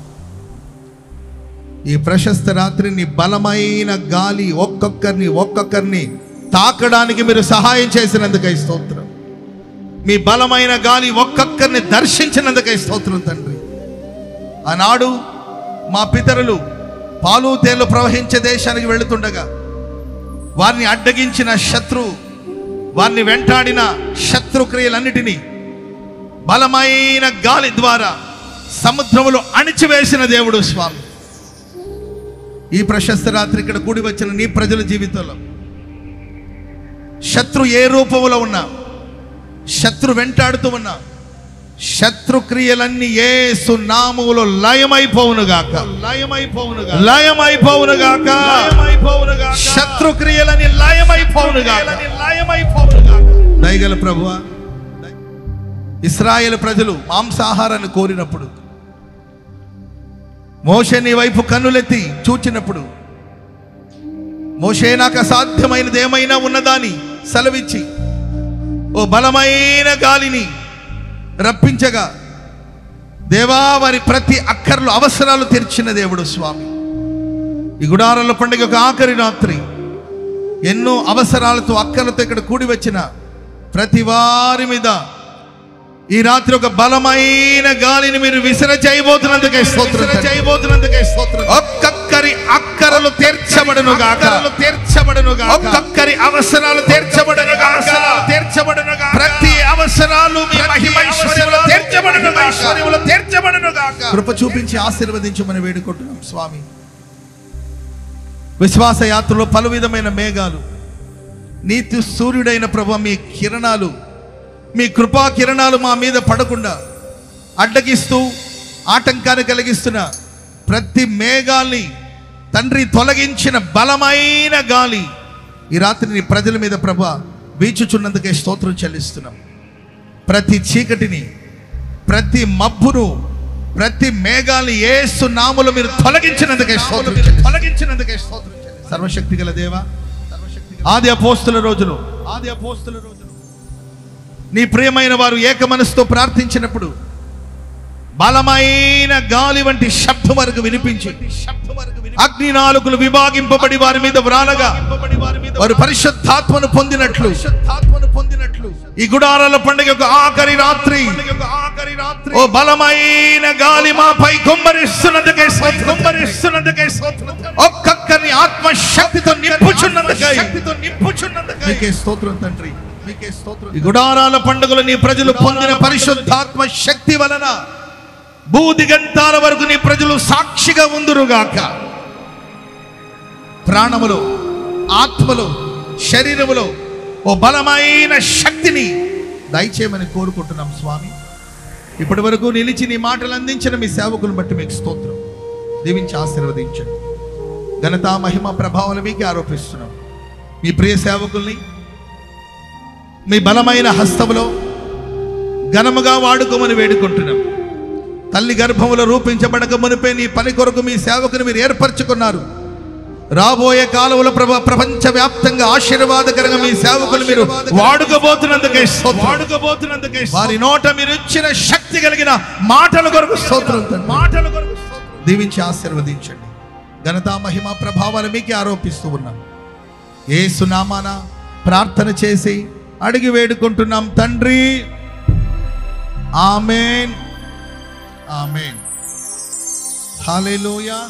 ఈ ప్రశస్త రాత్రి నీ బలమైన గాలి ఒక్కొక్కరిని తాకడానికి మీరు సహాయం చేసినందుకై స్తోత్రం. మీ బలమైన గాలి ఒక్కొక్కరిని దర్శించినందుకై స్తోత్రం తండ్రి. ఆనాడు మా పితరులు పాలు తేళ్లు ప్రవహించే దేశానికి వెళుతుండగా వారిని అడ్డగించిన శత్రువు, వారిని వెంటాడిన శత్రుక్రియలన్నిటినీ బలమైన గాలి ద్వారా సముద్రములో అణిచివేసిన దేవుడు స్వామి. ఈ ప్రశస్త రాత్రి ఇక్కడ కూడి వచ్చిన నీ ప్రజల జీవితంలో శత్రు ఏ రూపంలో ఉన్నా, శత్రు వెంటాడుతూ ఉన్నా, శత్రుక్రియలన్నీ యేసు నామములో లయమైపోవునుగాక, లయమైపోవునుగాక, లయమైపోవునుగాక, లయమైపోవునుగాక. శత్రుక్రియలని లయమైపోవునుగాక, లయమైపోవునుగాక. దయగల ప్రభువా, ఇశ్రాయేలు ప్రజలు మాంసాహారాన్ని కోరినప్పుడు మోషే నీ వైపు కన్నులెత్తి చూచినప్పుడు మోషే నాకు అసాధ్యమైనది ఏమైనా ఉన్నదాని సెలవిచ్చి ఓ బలమైన గాలిని రప్పించగా దేవా వారి ప్రతి అక్కర్లు అవసరాలు తీర్చిన దేవుడు స్వామి. ఈ గుడారాల పండుగ ఒక ఆఖరి రాత్రి ఎన్నో అవసరాలతో అక్కర్లతో ఇక్కడ కూడి వచ్చిన ప్రతి వారి మీద ఈ రాత్రి ఒక బలమైన గాలిని మీరు విసర చేయబోతున్నందుకే స్తోత్రం, చేయబోతున్నందుకే స్తోత్రం. ఒక్కొక్కరి అక్కరలు తీర్చబడును గాక, తీర్చబడును గాక. ఒక్కొక్కరి అవసరాలు తీర్చబడును గాక, తీర్చబడును గాక. ప్రతి అవసరాలు మీ మహిమైశ్వర్యములో తీర్చబడును గాక, ఐశ్వర్యములో తీర్చబడును గాక. కృప చూపించి ఆశీర్వదించమని వేడుకుంటున్నాం స్వామి. విశ్వాస యాత్రలో పలు విధమైన మేఘాలు, నీతి సూర్యుడైన ప్రభు మీ కిరణాలు, మీ కృపా కిరణాలు మా మీద పడకుండా అడ్డగిస్తూ ఆటంకాన్ని కలిగిస్తున్న ప్రతి మేఘాల్ని తండ్రి తొలగించిన బలమైన గాలి ఈ రాత్రి నీ ప్రజల మీద ప్రభు వీచుచున్నందుకే స్తోత్రం చెల్లిస్తున్నాం. ప్రతి చీకటిని, ప్రతి మబ్బును, ప్రతి మేఘాల్ని యేసు నామములో మీరు తొలగించినందుకే స్తోత్రం, తొలగించినందుకే స్తోత్రం. సర్వశక్తి గల దేవా, ఆది అపోస్తుల రోజులు నీ ప్రియమైన వారు ఏక మనసుతో ప్రార్థించినప్పుడు బలమైన గాలి వంటి శబ్దం వరకు వినిపించి అగ్ని నాలుకలు విభాగింపబడి వారి మీద వ్రాలగా వారు పరిశుద్ధాత్మను పొందినట్లు ఈ గుడారాల పండుగ యొక్క ఆఖరి రాత్రి ఓ బలమైన గాలి మాపై కుమ్మరిస్తున్నందుకే ఒక్కొక్కరిని ఆత్మశక్తితో నింపుచున్నందుకే స్తోత్రం తండ్రి. ఈ గుడారాల పండుగలు నీ ప్రజలు పొందిన పరిశుద్ధాత్మ శక్తి వలన భూదిగంతాల వరకు నీ ప్రజలు సాక్షిగా ఉందురుగాక. ప్రాణములో, ఆత్మలో, శరీరములో ఓ బలమైన శక్తిని దయచేయమని కోరుకుంటున్నాం స్వామి. ఇప్పటి వరకు నిలిచి నీ మాటలు అందించిన మీ సేవకులను బట్టి మీకు స్తోత్రం. దీవించి ఆశీర్వదించండి. ఘనత, మహిమ, ప్రభావాలు మీకు ఆరోపిస్తున్నాం. మీ ప్రియ సేవకుల్ని మీ బలమైన హస్తములో ఘనముగా వాడుకోమని వేడుకుంటున్నాం. తల్లి గర్భములో రూపించబడక మునిపే నీ పని కొరకు మీ సేవకుని మీరు ఏర్పరచుకున్నారు. రాబోయే కాలంలో ప్రపంచ వ్యాప్తంగా ఆశీర్వాదకరంగా మీ సేవకులు మీరు వాడుకోబోతున్నందుకే వారి నోట మీరు ఇచ్చిన శక్తి కలిగిన మాటల కొరకు స్తోత్రం. దీవించి ఆశీర్వదించండి. ఘనత, మహిమ, ప్రభావాలు మీకే ఆరోపిస్తూ ఉన్నాం. యేసు నామాన ప్రార్థన చేసి అడిగి వేడుకుంటున్నాం తండ్రి. ఆమేన్, ఆమేన్. హల్లెలూయా.